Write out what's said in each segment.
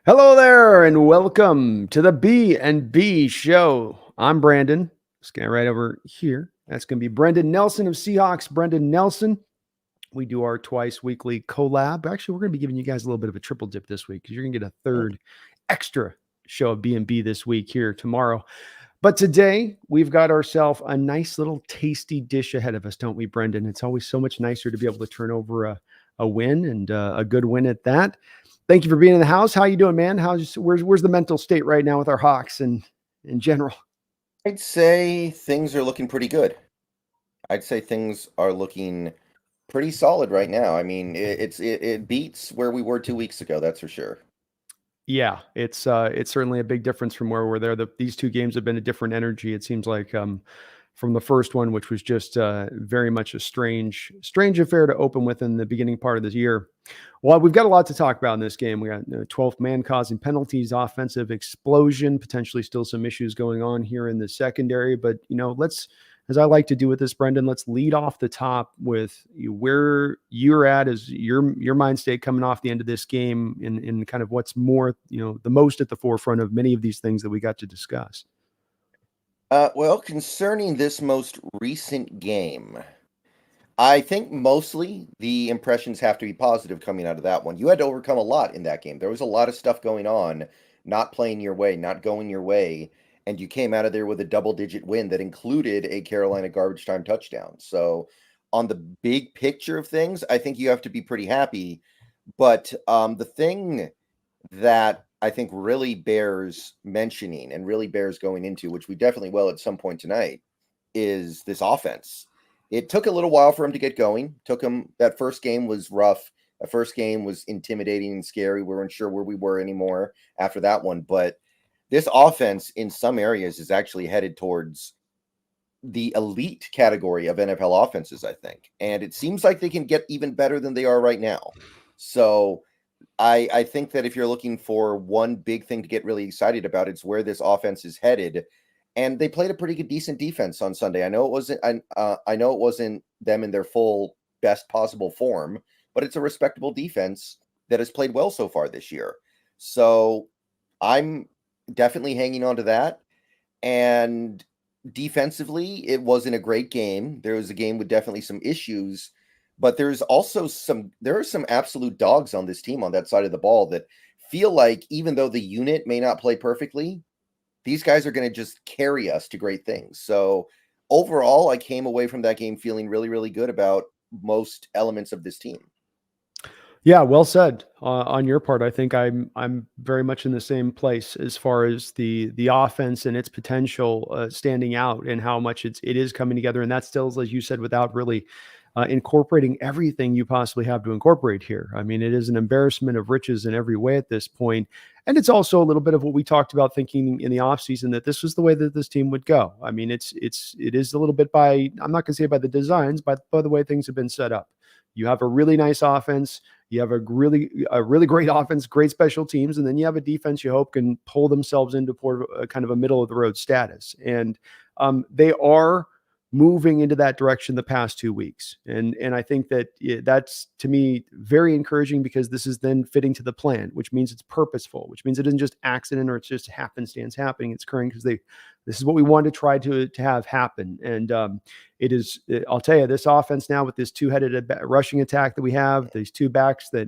Hello there, and welcome to the BNB show. I'm Brandon. Scan right over here. That's going to be Brendon Nelson of Seahawks Brendon Nelson. We do our twice weekly collab. Actually, we're going to be giving you guys a little bit of a triple dip this week because you're going to get a third extra show of BNB this week here tomorrow. But today, we've got ourselves a nice little tasty dish ahead of us, don't we, Brendon? It's always so much nicer to be able to turn over a win and a good win at that. Thank you for being in the house. How you doing, man? Where's the mental state right now with our Hawks and in general? I'd say things are looking pretty good. I'd say things are looking pretty solid right now. I mean, it beats where we were 2 weeks ago. That's for sure. Yeah, it's certainly a big difference from where we're there. These two games have been a different energy. It seems like from the first one, which was just very much a strange affair to open with in the beginning part of this year. Well, we've got a lot to talk about in this game. We got 12th man causing penalties, offensive explosion, potentially still some issues going on here in the secondary. But let's, as I like to do with this, Brendon, let's lead off the top with where you're at as your mind state coming off the end of this game in kind of what's more, the most at the forefront of many of these things that we got to discuss. Well, concerning this most recent game, I think mostly the impressions have to be positive coming out of that one. You had to overcome a lot in that game. There was a lot of stuff going on, not playing your way, not going your way, and you came out of there with a double-digit win that included a Carolina garbage time touchdown. So, on the big picture of things, I think you have to be pretty happy. But the thing that I think really bears mentioning and really bears going into, which we definitely will at some point tonight, is this offense. It took a little while for him to get going. That first game was rough. That first game was intimidating and scary. We weren't sure where we were anymore after that one. But this offense in some areas is actually headed towards the elite category of NFL offenses, I think. And it seems like they can get even better than they are right now. So I think that if you're looking for one big thing to get really excited about, it's where this offense is headed. And they played a pretty good, decent defense on Sunday. I know it wasn't. I know it wasn't them in their full best possible form, but it's a respectable defense that has played well so far this year. So I'm definitely hanging on to that. And defensively, it wasn't a great game. There was a game with definitely some issues, but there are some absolute dogs on this team on that side of the ball that feel like even though the unit may not play perfectly, these guys are going to just carry us to great things. So overall, I came away from that game feeling really, really good about most elements of this team. Yeah, well said on your part. I think I'm very much in the same place as far as the offense and its potential standing out and how much it is coming together. And that still, as you said, without really incorporating everything you possibly have to incorporate here. I mean, it is an embarrassment of riches in every way at this point. And it's also a little bit of what we talked about thinking in the offseason that this was the way that this team would go. I mean, it is a little bit by, I'm not going to say by the designs, but by the way things have been set up. You have a really nice offense. You have a really great offense, great special teams, and then you have a defense you hope can pull themselves into kind of a middle of the road status. And they are moving into that direction the past 2 weeks. And I think that that's, to me, very encouraging because this is then fitting to the plan, which means it's purposeful, which means it isn't just accident or it's just happenstance happening. It's occurring because this is what we want to try to have happen. And it is, I'll tell you, this offense now with this two-headed rushing attack that we have, these two backs that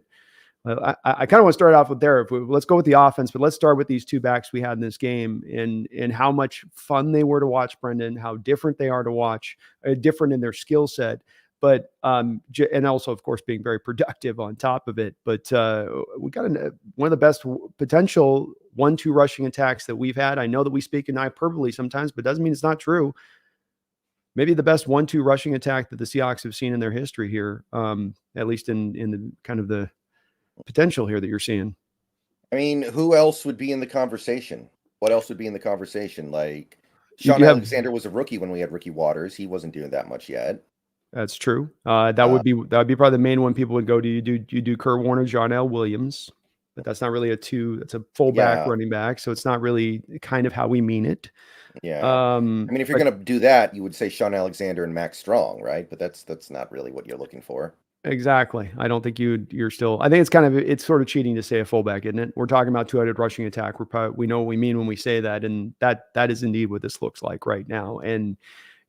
I kind of want to start off with there. Let's go with the offense, but let's start with these two backs we had in this game and how much fun they were to watch, Brendon, how different they are to watch, different in their skill set, but and also, of course, being very productive on top of it. But we got one of the best potential 1-2 rushing attacks that we've had. I know that we speak in hyperbole sometimes, but doesn't mean it's not true. Maybe the best 1-2 rushing attack that the Seahawks have seen in their history here, at least in the kind of the potential here that you're seeing. I mean, who else would be in the conversation? What else would be in the conversation? Like You Sean do have Alexander was a rookie when we had Ricky Waters. He wasn't doing that much yet. That's true. That would be probably the main one people would go to. You do Kurt Warner, John L. Williams, but that's not really a two. That's a fullback Yeah. running back, so it's not really kind of how we mean it. Yeah. I mean, if you're going to do that, you would say Sean Alexander and Max Strong, right? But that's not really what you're looking for. Exactly. I don't think you're still. I think it's sort of cheating to say a fullback, isn't it? We're talking about two-headed rushing attack. We know what we mean when we say that, and that is indeed what this looks like right now. And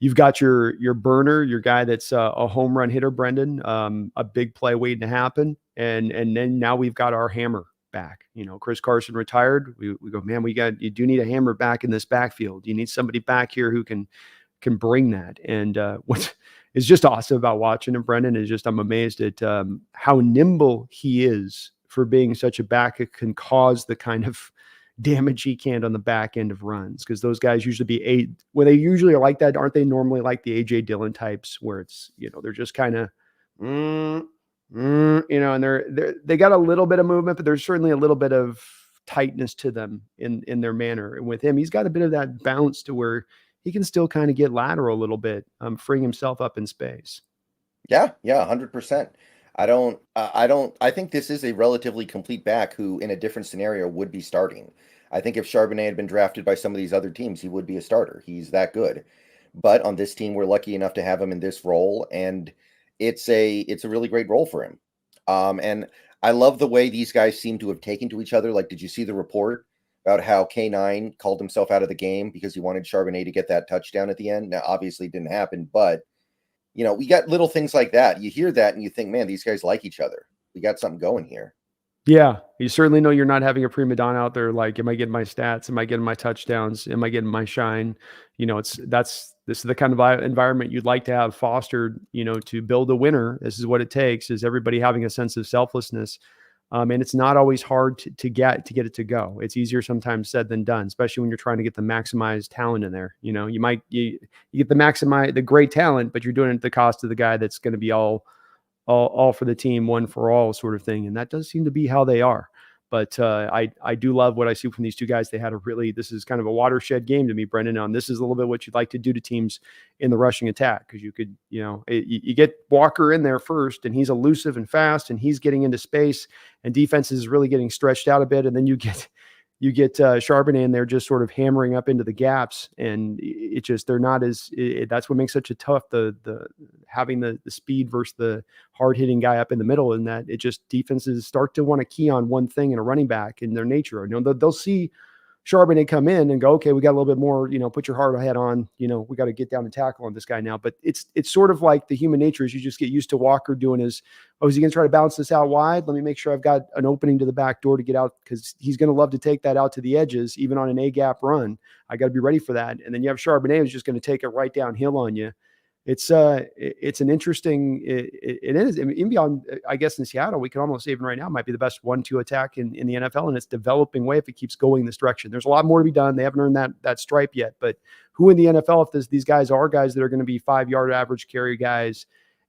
you've got your burner, your guy that's a home run hitter, Brendan, a big play waiting to happen, and then now we've got our hammer back. Chris Carson retired. We go, man. You do need a hammer back in this backfield. You need somebody back here who can bring that. And what is just awesome about watching him, Brendan, is just I'm amazed at how nimble he is for being such a back. It can cause the kind of damage he can on the back end of runs, because those guys usually when they usually are like that, aren't they normally like the AJ Dillon types where it's they're just kind of and they got a little bit of movement, but there's certainly a little bit of tightness to them in their manner. And with him, he's got a bit of that bounce to where he can still kind of get lateral a little bit, freeing himself up in space. Yeah, 100%. I think this is a relatively complete back who, in a different scenario, would be starting. I think if Charbonnet had been drafted by some of these other teams, he would be a starter. He's that good. But on this team, we're lucky enough to have him in this role, and it's a really great role for him. And I love the way these guys seem to have taken to each other. Like, did you see the report about how K9 called himself out of the game because he wanted Charbonnet to get that touchdown at the end? Now, obviously, it didn't happen, but we got little things like that. You hear that and you think, man, these guys like each other. We got something going here. Yeah, you certainly know you're not having a prima donna out there like, am I getting my stats? Am I getting my touchdowns? Am I getting my shine? This is the kind of environment you'd like to have fostered, to build a winner. This is what it takes, is everybody having a sense of selflessness. And it's not always hard to get it to go. It's easier sometimes said than done, especially when you're trying to get the maximized talent in there. You get the great talent, but you're doing it at the cost of the guy that's going to be all for the team, one for all sort of thing. And that does seem to be how they are. But I do love what I see from these two guys. This is kind of a watershed game to me, Brendan. And this is a little bit what you'd like to do to teams in the rushing attack, because you could, you get Walker in there first, and he's elusive and fast, and he's getting into space, and defense is really getting stretched out a bit. And then you get Charbonnet in there just sort of hammering up into the gaps, and they're not as that's what makes such a tough having the speed versus the hard hitting guy up in the middle, and that it just defenses start to want to key on one thing in a running back in their nature. They'll see Charbonnet come in and go, okay, we got a little bit more, put your hard head on, we got to get down and tackle on this guy now. But it's sort of like the human nature is you just get used to Walker doing is he going to try to bounce this out wide? Let me make sure I've got an opening to the back door to get out, because he's going to love to take that out to the edges, even on an A-gap run. I got to be ready for that. And then you have Charbonnet who's just going to take it right downhill on you. It's an interesting, it is. I mean, even beyond, I guess in Seattle, we can almost say even right now might be the best 1-2 attack in the NFL, and it's developing way if it keeps going this direction. There's a lot more to be done. They haven't earned that stripe yet, but who in the NFL, if these guys are guys that are going to be 5-yard average carry guys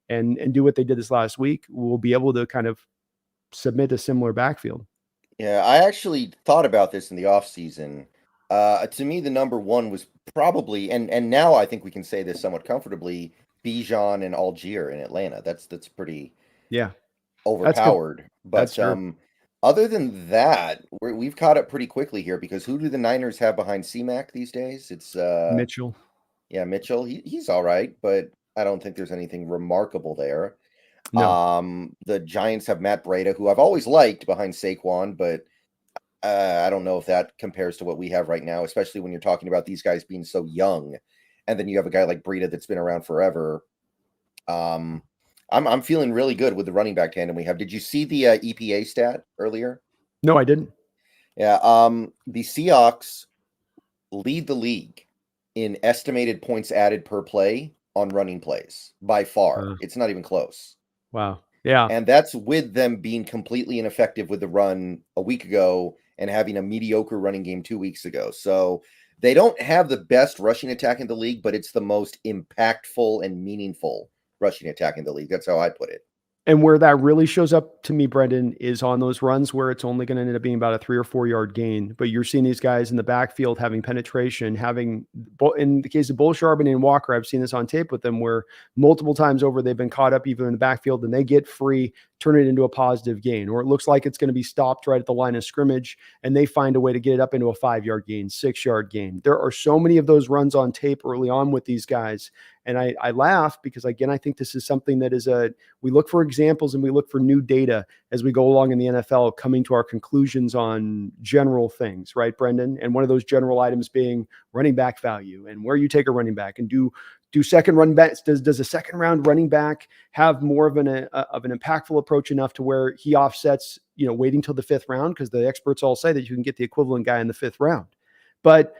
and do what they did this last week, will be able to kind of submit a similar backfield. Yeah, I actually thought about this in the offseason. To me, the number one was probably, and now I think we can say this somewhat comfortably, Bijan and Algier in Atlanta. That's pretty overpowered. But other than that, we've caught up pretty quickly here, because who do the Niners have behind C-Mac these days? It's Mitchell. Yeah, Mitchell. He's all right, but I don't think there's anything remarkable there. No. The Giants have Matt Breida, who I've always liked behind Saquon, but I don't know if that compares to what we have right now, especially when you're talking about these guys being so young, and then you have a guy like Breida that's been around forever. I'm feeling really good with the running back tandem we have. Did you see the EPA stat earlier? No, I didn't. Yeah. The Seahawks lead the league in estimated points added per play on running plays by far. It's not even close. Wow. Yeah. And that's with them being completely ineffective with the run a week ago and having a mediocre running game 2 weeks ago. So they don't have the best rushing attack in the league, but it's the most impactful and meaningful rushing attack in the league. That's how I put it. And where that really shows up to me, Brendan, is on those runs where it's only going to end up being about a 3 or 4 yard gain. But you're seeing these guys in the backfield having penetration, in the case of both Charbonnet and Walker, I've seen this on tape with them, where multiple times over they've been caught up either in the backfield and they get free, turn it into a positive gain, or it looks like it's going to be stopped right at the line of scrimmage, and they find a way to get it up into a 5 yard gain, 6 yard gain. There are so many of those runs on tape early on with these guys. And I laugh because, again, I think this is something that we look for examples and we look for new data as we go along in the NFL, coming to our conclusions on general things, right, Brendon? And one of those general items being running back value and where you take a running back, and do second running backs, does a second round running back have more of an impactful approach enough to where he offsets, waiting till the fifth round? Because the experts all say that you can get the equivalent guy in the fifth round. But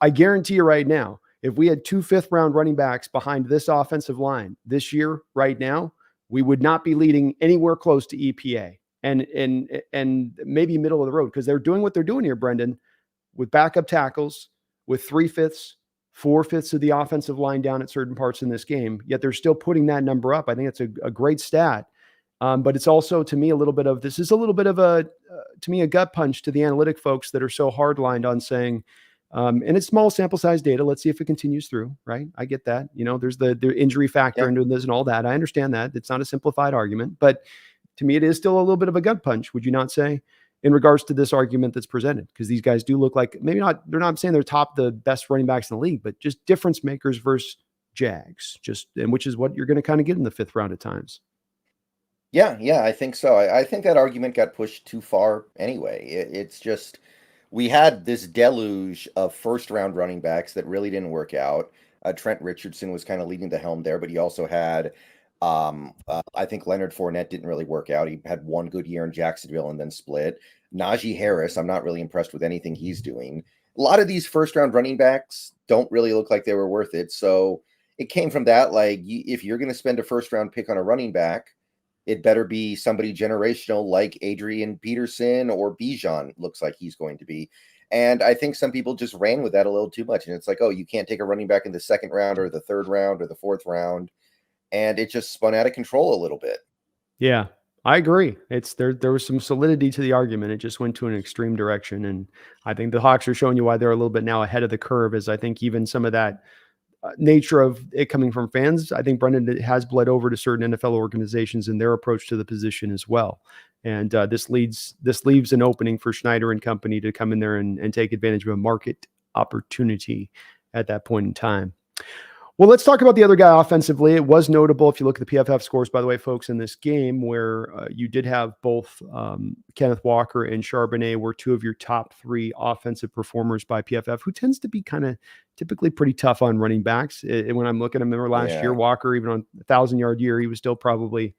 I guarantee you right now, if we had 2 fifth-round running backs behind this offensive line this year, right now, we would not be leading anywhere close to EPA and maybe middle of the road, because they're doing what they're doing here, Brendon, with backup tackles, with 3/5, 4/5 of the offensive line down at certain parts in this game. Yet they're still putting that number up. I think it's a great stat. But it's also, to me, a little bit of to me, a gut punch to the analytic folks that are so hardlined on saying, and it's small sample size data. Let's see if it continues through, right? I get that. There's the injury factor into this and all that. I understand that. It's not a simplified argument, but to me, it is still a little bit of a gut punch, would you not say, in regards to this argument that's presented? Because these guys do look like, maybe not, they're not saying they're the best running backs in the league, but just difference makers versus Jags, and which is what you're going to kind of get in the fifth round at times. Yeah, I think so. I think that argument got pushed too far anyway. It's just, we had this deluge of first round running backs that really didn't work out. Trent Richardson was kind of leading the helm there, but he also had, I think Leonard Fournette didn't really work out. He had one good year in Jacksonville and then split. Najee Harris, I'm not really impressed with anything he's doing. A lot of these first round running backs don't really look like they were worth it. So it came from that. Like, if you're going to spend a first round pick on a running back, it better be somebody generational like Adrian Peterson or Bijan looks like he's going to be. And I think some people just ran with that a little too much. And it's like, oh, you can't take a running back in the second round or the third round or the fourth round. And it just spun out of control a little bit. Yeah, I agree. There was some solidity to the argument. It just went to an extreme direction. And I think the Hawks are showing you why they're a little bit now ahead of the curve, as I think even some of that nature of it coming from fans, I think, Brendon, has bled over to certain NFL organizations and their approach to the position as well. And this leaves an opening for Schneider and company to come in there and take advantage of a market opportunity at that point in time. Well, let's talk about the other guy offensively. It was notable, if you look at the PFF scores, by the way, folks, in this game, where you did have both Kenneth Walker and Charbonnet were 2 of your top 3 offensive performers by PFF, who tends to be kind of typically pretty tough on running backs. And when I'm looking at him, remember last year, Walker, even on a 1,000-yard year, he was still probably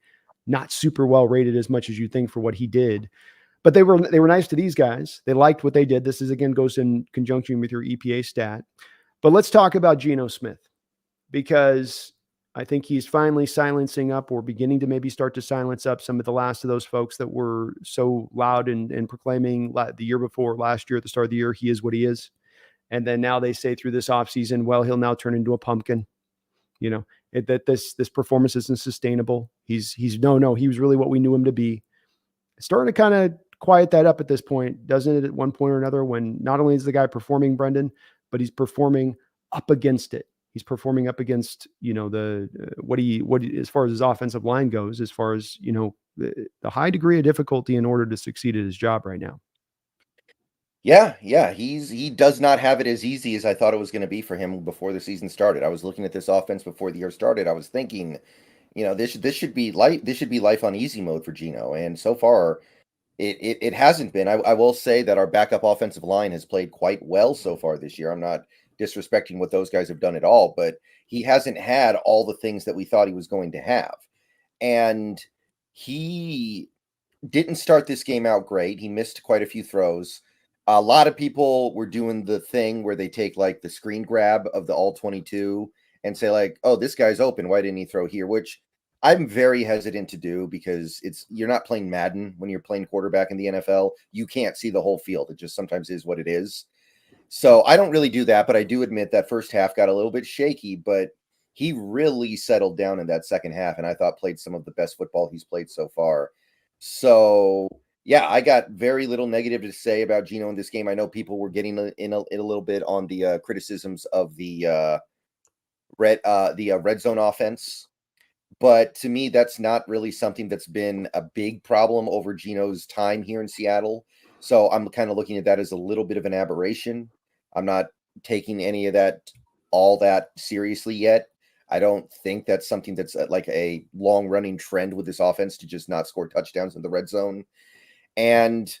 not super well rated as much as you think for what he did. But they were nice to these guys. They liked what they did. This is, again, goes in conjunction with your EPA stat. But let's talk about Geno Smith, because I think he's finally silencing up, or beginning to maybe start to silence up, some of the last of those folks that were so loud and proclaiming the year before, last year at the start of the year, he is what he is. And then now they say through this offseason, well, he'll now turn into a pumpkin. That this performance isn't sustainable. He was really what we knew him to be. It's starting to kind of quiet that up at this point, doesn't it, at one point or another, when not only is the guy performing, Brendon, but he's performing up against it. He's performing up against, as far as his offensive line goes, as far as, the high degree of difficulty in order to succeed at his job right now. Yeah. He does not have it as easy as I thought it was going to be for him before the season started. I was looking at this offense before the year started. I was thinking, this should be life on easy mode for Geno. And so far, it hasn't been. I will say that our backup offensive line has played quite well so far this year. I'm not disrespecting what those guys have done at all, but he hasn't had all the things that we thought he was going to have. And he didn't start this game out great. He missed quite a few throws. A lot of people were doing the thing where they take like the screen grab of the all 22 and say like, oh, this guy's open. Why didn't he throw here? Which I'm very hesitant to do, because you're not playing Madden when you're playing quarterback in the NFL. You can't see the whole field. It just sometimes is what it is. So I don't really do that, but I do admit that first half got a little bit shaky, but he really settled down in that second half, and I thought played some of the best football he's played so far. So yeah, I got very little negative to say about Geno in this game. I know people were getting in a little bit on the criticisms of the red zone offense, but to me, that's not really something that's been a big problem over Geno's time here in Seattle. So I'm kind of looking at that as a little bit of an aberration. I'm not taking any of that all that seriously yet. I don't think that's something that's like a long running trend with this offense to just not score touchdowns in the red zone. And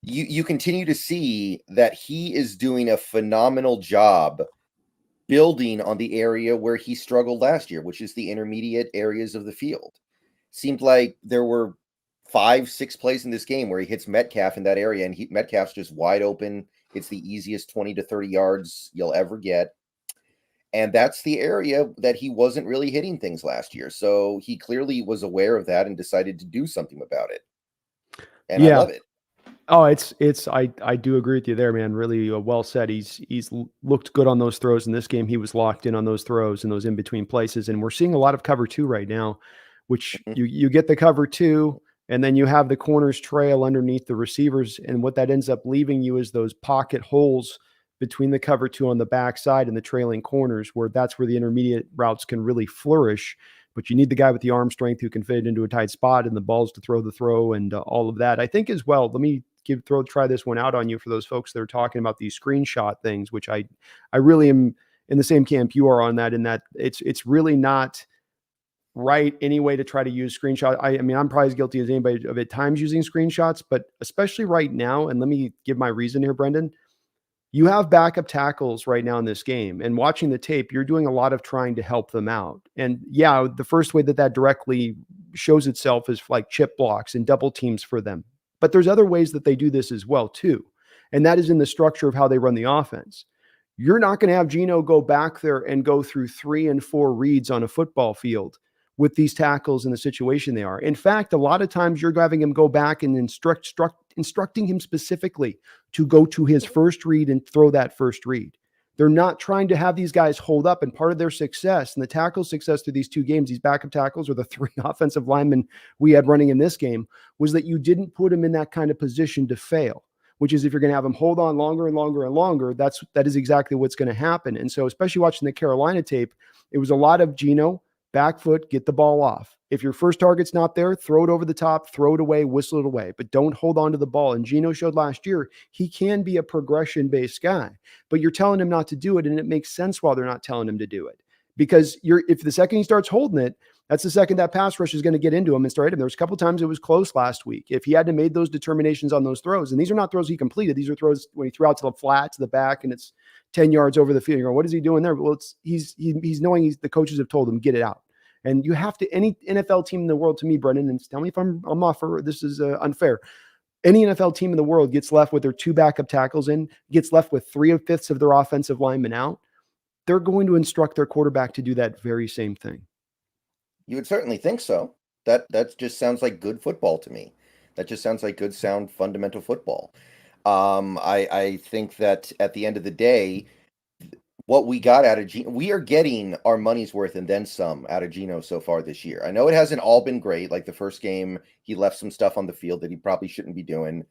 you continue to see that he is doing a phenomenal job building on the area where he struggled last year, which is the intermediate areas of the field. Seemed like there were 5-6 plays in this game where he hits Metcalf in that area, and Metcalf's just wide open. It's the easiest 20 to 30 yards you'll ever get. And that's the area that he wasn't really hitting things last year. So he clearly was aware of that and decided to do something about it. And I Yeah. love it. Oh, I do agree with you there, man. Really well said. He's looked good on those throws in this game. He was locked in on those throws and those in between places. And we're seeing a lot of cover two right now, which Mhm. you get the cover two, and then you have the corners trail underneath the receivers. And what that ends up leaving you is those pocket holes between the cover two on the backside and the trailing corners, where that's where the intermediate routes can really flourish. But you need the guy with the arm strength who can fit it into a tight spot and the balls to throw the throw and all of that. I think as well. Let me try this one out on you for those folks that are talking about these screenshot things, which I really am in the same camp you are on that. In that it's really not right anyway to try to use screenshot. I mean, I'm probably as guilty as anybody of at times using screenshots, but especially right now. And let me give my reason here, Brendan. You have backup tackles right now in this game, and watching the tape, you're doing a lot of trying to help them out. And yeah, the first way that directly shows itself is like chip blocks and double teams for them. But there's other ways that they do this as well too. And that is in the structure of how they run the offense. You're not going to have Geno go back there and go through 3 and 4 reads on a football field with these tackles in the situation they are. In fact, a lot of times you're having him go back and instructing him specifically to go to his first read and throw that first read. They're not trying to have these guys hold up. And part of their success and the tackle success through these 2 games, these backup tackles or the 3 offensive linemen we had running in this game, was that you didn't put them in that kind of position to fail, which is if you're going to have them hold on longer and longer and longer, that is exactly what's going to happen. And so especially watching the Carolina tape, it was a lot of Geno, back foot, get the ball off. If your first target's not there, throw it over the top, throw it away, whistle it away, but don't hold on to the ball. And Geno showed last year he can be a progression-based guy, but you're telling him not to do it, and it makes sense while they're not telling him to do it. Because if the second he starts holding it, that's the second that pass rush is going to get into him and start him. There was a couple times it was close last week. If he hadn't made those determinations on those throws, and these are not throws he completed, these are throws when he threw out to the flat, to the back, and it's 10 yards over the field. You're going, what is he doing there? Well, he's knowing the coaches have told him, get it out. And you have to, any NFL team in the world, to me, Brendan, and tell me if I'm off or this is unfair. Any NFL team in the world gets left with their 2 backup tackles in, gets left with 3/5 of their offensive linemen out. They're going to instruct their quarterback to do that very same thing. You would certainly think so. That just sounds like good football to me. That just sounds like good, sound, fundamental football. I think that at the end of the day, what we got out of Geno, we are getting our money's worth and then some out of Geno so far this year. I know it hasn't all been great. Like the first game, he left some stuff on the field that he probably shouldn't be doing.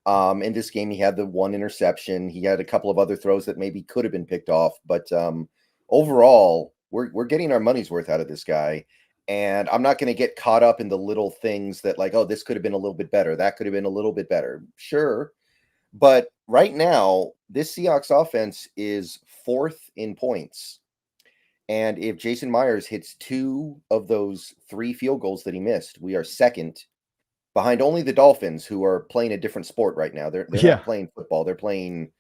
In this game, he had the 1 interception. He had a couple of other throws that maybe could have been picked off. But overall, we're getting our money's worth out of this guy. And I'm not going to get caught up in the little things that like, oh, this could have been a little bit better. That could have been a little bit better. Sure. But right now, this Seahawks offense is 4th in points. And if Jason Myers hits 2 of those 3 field goals that he missed, we are 2nd behind only the Dolphins, who are playing a different sport right now. They're not playing football. They're playing,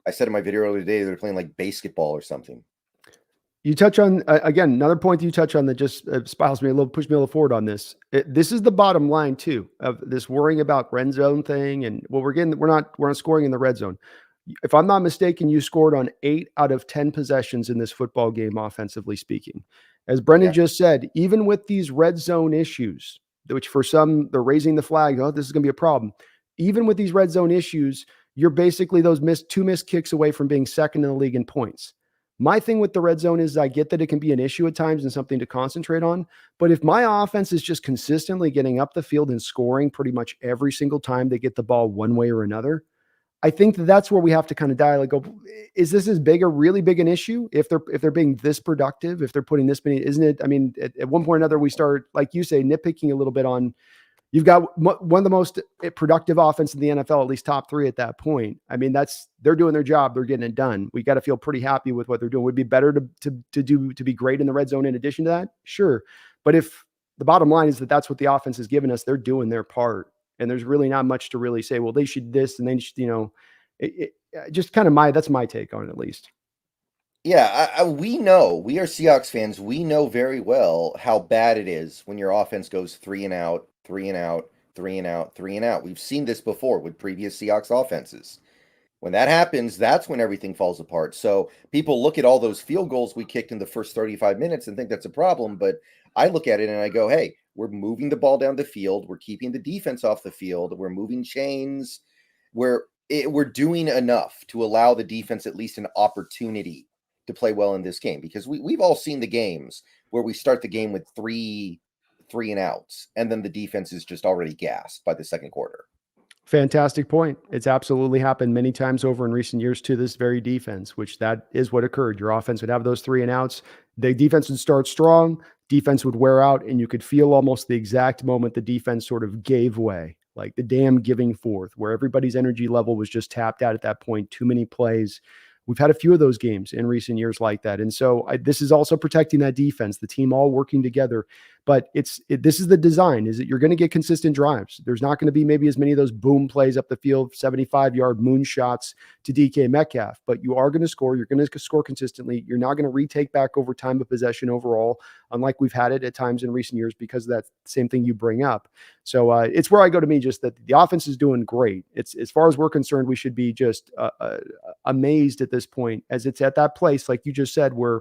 I said in my video earlier today, they're playing like basketball or something. You touch on, again, another point that you touch on that just pushed me a little forward on this. This is the bottom line too, of this worrying about red zone thing. And well, we're not scoring in the red zone. If I'm not mistaken, you scored on 8 out of 10 possessions in this football game, offensively speaking. As Brendan just said, even with these red zone issues, which for some, they're raising the flag, oh, this is going to be a problem. Even with these red zone issues, you're basically those 2 missed kicks away from being second in the league in points. My thing with the red zone is I get that it can be an issue at times and something to concentrate on. But if my offense is just consistently getting up the field and scoring pretty much every single time they get the ball one way or another, I think that's where we have to kind of dial and go, is this really big an issue? If they're being this productive, if they're putting this many, isn't it? I mean, at one point or another, we start, like you say, nitpicking a little bit on You've got one of the most productive offense in the NFL, at least top 3 at that point. I mean, they're doing their job. They're getting it done. We got to feel pretty happy with what they're doing. Would it be better to be great in the red zone in addition to that? Sure. But if the bottom line is that that's what the offense has given us, they're doing their part. And there's really not much to really say, well, they should this and they should, just kind of that's my take on it, at least. Yeah, we know, we are Seahawks fans. We know very well how bad it is when your offense goes 3-and-out, 3-and-out, 3-and-out, 3-and-out. We've seen this before with previous Seahawks offenses. When that happens, that's when everything falls apart. So people look at all those field goals we kicked in the first 35 minutes and think that's a problem. But I look at it and I go, hey, we're moving the ball down the field. We're keeping the defense off the field. We're moving chains. We're doing enough to allow the defense at least an opportunity to play well in this game, because we've all seen the games where we start the game with three and outs and then the defense is just already gassed by the second quarter. Fantastic point. It's absolutely happened many times over in recent years to this very defense, which that is what occurred. Your offense would have those 3-and-outs. The defense would start strong, defense would wear out, and you could feel almost the exact moment the defense sort of gave way, like the dam giving forth, where everybody's energy level was just tapped out at that point. Too many plays. We've had a few of those games in recent years like that. And so this is also protecting that defense, the team all working together. But this is the design, is that you're going to get consistent drives. There's not going to be maybe as many of those boom plays up the field, 75-yard moonshots to DK Metcalf, but you are going to score. You're going to score consistently. You're not going to retake back over time of possession overall, unlike we've had it at times in recent years, because of that same thing you bring up. So it's where I go to me, just that the offense is doing great. It's, as far as we're concerned, we should be just amazed at this point, as it's at that place, like you just said, where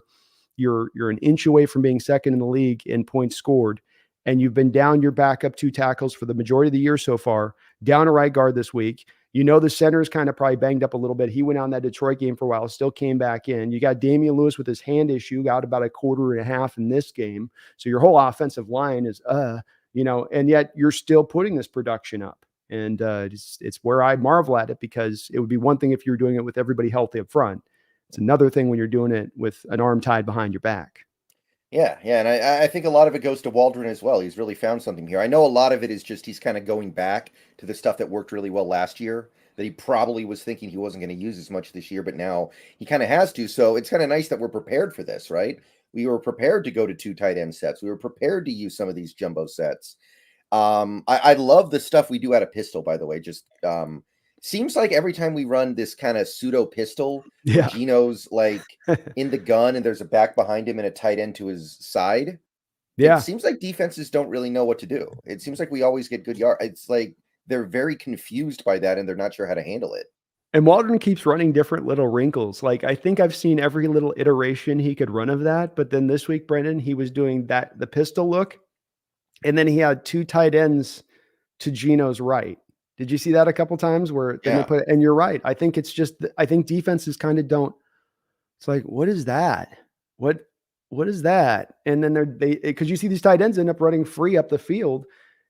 you're an inch away from being second in the league in points scored, and you've been down your backup 2 tackles for the majority of the year so far, down a right guard this week. The center is kind of probably banged up a little bit. He went on that Detroit game for a while, still came back in. You got Damian Lewis with his hand issue, got about a quarter and a half in this game. So your whole offensive line is, and yet you're still putting this production up. And it's where I marvel at it, because it would be one thing if you were doing it with everybody healthy up front. It's another thing when you're doing it with an arm tied behind your back. Yeah, and I think a lot of it goes to Waldron as well. He's really found something here. I know a lot of it is just he's kind of going back to the stuff that worked really well last year, that he probably was thinking he wasn't going to use as much this year, but now he kind of has to. So it's kind of nice that we're prepared for this, right? We were prepared to go to 2 tight end sets. We were prepared to use some of these jumbo sets. I love the stuff we do out of pistol, by the way. Just seems like every time we run this kind of pseudo pistol, Gino's like in the gun and there's a back behind him and a tight end to his side. Yeah. It seems like defenses don't really know what to do. It seems like we always get good yards. It's like they're very confused by that and they're not sure how to handle it. And Waldron keeps running different little wrinkles. Like, I think I've seen every little iteration he could run of that. But then this week, Brendon, he was doing the pistol look. And then he had 2 tight ends to Gino's right. Did you see that a couple times where they put it? And you're right. I think it's just, I think defenses kind of don't. It's like, what is that? What is that? And then because you see these tight ends end up running free up the field,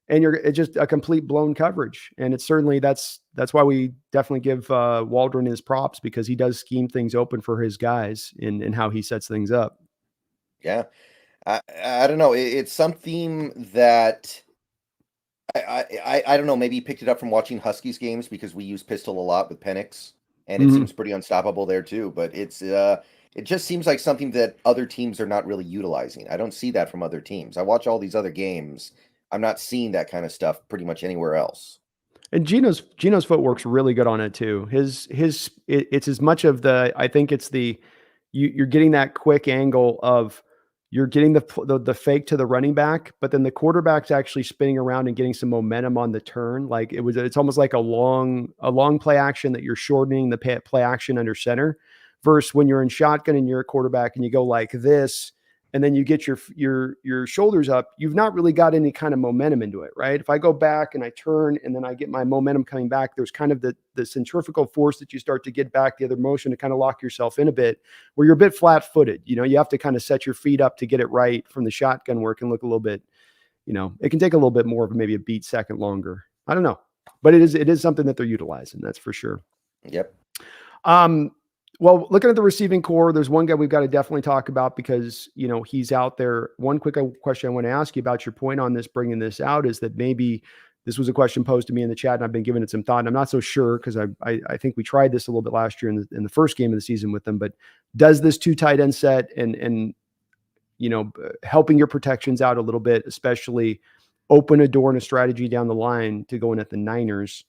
and it's just a complete blown coverage. And it's certainly, that's why we definitely give Waldron his props, because he does scheme things open for his guys in how he sets things up. Yeah. I don't know. It's something that I don't know. Maybe he picked it up from watching Huskies games, because we use pistol a lot with Penix, and it seems pretty unstoppable there too. But it just seems like something that other teams are not really utilizing. I don't see that from other teams. I watch all these other games. I'm not seeing that kind of stuff pretty much anywhere else. And Gino's footwork's really good on it too. It's as much of I think it's you're getting that quick angle of, you're getting the fake to the running back, but then the quarterback's actually spinning around and getting some momentum on the turn. Like it's almost like a long play action that you're shortening the play action under center, versus when you're in shotgun and you're a quarterback and you go like this, and then you get your shoulders up, you've not really got any kind of momentum into it, right? If I go back and I turn and then I get my momentum coming back, there's kind of the centrifugal force that you start to get back the other motion to kind of lock yourself in a bit, where you're a bit flat-footed. You have to kind of set your feet up to get it right from the shotgun, where it can look a little bit, it can take a little bit more of maybe a beat second longer. I don't know, but it is something that they're utilizing. That's for sure. Yep. Well, looking at the receiving core, there's one guy we've got to definitely talk about, because, he's out there. One quick question I want to ask you about your point on this, bringing this out, is that maybe this was a question posed to me in the chat, and I've been giving it some thought. And I'm not so sure because I think we tried this a little bit last year in the first game of the season with them. But does this 2 tight end set and helping your protections out a little bit, especially open a door and a strategy down the line to going at the Niners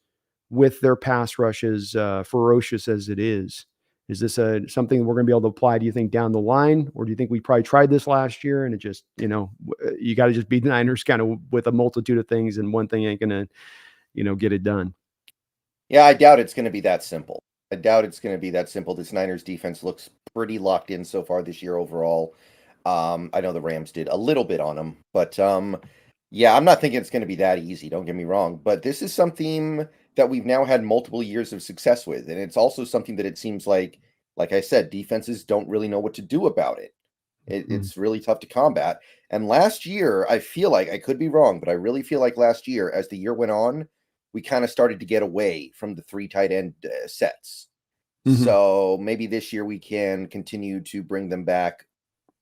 with their pass rushes, ferocious as it is? Is this something we're going to be able to apply, do you think, down the line? Or do you think we probably tried this last year and it just, you got to just beat the Niners kind of with a multitude of things and one thing ain't going to, get it done? Yeah, I doubt it's going to be that simple. I doubt it's going to be that simple. This Niners defense looks pretty locked in so far this year overall. I know the Rams did a little bit on them, but yeah, I'm not thinking it's going to be that easy. Don't get me wrong, but this is something that we've now had multiple years of success with, and it's also something that it seems like I said, defenses don't really know what to do about it. It's really tough to combat. And last year, I feel like, I could be wrong, but I really feel like last year, as the year went on, we kind of started to get away from the 3 tight end sets. So maybe this year we can continue to bring them back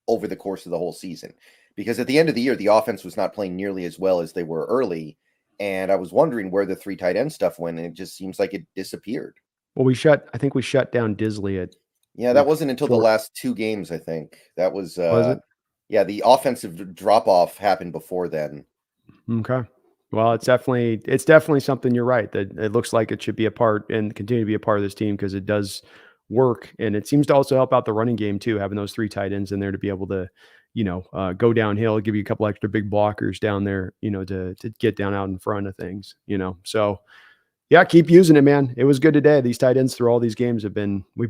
over the course of the whole season, because at the end of the year, the offense was not playing nearly as well as they were early. And I was wondering where the 3 tight end stuff went, and it just seems like it disappeared. Well, I think we shut down Disley at, Yeah, that wasn't until the last 2 games, I think. That was it? Yeah, the offensive drop off happened before then. Okay. Well, it's definitely something, you're right, that it looks like it should be a part and continue to be a part of this team, because it does work. And it seems to also help out the running game too, having those 3 tight ends in there to be able to, go downhill, give you a couple extra big blockers down there, to get down out in front of things, So yeah, keep using it, man. It was good today. These tight ends through all these games we've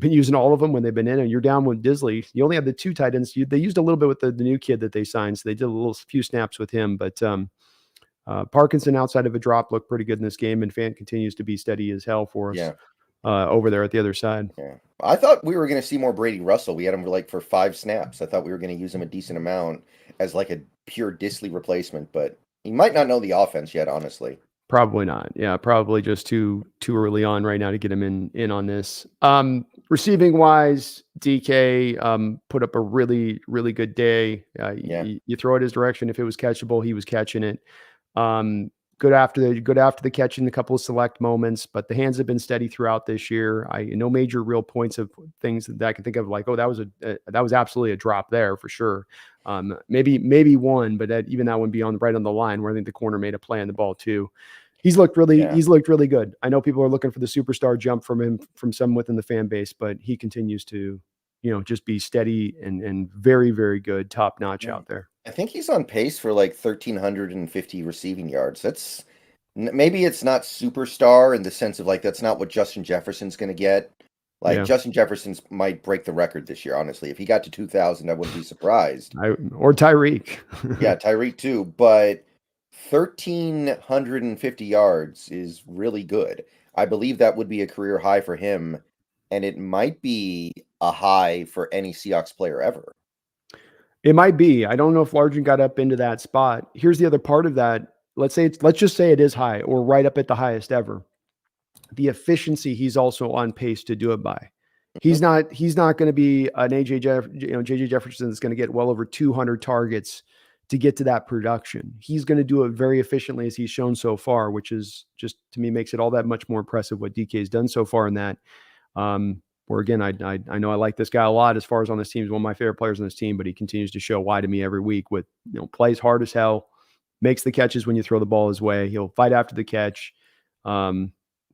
been using all of them when they've been in, and you're down with Disley. You only have the 2 tight ends. They used a little bit with the new kid that they signed. So they did a few snaps with him, but, Parkinson, outside of a drop, looked pretty good in this game, and Fant continues to be steady as hell for us. Yeah. Over there at the other side. Yeah. I thought we were going to see more Brady Russell. We had him for 5 snaps. I thought we were going to use him a decent amount as like a pure Disley replacement, but he might not know the offense yet, honestly. Probably not. Yeah, probably just too early on right now to get him in on this. Receiving wise, DK put up a really, really good day. You throw it his direction. If it was catchable, he was catching it. Good after the catch in a couple of select moments, but the hands have been steady throughout this year. No major real points of things that I can think of, like, oh, that was absolutely a drop there for sure. Maybe one, but even that one be right on the line, where I think the corner made a play on the ball too. He's looked really good. I know people are looking for the superstar jump from him, from some within the fan base, but he continues to, just be steady and very, very good, top notch out there. I think he's on pace for like 1,350 receiving yards. That's maybe it's not superstar in the sense of like, that's not what Justin Jefferson's going to get. Like, Justin Jefferson's might break the record this year, honestly. If he got to 2,000, I wouldn't be surprised. Or Tyreek. Yeah, Tyreek too. But 1,350 yards is really good. I believe that would be a career high for him, and it might be a high for any Seahawks player ever. It might be. I don't know if Largent got up into that spot. Here's the other part of that. Let's just say it is high, or right up at the highest ever. The efficiency he's also on pace to do it by. He's not going to be an JJ Jefferson that's going to get well over 200 targets to get to that production. He's going to do it very efficiently, as he's shown so far, which is just, to me, makes it all that much more impressive what DK has done so far in that. Where again, I know I like this guy a lot as far as on this team. He's one of my favorite players on this team, but he continues to show why to me every week with, plays hard as hell, makes the catches when you throw the ball his way. He'll fight after the catch.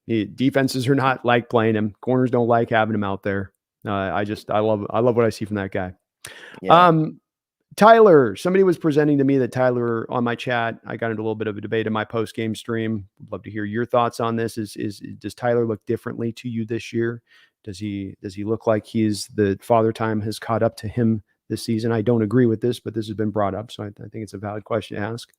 Defenses are not like playing him. Corners don't like having him out there. I love what I see from that guy. Yeah. Tyler, somebody was presenting to me that Tyler, on my chat, I got into a little bit of a debate in my post game stream. I'd love to hear your thoughts on this. Does Tyler look differently to you this year? Does he look like the father time has caught up to him this season? I don't agree with this, but this has been brought up, so I think it's a valid question to ask.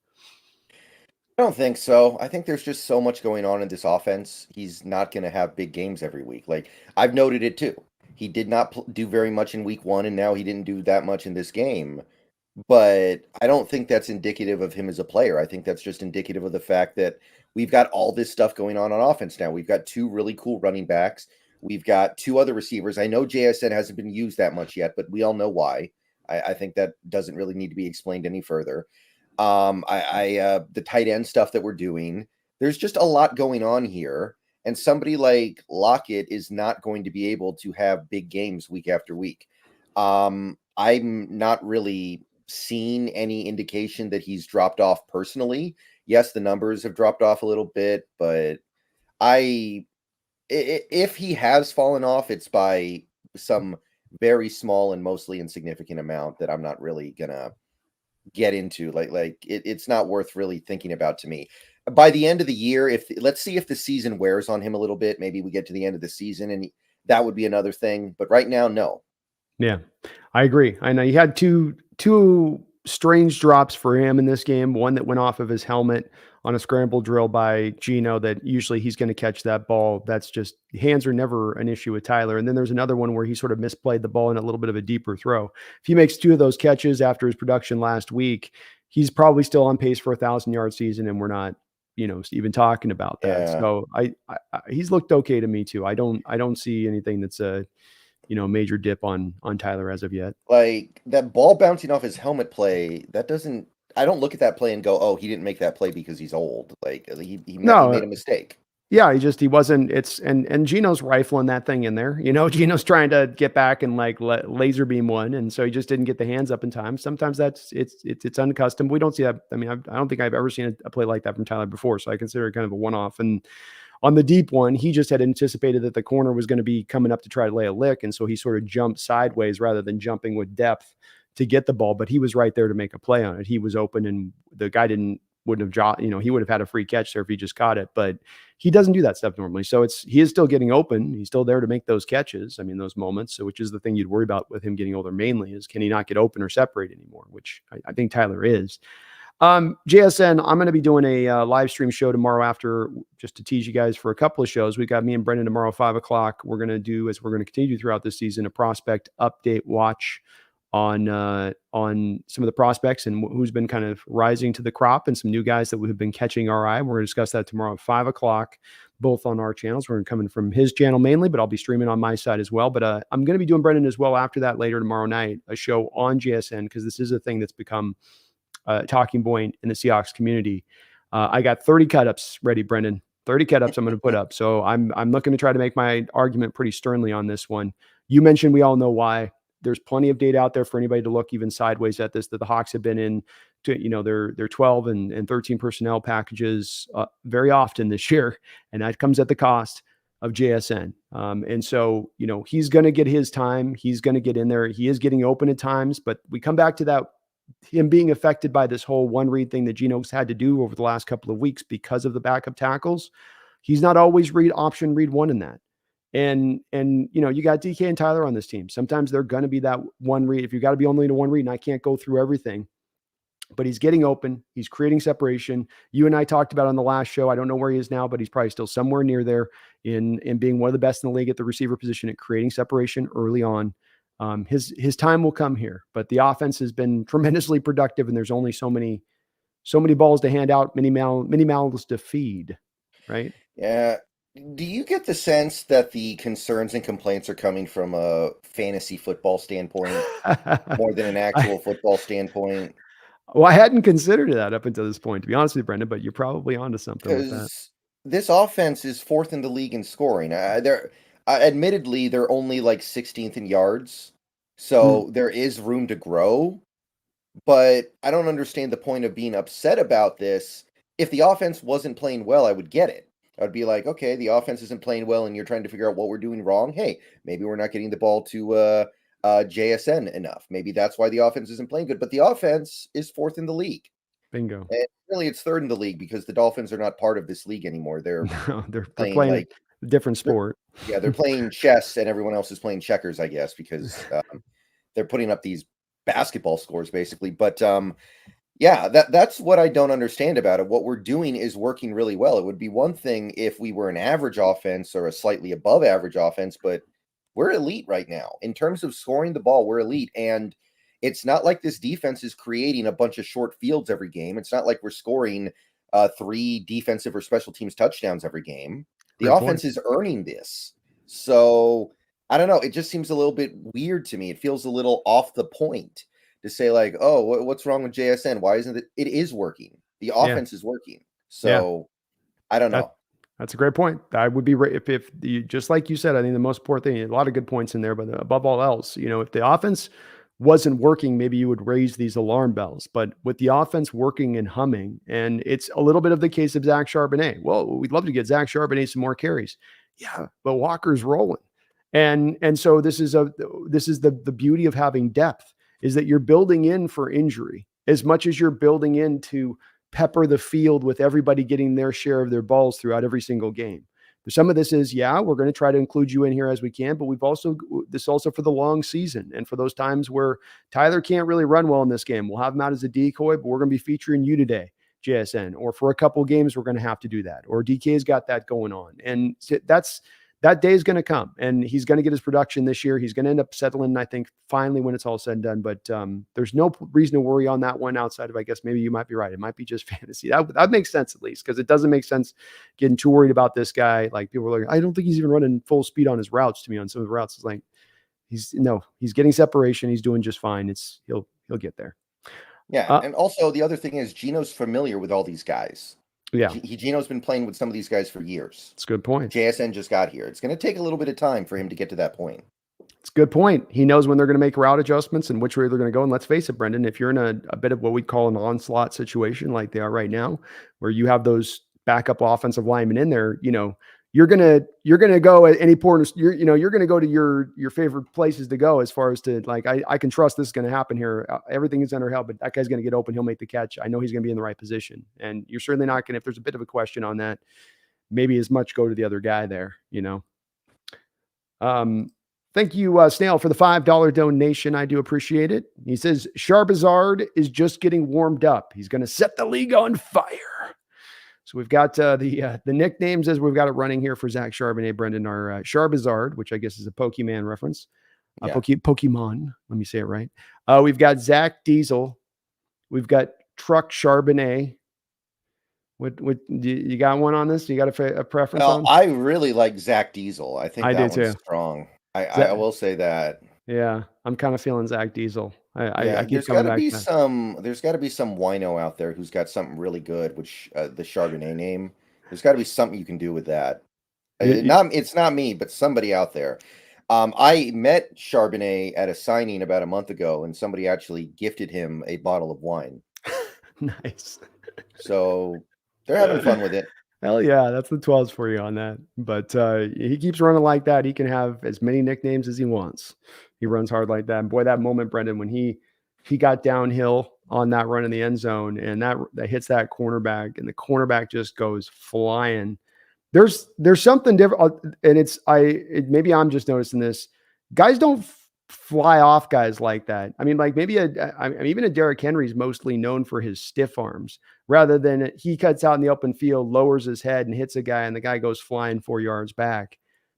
I don't think so. I think there's just so much going on in this offense. He's not going to have big games every week. Like, I've noted it too. He did not do very much in week 1, and now he didn't do that much in this game. But I don't think that's indicative of him as a player. I think that's just indicative of the fact that we've got all this stuff going on offense now. We've got 2 really cool running backs. We've got 2 other receivers. I know JSN hasn't been used that much yet, but we all know why. I think that doesn't really need to be explained any further. The tight end stuff that we're doing. there's just a lot going on here. And somebody like Lockett is not going to be able to have big games week after week. I'm not really seeing any indication that he's dropped off personally. Yes, the numbers have dropped off a little bit, but if he has fallen off, it's by some very small and mostly insignificant amount that I'm not really gonna get into. It's not worth really thinking about to me. By the end of the year, if let's see if the season wears on him a little bit, maybe we get to the end of the season and that would be another thing. But right now, no. Yeah, I agree. I know he had two strange drops for him in this game. One that went off of his helmet on a scramble drill by Gino that usually he's going to catch that ball. That's just hands are never an issue with Tyler. And then there's another one where he sort of misplayed the ball in a little bit of a deeper throw. If he makes two of those catches after his production last week, he's probably still on pace for 1,000-yard season, and we're not, even talking about that. Yeah. So he's looked okay to me too. I don't see anything that's a major dip on Tyler as of yet. Like that ball bouncing off his helmet play, that doesn't I don't look at that play and go, "Oh, he didn't make that play because he's old." Like he No, made a mistake. yeah, he wasn't. And Gino's rifling that thing in there. Gino's trying to get back and like laser beam one, and so he just didn't get the hands up in time. Sometimes it's unaccustomed. We don't see that. I mean, I don't think I've ever seen a play like that from Tyler before, so I consider it kind of a one off. And on the deep one, he just had anticipated that the corner was going to be coming up to try to lay a lick, and so he sort of jumped sideways rather than jumping with depth to get the ball. But he was right there to make a play on it. He was open, and the guy wouldn't have dropped. He would have had a free catch there if he just caught it. But he doesn't do that stuff normally. So he is still getting open. He's still there to make those catches. I mean, those moments. So which is the thing you'd worry about with him getting older mainly is can he not get open or separate anymore? Which I think Tyler is. JSN, I'm going to be doing a live stream show tomorrow after, just to tease you guys for a couple of shows. We got me and Brendon tomorrow, 5:00. We're going to do, as we're going to continue throughout this season, a prospect update watch on some of the prospects and who's been kind of rising to the crop and some new guys that have been catching our eye. We're going to discuss that tomorrow at 5:00, both on our channels. We're coming from his channel mainly, but I'll be streaming on my side as well. But I'm going to be doing Brendon as well after that later tomorrow night, a show on JSN, because this is a thing that's become talking point in the Seahawks community. I got 30 cut-ups ready, Brendon. 30 cut-ups I'm going to put up. So I'm looking to try to make my argument pretty sternly on this one. You mentioned we all know why. There's plenty of data out there for anybody to look even sideways at this, that the Hawks have been in to, their 12 and 13 personnel packages very often this year. And that comes at the cost of JSN. And so, he's going to get his time. He's going to get in there. He is getting open at times, but we come back to that, him being affected by this whole one read thing that Gino's had to do over the last couple of weeks because of the backup tackles. He's not always read one in that. And you got DK and Tyler on this team. Sometimes they're going to be that one read. If you got to be only to one read, and I can't go through everything, but he's getting open. He's creating separation. You and I talked about on the last show. I don't know where he is now, but he's probably still somewhere near there in being one of the best in the league at the receiver position at creating separation early on. His time will come here, but the offense has been tremendously productive, and there's only so many balls to hand out, many mouths to feed, right? Yeah. Do you get the sense that the concerns and complaints are coming from a fantasy football standpoint more than an actual football standpoint? Well, I hadn't considered that up until this point, to be honest with you, Brendon, but you're probably onto something with that. Because this offense is fourth in the league in scoring. Admittedly, they're only like 16th in yards, so there is room to grow. But I don't understand the point of being upset about this. If the offense wasn't playing well, I would get it. I'd be like, okay, the offense isn't playing well, and you're trying to figure out what we're doing wrong. Hey, maybe we're not getting the ball to JSN enough. Maybe that's why the offense isn't playing good. But the offense is fourth in the league. Bingo. And really, it's third in the league because the Dolphins are not part of this league anymore. They're they're playing playing like a different sport. they're playing chess, and everyone else is playing checkers, I guess, because they're putting up these basketball scores basically. But yeah, that's what I don't understand about it. What we're doing is working really well. It would be one thing if we were an average offense or a slightly above average offense, but we're elite right now. In terms of scoring the ball, we're elite. And it's not like this defense is creating a bunch of short fields every game. It's not like we're scoring 3 defensive or special teams touchdowns every game. The offense is earning this. So I don't know. It just seems a little bit weird to me. It feels a little off the point to say like, oh, what's wrong with JSN? Why isn't it? It is working. The offense is working. So I don't That know. that's a great point. I would be if you, just like you said, I think the most important thing, a lot of good points in there, but above all else, if the offense wasn't working, maybe you would raise these alarm bells. But with the offense working and humming, and it's a little bit of the case of Zach Charbonnet. Well, we'd love to get Zach Charbonnet some more carries. Yeah, but Walker's rolling. And so this is the beauty of having depth, is that you're building in for injury as much as you're building in to pepper the field with everybody getting their share of their balls throughout every single game. Some of this is, yeah, we're going to try to include you in here as we can, but this also for the long season and for those times where Tyler can't really run well in this game. We'll have him out as a decoy, but we're going to be featuring you today, JSN, or for a couple games, we're going to have to do that, or DK's got that going on. And that day is going to come, and he's going to get his production this year. He's going to end up settling, I think, finally when it's all said and done. But there's no reason to worry on that one outside of, I guess, maybe you might be right. It might be just fantasy. That makes sense, at least, because it doesn't make sense getting too worried about this guy. Like, people are like, I don't think he's even running full speed on his routes. To me, on some of the routes, it's like he's getting separation. He's doing just fine. He'll get there. Yeah, and also the other thing is Gino's familiar with all these guys. Yeah, Gino's been playing with some of these guys for years. it's a good point. JSN just got here. It's going to take a little bit of time for him to get to that point. It's a good point. He knows when they're going to make route adjustments and which way they're going to go. And let's face it, Brendan, if you're in a bit of what we call an onslaught situation like they are right now, where you have those backup offensive linemen in there, you're gonna go at any point. You're going to go to your favorite places to go as far as to, like, I can trust this is going to happen here. Everything is under help, but that guy's going to get open. He'll make the catch. I know he's going to be in the right position, and you're certainly not going to, if there's a bit of a question on that, maybe as much go to the other guy there. Thank you, Snail, for the $5 donation. I do appreciate it. He says Charbazard is just getting warmed up. He's going to set the league on fire. So we've got the nicknames as we've got it running here for Zach Charbonnet, Brendan, are Charbazard, which I guess is a Pokemon reference. Yeah. Pokemon. Let me say it right. We've got Zach Diesel. We've got Truck Charbonnet. What you got one on this? You got a preference on? I really like Zach Diesel. I think I that do one's too. strong. I will say that. Yeah, I'm kind of feeling Zach Diesel. I keep there's coming got to back be to that. there's got to be some wino out there who's got something really good, which the Charbonnet name. There's got to be something you can do with that. It's not me, but somebody out there. I met Charbonnet at a signing about a month ago, and somebody actually gifted him a bottle of wine. Nice. So they're having fun with it. Hell yeah, that's the 12s for you on that. But he keeps running like that. He can have as many nicknames as he wants. He runs hard like that. And boy, that moment, Brendan, when he got downhill on that run in the end zone, and that hits that cornerback, and the cornerback just goes flying. There's something different, and maybe I'm just noticing this. Guys don't fly off guys like that. I mean, like, maybe even a Derrick Henry's mostly known for his stiff arms, rather than he cuts out in the open field, lowers his head and hits a guy, and the guy goes flying 4 yards back.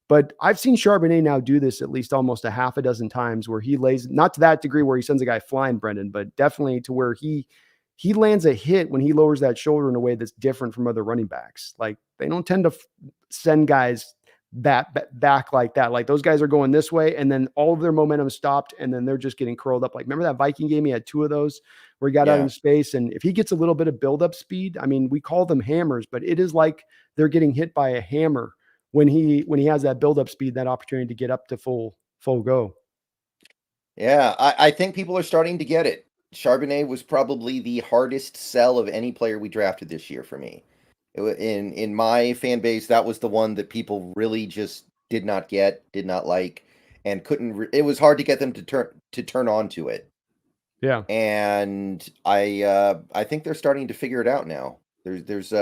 But I've seen Charbonnet now do this at least almost a half a dozen times, where he lays, not to that degree where he sends a guy flying, Brendan, but definitely to where he lands a hit when he lowers that shoulder in a way that's different from other running backs. Like, they don't tend to send guys back like that. Like, those guys are going this way, and then all of their momentum stopped, and then they're just getting curled up. Like, remember that Viking game? He had 2 of those where he got out in space, and if he gets a little bit of build-up speed, I mean, we call them hammers, but it is like they're getting hit by a hammer when he has that build-up speed, that opportunity to get up to full go. Yeah, I think people are starting to get it. Charbonnet was probably the hardest sell of any player we drafted this year for me. In my fan base, that was the one that people really just did not like, and couldn't. It was hard to get them to turn on to it. Yeah, and I think they're starting to figure it out now. There's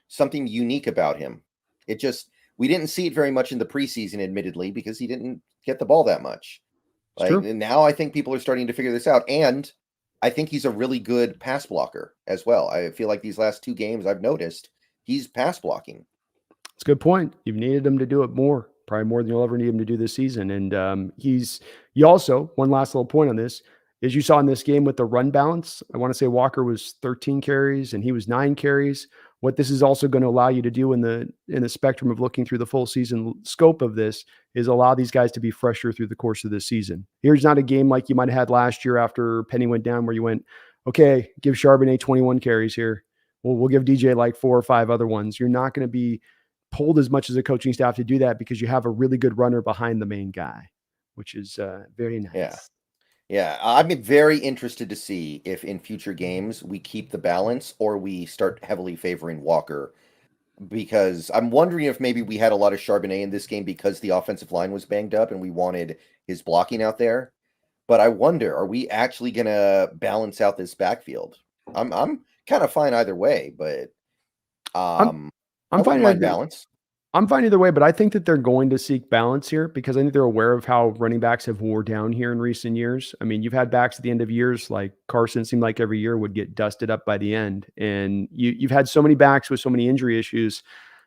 something unique about him. We didn't see it very much in the preseason, admittedly, because he didn't get the ball that much. And now I think people are starting to figure this out, and I think he's a really good pass blocker as well. I feel like these last 2 games I've noticed he's pass blocking. It's a good point. You've needed him to do it more, probably more than you'll ever need him to do this season. And you also, one last little point on this, is you saw in this game with the run balance, I want to say Walker was 13 carries and he was 9 carries. What this is also going to allow you to do in the spectrum of looking through the full season scope of this is allow these guys to be fresher through the course of the season. Here's not a game like you might have had last year after Penny went down, where you went, okay, give Charbonnet 21 carries here. we'll give DJ like 4 or 5 other ones. You're not going to be pulled as much as a coaching staff to do that because you have a really good runner behind the main guy, which is very Yeah. nice. Yeah, I'm very interested to see if in future games we keep the balance or we start heavily favoring Walker, because I'm wondering if maybe we had a lot of Charbonnet in this game because the offensive line was banged up and we wanted his blocking out there. But I wonder, are we actually gonna balance out this backfield? I'm kind of fine either way, but I'm I I'm wouldn't fine mind either. balance. I'm fine either way, but I think that they're going to seek balance here because I think they're aware of how running backs have wore down here in recent years. I mean, you've had backs at the end of years like Carson seemed like every year would get dusted up by the end, and you've had so many backs with so many injury issues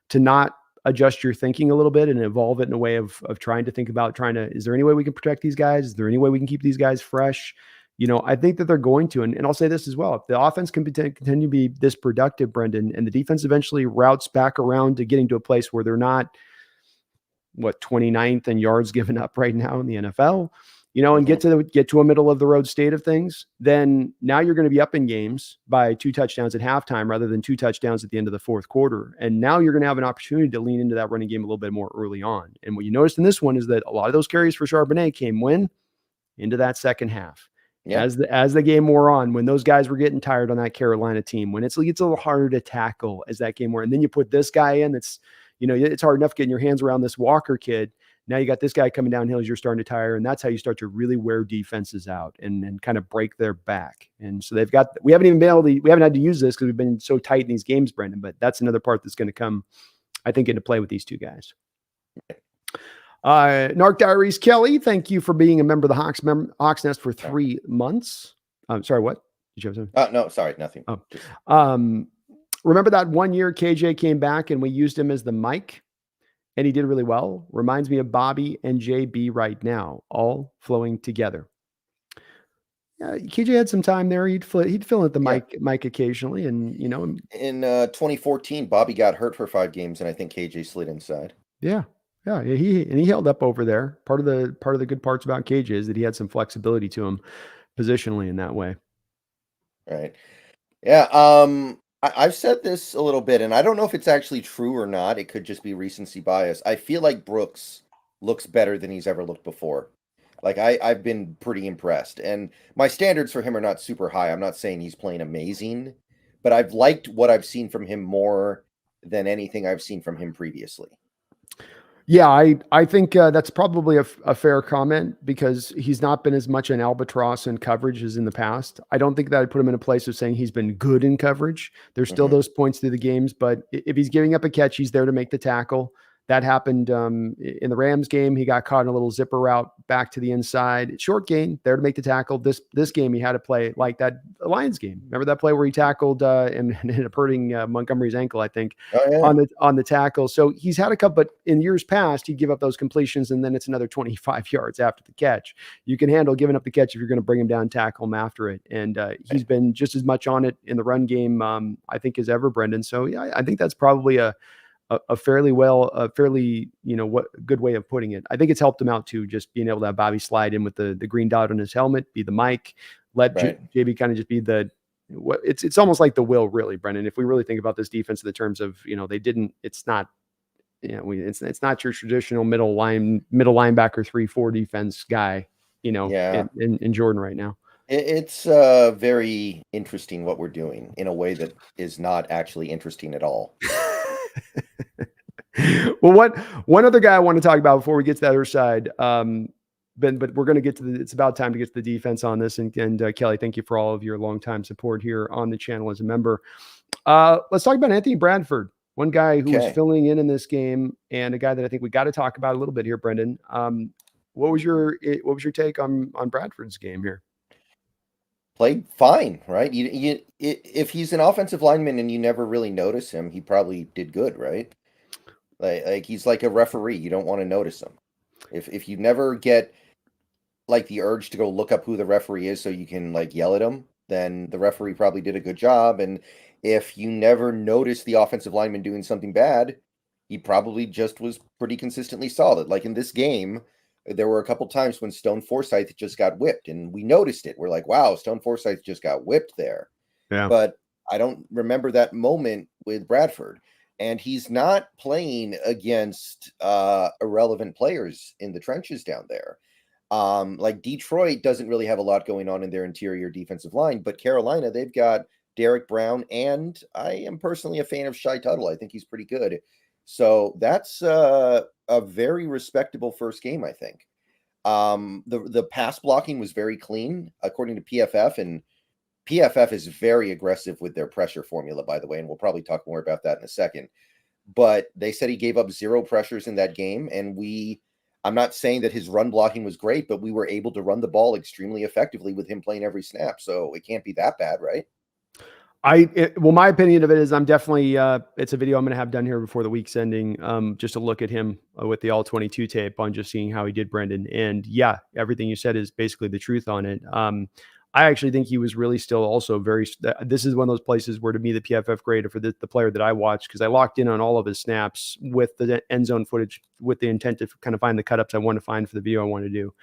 to not adjust your thinking a little bit and evolve it in a way of trying to think about trying to, is there any way we can protect these guys? Is there any way we can keep these guys fresh? I think that they're going to, and I'll say this as well. If the offense can continue to be this productive, Brendan, and the defense eventually routes back around to getting to a place where they're not 29th in yards given up right now in the NFL, and get to a middle of the road state of things, then now you're going to be up in games by 2 touchdowns at halftime rather than 2 touchdowns at the end of the fourth quarter. And now you're going to have an opportunity to lean into that running game a little bit more early on. And what you noticed in this one is that a lot of those carries for Charbonnet came when? Into that second half. Yeah. As the game wore on, when those guys were getting tired on that Carolina team, when it's a little harder to tackle as that game wore, and then you put this guy in, that's it's hard enough getting your hands around this Walker kid. Now you got this guy coming downhill as you're starting to tire, and that's how you start to really wear defenses out and kind of break their back. And so we haven't had to use this because we've been so tight in these games, Brendan. But that's another part that's going to come, I think, into play with these two guys. Narc Diaries, Kelly, thank you for being a member of the Hawks Nest for 3 months. Sorry, what? Did you have something? No, sorry, nothing. Oh, remember that one year KJ came back and we used him as the mic and he did really well? Reminds me of Bobby and JB right now, all flowing together. KJ had some time there. He'd fill in at the mic occasionally, and in 2014, Bobby got hurt for 5 games, and I think KJ slid inside. Yeah, he held up over there. Part of the good parts about KJ is that he had some flexibility to him positionally in that way. Right. Yeah. I've said this a little bit, and I don't know if it's actually true or not. It could just be recency bias. I feel like Brooks looks better than he's ever looked before. Like I've been pretty impressed, and my standards for him are not super high. I'm not saying he's playing amazing, but I've liked what I've seen from him more than anything I've seen from him previously. Yeah, I think that's probably a fair comment because he's not been as much an albatross in coverage as in the past. I don't think that I'd put him in a place of saying he's been good in coverage. There's still those points through the games, but if he's giving up a catch, he's there to make the tackle. That happened in the Rams game. He got caught in a little zipper route back to the inside. Short gain, there to make the tackle. This game, he had to play like that Lions game. Remember that play where he tackled and ended up hurting Montgomery's ankle, I think, on the tackle. So he's had a couple, but in years past, he'd give up those completions, and then it's another 25 yards after the catch. You can handle giving up the catch if you're going to bring him down, tackle him after it. And he's been just as much on it in the run game, I think, as ever, Brendan. So yeah, I think that's probably a fairly good way of putting it. I think it's helped him out too, just being able to have Bobby slide in with the green dot on his helmet, be the mic, let JB kind of just be it's almost like the will, really, Brendan. If we really think about this defense in the terms of, it's not your traditional middle linebacker 3-4 defense guy, in Jordan right now. It's very interesting what we're doing in a way that is not actually interesting at all. Well, one other guy I want to talk about before we get to the other side, Ben, but we're going to get to it's about time to get to the defense on this. And Kelly, thank you for all of your longtime support here on the channel as a member. Let's talk about Anthony Bradford, one guy who was filling in this game, and a guy that I think we got to talk about a little bit here, Brendan. What was your take on Bradford's game here? Played fine, right? If he's an offensive lineman and you never really notice him, he probably did good, right? Like he's like a referee. You don't want to notice him. If you never get like the urge to go look up who the referee is so you can like yell at him, then the referee probably did a good job. And if you never notice the offensive lineman doing something bad, he probably just was pretty consistently solid. Like in this game, there were a couple times when Stone Forsythe just got whipped, and we noticed it. We're like, wow, Stone Forsythe just got whipped there. Yeah. But I don't remember that moment with Bradford. And he's not playing against irrelevant players in the trenches down there. Like Detroit doesn't really have a lot going on in their interior defensive line, but Carolina, they've got Derek Brown, and I am personally a fan of Shai Tuttle. I think he's pretty good. So that's a very respectable first game, I think. The pass blocking was very clean, according to PFF, and PFF is very aggressive with their pressure formula, by the way, and we'll probably talk more about that in a second. But they said he gave up 0 pressures in that game, and I'm not saying that his run blocking was great, but we were able to run the ball extremely effectively with him playing every snap. So it can't be that bad, right? Well, my opinion of it is I'm definitely, it's a video I'm going to have done here before the week's ending. Just to look at him with the all 22 tape on just seeing how he did, Brendon. And yeah, everything you said is basically the truth on it. I actually think he was really still also this is one of those places where to me, the PFF grade for the player that I watched, because I locked in on all of his snaps with the end zone footage with the intent to kind of find the cut ups I want to find for the video I want to do.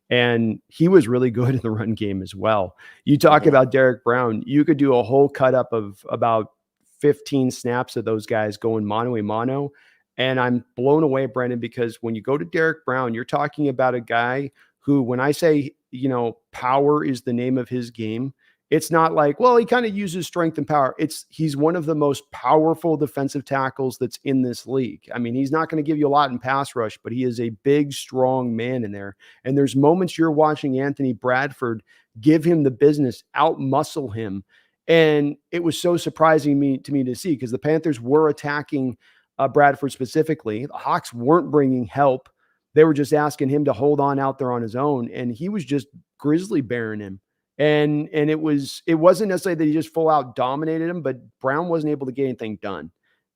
And he was really good in the run game as well. You talk about Derek Brown, you could do a whole cut up of about 15 snaps of those guys going mano a mano. And I'm blown away, Brendon, because when you go to Derek Brown, you're talking about a guy who, when I say, power is the name of his game, it's not like, well, he kind of uses strength and power. He's one of the most powerful defensive tackles that's in this league. I mean, he's not going to give you a lot in pass rush, but he is a big, strong man in there. And there's moments you're watching Anthony Bradford give him the business, out muscle him. And it was so surprising to me to see, because the Panthers were attacking Bradford specifically. The Hawks weren't bringing help. They were just asking him to hold on out there on his own. And he was just grizzly bearing him. And it wasn't necessarily that he just full out dominated him, but Brown wasn't able to get anything done.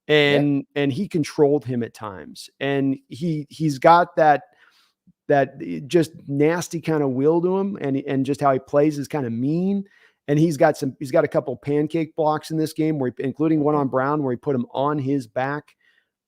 And he controlled him at times. And he's got that just nasty kind of will to him, and just how he plays is kind of mean. And he's got a couple pancake blocks in this game, including one on Brown, where he put him on his back.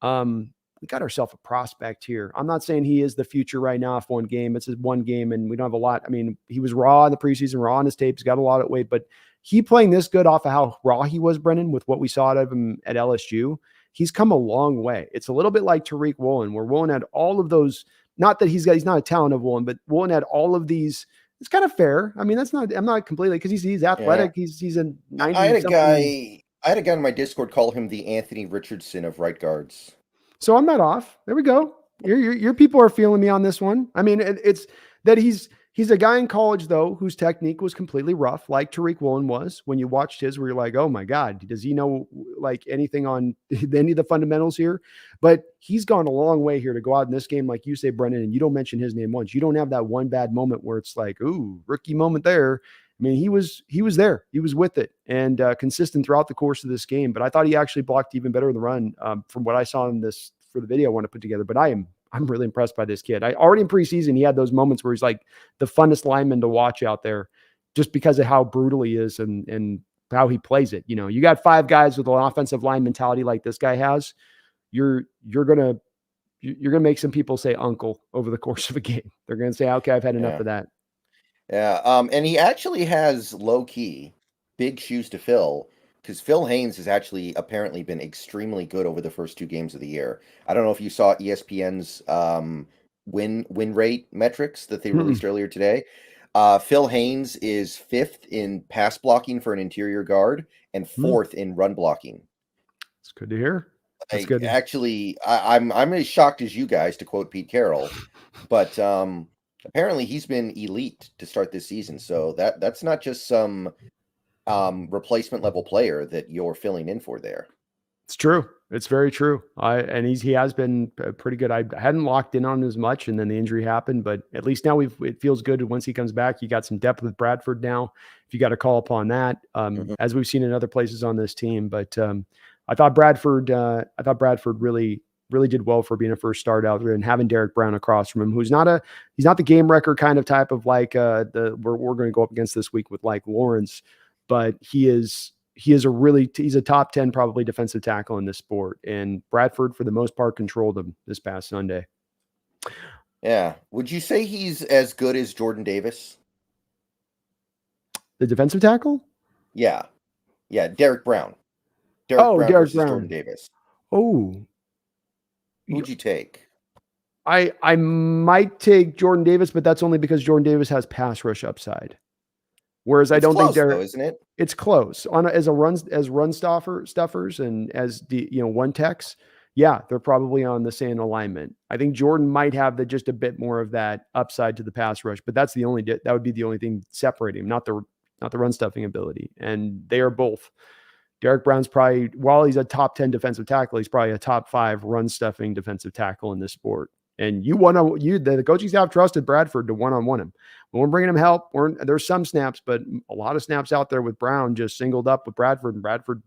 We got ourselves a prospect here. I'm not saying he is the future right now off one game. It's just one game, and we don't have a lot. I mean, he was raw in the preseason, raw on his tape. He's got a lot of weight, but he playing this good off of how raw he was, Brendon, with what we saw out of him at LSU, he's come a long way. It's a little bit like Tariq Woolen, where Woolen had all of those, not that he's not a talent of Woolen, but Woolen had all of these. It's kind of fair. I mean, I'm not completely, because he's athletic. Yeah. He's a 90. I had a guy in my Discord call him the Anthony Richardson of right guards. So I'm not off. There we go. Your people are feeling me on this one. I mean, it's that he's a guy in college, though, whose technique was completely rough, like Tariq Woolen was. When you watched his, where you're like, oh my God, does he know like anything on any of the fundamentals here? But he's gone a long way here to go out in this game, like you say, Brendon, and you don't mention his name once. You don't have that one bad moment where it's like, ooh, rookie moment there. I mean, he was there. He was with it, and consistent throughout the course of this game. But I thought he actually blocked even better in the run from what I saw in this for the video I want to put together. But I'm really impressed by this kid. Already in preseason, he had those moments where he's like the funnest lineman to watch out there, just because of how brutal he is and how he plays it. You got 5 guys with an offensive line mentality like this guy has. You're gonna make some people say uncle over the course of a game. They're gonna say, okay, I've had enough of that. Yeah, and he actually has low-key big shoes to fill, because Phil Haynes has actually apparently been extremely good over the first 2 games of the year. I don't know if you saw ESPN's win rate metrics that they released earlier today. Phil Haynes is 5th in pass blocking for an interior guard and 4th in run blocking. It's good to hear. That's good. Actually, I'm as shocked as you guys, to quote Pete Carroll, but apparently he's been elite to start this season. So that's not just some replacement level player that you're filling in for there. It's true. It's very true. He has been pretty good. I hadn't locked in on him as much, and then the injury happened, but at least now it feels good. Once he comes back, you got some depth with Bradford now, if you got to call upon that, as we've seen in other places on this team. But I thought Bradford really did well for being a first start out there, and having Derek Brown across from him, he's not the game wrecker kind of type of like we're going to go up against this week with like Lawrence, but he's a top 10 probably defensive tackle in this sport, and Bradford for the most part controlled him this past Sunday. Yeah. Would you say he's as good as Jordan Davis? The defensive tackle? Yeah. Yeah, Derek Brown. Derek Oh, Brown Derek versus Jordan Brown. Davis. Oh, Who'd you take? I might take Jordan Davis, but that's only because Jordan Davis has pass rush upside. Whereas I It's don't think close Derek. though, isn't it? It's close on as a run stuffers and as the one techs. Yeah, they're probably on the same alignment. I think Jordan might have just a bit more of that upside to the pass rush, but that would be the only thing separating him, not the run stuffing ability. And they are both. Derek Brown's probably, while he's a top 10 defensive tackle, he's probably a top 5 run stuffing defensive tackle in this sport. And the coaching staff trusted Bradford to one-on-one him. When we're bringing him help, there's some snaps, but a lot of snaps out there with Brown just singled up with Bradford, and Bradford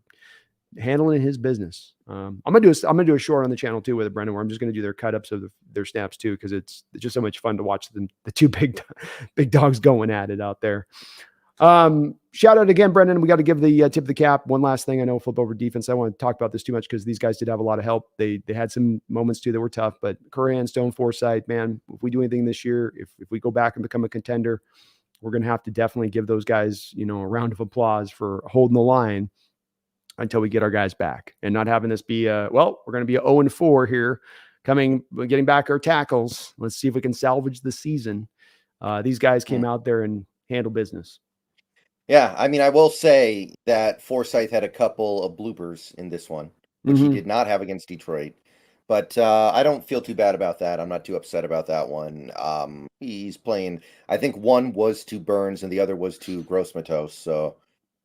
handling his business. I'm gonna do a short on the channel too with it, Brendon, where I'm just gonna do their cut ups of their snaps too, because it's just so much fun to watch the two big dogs going at it out there. Shout out again, Brendon. We got to give the tip of the cap. One last thing. I know flip over defense. I don't want to talk about this too much because these guys did have a lot of help. They had some moments too that were tough, but Curran, Stone, Forsythe, man, if we do anything this year, if we go back and become a contender, we're going to have to definitely give those guys, a round of applause for holding the line until we get our guys back and not having this be we're going to be 0-4 here getting back our tackles. Let's see if we can salvage the season. These guys came out there and handled business. Yeah, I mean, I will say that Forsythe had a couple of bloopers in this one, which he did not have against Detroit. But I don't feel too bad about that. I'm not too upset about that one. He's playing. I think one was to Burns and the other was to Grossmatos. So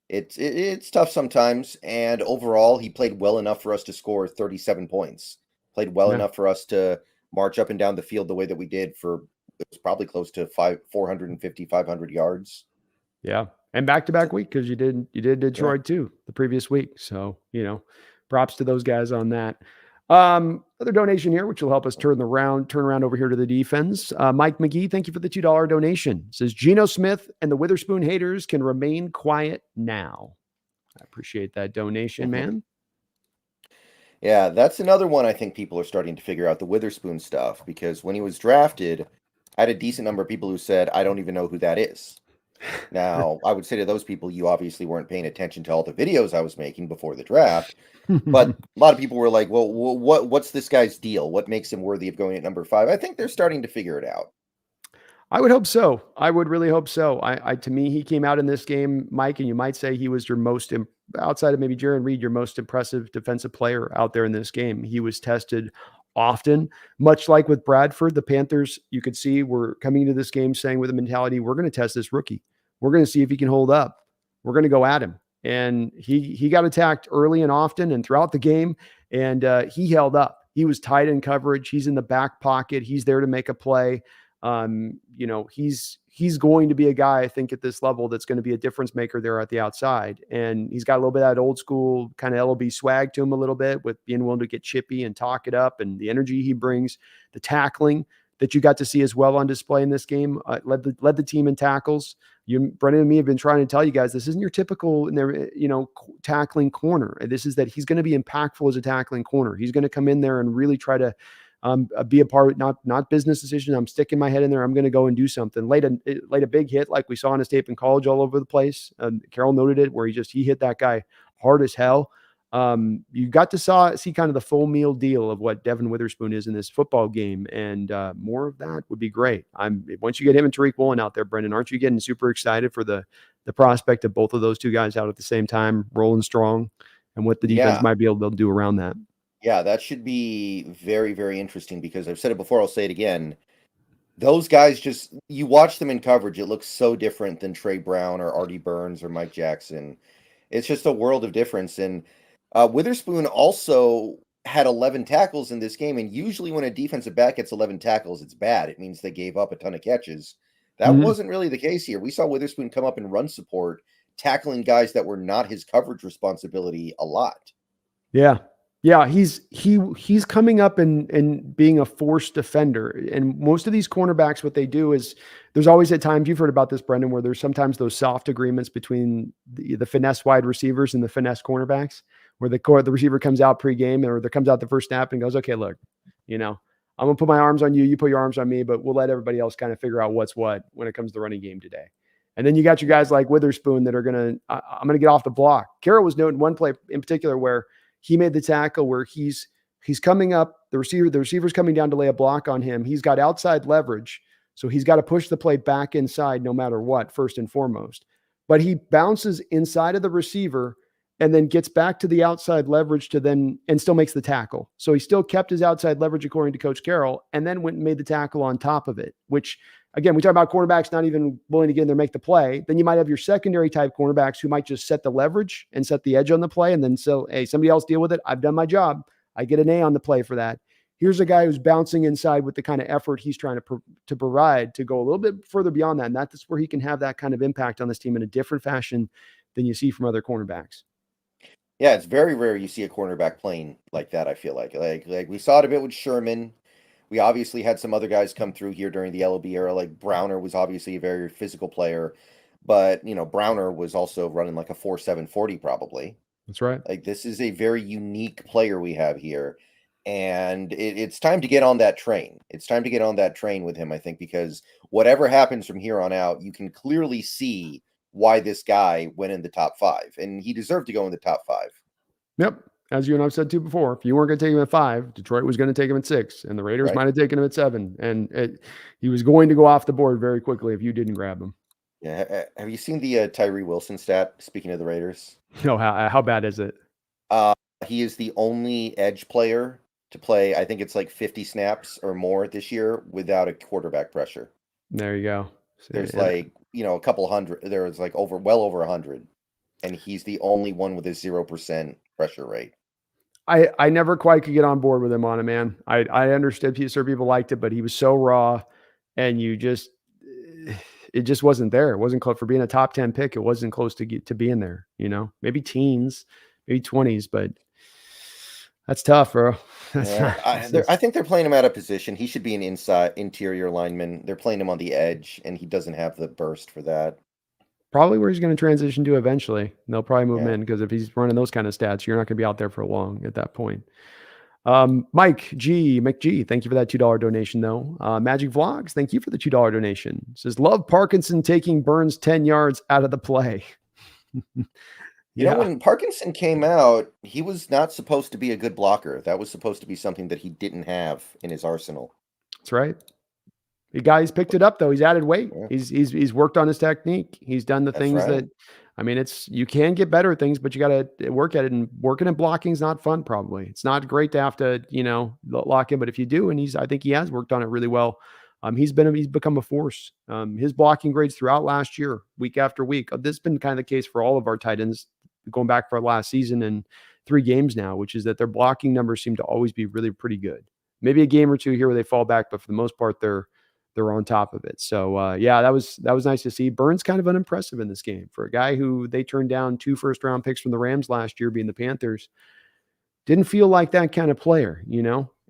it's tough sometimes. And overall, he played well enough for us to score 37 points. Played well enough for us to march up and down the field the way that we did for it was probably close to 450, 500 yards. Yeah. And back-to-back week, because you did Detroit too the previous week. So, props to those guys on that. Other donation here, which will help us turn around over here to the defense. Mike McGee, thank you for the $2 donation. Says Geno Smith and the Witherspoon haters can remain quiet now. I appreciate that donation, man. Yeah, that's another one I think people are starting to figure out, the Witherspoon stuff, because when he was drafted, I had a decent number of people who said, I don't even know who that is. Now, I would say to those people, you obviously weren't paying attention to all the videos I was making before the draft, but a lot of people were like, well, what's this guy's deal? What makes him worthy of going at number 5? I think they're starting to figure it out. I would hope so. I would really hope so. To me, he came out in this game, Mike, and you might say he was your most, outside of maybe Jaron Reed, your most impressive defensive player out there in this game. He was tested often, much like with Bradford. The Panthers, you could see, were coming into this game saying with a mentality, we're going to test this rookie. We're going to see if he can hold up. We're going to go at him. And he got attacked early and often and throughout the game, and he held up. He was tight in coverage. He's in the back pocket. He's there to make a play. He's going to be a guy, I think, at this level that's going to be a difference maker there at the outside. And he's got a little bit of that old school kind of LOB swag to him a little bit, with being willing to get chippy and talk it up, and the energy he brings, the tackling that you got to see as well on display in this game. Led the team in tackles. Brendon and me have been trying to tell you guys, this isn't your typical, tackling corner. This is that he's going to be impactful as a tackling corner. He's going to come in there and really try to be a part, not business decision. I'm sticking my head in there. I'm going to go and do something. Laid a big hit like we saw on his tape in college all over the place. Carroll noted it, where he hit that guy hard as hell. You got to see kind of the full meal deal of what Devin Witherspoon is in this football game, and more of that would be great. Once you get him and Tariq Woolen out there, Brendon, aren't you getting super excited for the prospect of both of those two guys out at the same time, rolling strong, and what the defense might be able to do around that? Yeah, that should be very, very interesting, because I've said it before, I'll say it again. Those guys, you watch them in coverage, it looks so different than Trey Brown or Artie Burns or Mike Jackson. It's just a world of difference. And Witherspoon also had 11 tackles in this game. And usually when a defensive back gets 11 tackles, it's bad. It means they gave up a ton of catches. That wasn't really the case here. We saw Witherspoon come up and run support, tackling guys that were not his coverage responsibility a lot. Yeah. Yeah, he's coming up and being a forced defender. And most of these cornerbacks, what they do is, there's always at times, you've heard about this, Brendon, where there's sometimes those soft agreements between the finesse wide receivers and the finesse cornerbacks, where the receiver comes out pregame, or there comes out the first snap and goes, okay, look, I'm going to put my arms on you, you put your arms on me, but we'll let everybody else kind of figure out what's what when it comes to the running game today. And then you got your guys like Witherspoon that are I'm gonna get off the block. Carroll was noting one play in particular where he made the tackle where he's coming up, the receiver's coming down to lay a block on him. He's got outside leverage, so he's got to push the play back inside no matter what, first and foremost. But he bounces inside of the receiver and then gets back to the outside leverage and still makes the tackle. So he still kept his outside leverage according to Coach Carroll, and then went and made the tackle on top of it, which again, we talk about cornerbacks not even willing to get in there and make the play. Then you might have your secondary type cornerbacks who might just set the leverage and set the edge on the play. And then hey, somebody else deal with it. I've done my job. I get an A on the play for that. Here's a guy who's bouncing inside with the kind of effort he's trying to provide to go a little bit further beyond that. And that's where he can have that kind of impact on this team in a different fashion than you see from other cornerbacks. Yeah, it's very rare you see a cornerback playing like that, I feel like. Like we saw it a bit with Sherman. We obviously had some other guys come through here during the LOB era. Like Browner was obviously a very physical player, but Browner was also running like a 4.740 probably. That's right. Like this is a very unique player we have here. And it's time to get on that train. It's time to get on that train with him, I think, because whatever happens from here on out, you can clearly see why this guy went in the top 5, and he deserved to go in the top 5. Yep. As you and I've said too before, if you weren't going to take him at 5, Detroit was going to take him at 6, and the Raiders might have taken him at 7. And he was going to go off the board very quickly if you didn't grab him. Yeah. Have you seen the Tyree Wilson stat, speaking of the Raiders? No, how bad is it? He is the only edge player to play, I think it's like 50 snaps or more this year without a quarterback pressure. There you go. There's like, a couple hundred. There was like well over 100. And he's the only one with a 0% pressure rate. I never quite could get on board with him on it, man. I understood certain people liked it, but he was so raw, and it just wasn't there. It wasn't close for being a top 10 pick. It wasn't close to being there. Maybe teens, maybe 20s, but that's tough, bro. I think they're playing him out of position. He should be an interior lineman. They're playing him on the edge, and he doesn't have the burst for that. Probably where he's going to transition to eventually. And they'll probably move him in, because if he's running those kind of stats, you're not going to be out there for long at that point. Mike G, thank you for that $2 donation, though. Magic Vlogs, thank you for the $2 donation. Says, love Parkinson taking Burns 10 yards out of the play. When Parkinson came out, he was not supposed to be a good blocker. That was supposed to be something that he didn't have in his arsenal. That's right. The guy's picked it up, though. He's added weight. Yeah. He's worked on his technique. He's done the things that, you can get better at things, but you got to work at it. And working at blocking is not fun. Probably it's not great to have to, lock in. But if you do, and I think he has worked on it really well. He's become a force. His blocking grades throughout last year, week after week. This has been kind of the case for all of our tight ends going back for last season and 3 games now, which is that their blocking numbers seem to always be really pretty good. Maybe a game or two here where they fall back, but for the most part, they're on top of it. So that was nice to see. Burns kind of unimpressive in this game for a guy who they turned down 2 first-round picks from the Rams last year, being the Panthers. Didn't feel like that kind of player,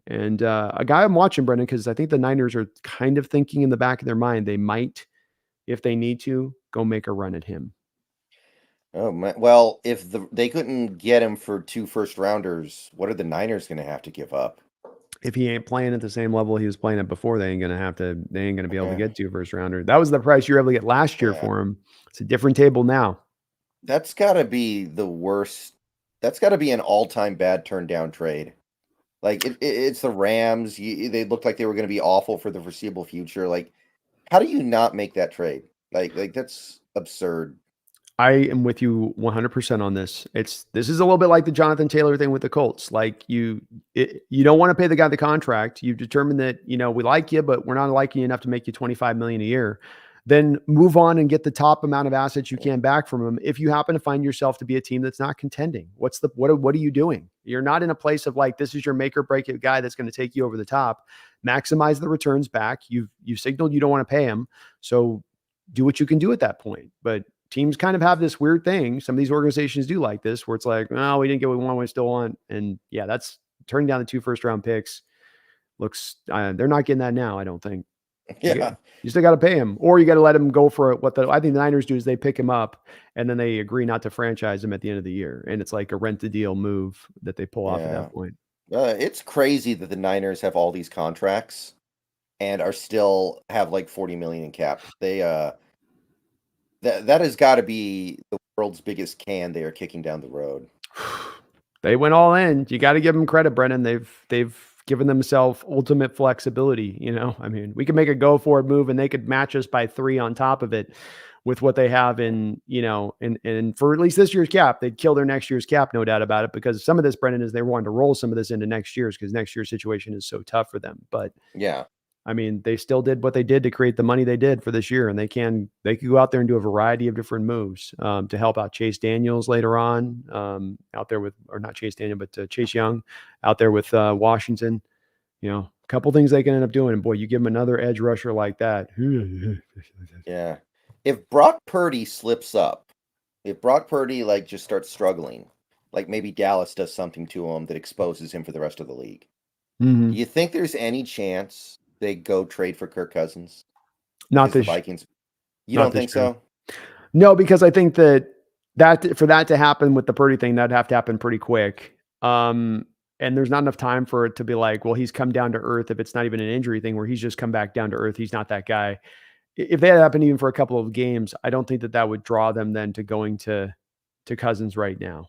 And a guy I'm watching, Brendan, because I think the Niners are kind of thinking in the back of their mind they might, if they need to, go make a run at him. Oh, well, if they couldn't get him for 2 first-rounders, what are the Niners going to have to give up? If he ain't playing at the same level he was playing at before, they ain't going to be able to get 2 first-rounders. That was the price you were able to get last year for him. It's a different table now. That's got to be the worst. That's got to be an all-time bad turn-down trade. Like, it's the Rams. They looked like they were going to be awful for the foreseeable future. Like, how do you not make that trade? Like that's absurd. I am with you 100% on this. This is a little bit like the Jonathan Taylor thing with the Colts. Like you don't want to pay the guy the contract. You've determined that, we like you, but we're not liking you enough to make you $25 million a year. Then move on and get the top amount of assets you can back from him. If you happen to find yourself to be a team that's not contending, what are you doing? You're not in a place of like, this is your make or break it guy that's going to take you over the top. Maximize the returns back. You've signaled you don't want to pay him. So do what you can do at that point. But teams kind of have this weird thing. Some of these organizations do like this, where it's like, oh, we didn't get what we want, we still want. And yeah, that's turning down the 2 first-round picks. Looks, they're not getting that now, I don't think. Yeah. You still got to pay him, or you got to let him go for it. I think the Niners do is they pick him up and then they agree not to franchise him at the end of the year. And it's like a rent the deal move that they pull off at that point. It's crazy that the Niners have all these contracts and are still have like 40 million in cap. That has got to be the world's biggest can they are kicking down the road. They went all in. You got to give them credit, Brennan. They've given themselves ultimate flexibility. I mean, we could make a go for it move, and they could match us by 3 on top of it with what they have in for at least this year's cap. They'd kill their next year's cap, no doubt about it. Because some of this, Brennan, is they wanted to roll some of this into next year's because next year's situation is so tough for them. But Yeah. I mean, they still did what they did to create the money they did for this year, and they could go out there and do a variety of different moves to help out Chase Daniels later on out there with, or not Chase Daniel, but Chase Young out there with Washington. A couple things they can end up doing, and boy, you give them another edge rusher like that. Yeah. If Brock Purdy slips up, if Brock Purdy just starts struggling, like maybe Dallas does something to him that exposes him for the rest of the league, Mm-hmm. do you think there's any chance they go trade for Kirk Cousins? Not The this, Vikings. You not don't this think year. so? No, because I think that for that to happen with the Purdy thing, that'd have to happen pretty quick. And there's not enough time for it to be like, well, he's come down to earth. If it's not even an injury thing where he's just come back down to earth, he's not that guy. If that happened even for a couple of games, I don't think that would draw them then to going to Cousins right now.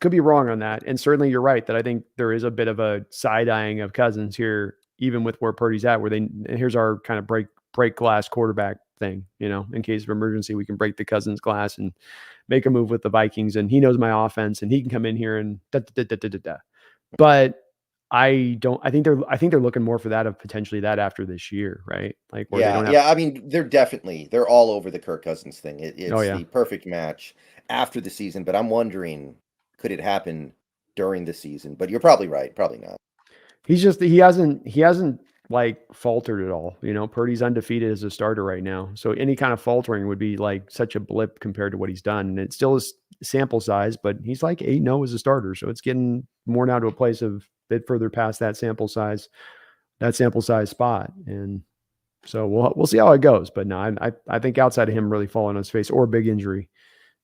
Could be wrong on that. And certainly you're right that I think there is a bit of a side-eyeing of Cousins here, even with where Purdy's at, where here's our kind of break glass quarterback thing, in case of emergency, we can break the Cousins glass and make a move with the Vikings. And he knows my offense and he can come in here and da, da, da, da, da, da. But I think they're looking more for that of potentially that after this year, right? Like where they Yeah, don't have. yeah. I mean, they're all over the Kirk Cousins thing. Oh It's yeah. the perfect match after the season, but I'm wondering, could it happen during the season? But you're probably right. Probably not. He hasn't like faltered at all. Purdy's undefeated as a starter right now. So any kind of faltering would be like such a blip compared to what he's done. And it still is sample size, but he's like 8-0 as a starter. So it's getting more now to a place of a bit further past that sample size spot. And so we'll see how it goes. But no, I think outside of him really falling on his face or big injury,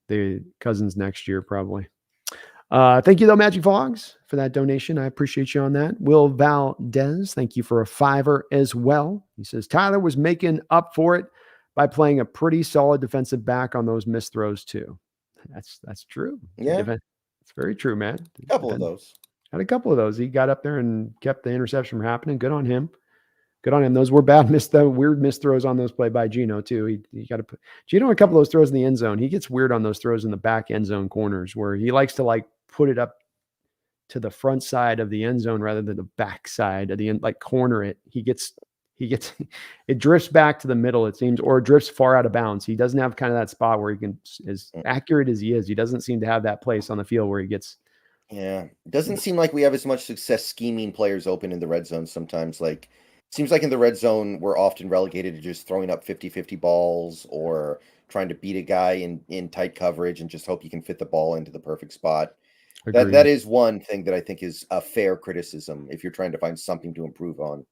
the Cousins next year probably. Thank you, though, Magic Fogs, for that donation. I appreciate you on that. Will Valdez, thank you for a $5 as well. He says Tyler was making up for it by playing a pretty solid defensive back on those missed throws too. That's true. Yeah, It's very true, man. a couple of those. Had a couple of those. He got up there and kept the interception from happening. Good on him. Good on him. Those were weird missed throws on those play by Gino too. He got to put Gino a couple of those throws in the end zone. He gets weird on those throws in the back end zone corners where he likes to like put it up to the front side of the end zone rather than the back side of the end, like corner it. He gets it drifts back to the middle, it seems, or it drifts far out of bounds. He doesn't have kind of that spot where he can, as accurate as he is, he doesn't seem to have that place on the field where he gets. Yeah, it doesn't seem like we have as much success scheming players open in the red zone sometimes. Seems like in the red zone, we're often relegated to just throwing up 50-50 balls or trying to beat a guy in tight coverage and just hope you can fit the ball into the perfect spot. That is one thing that I think is a fair criticism if you're trying to find something to improve on.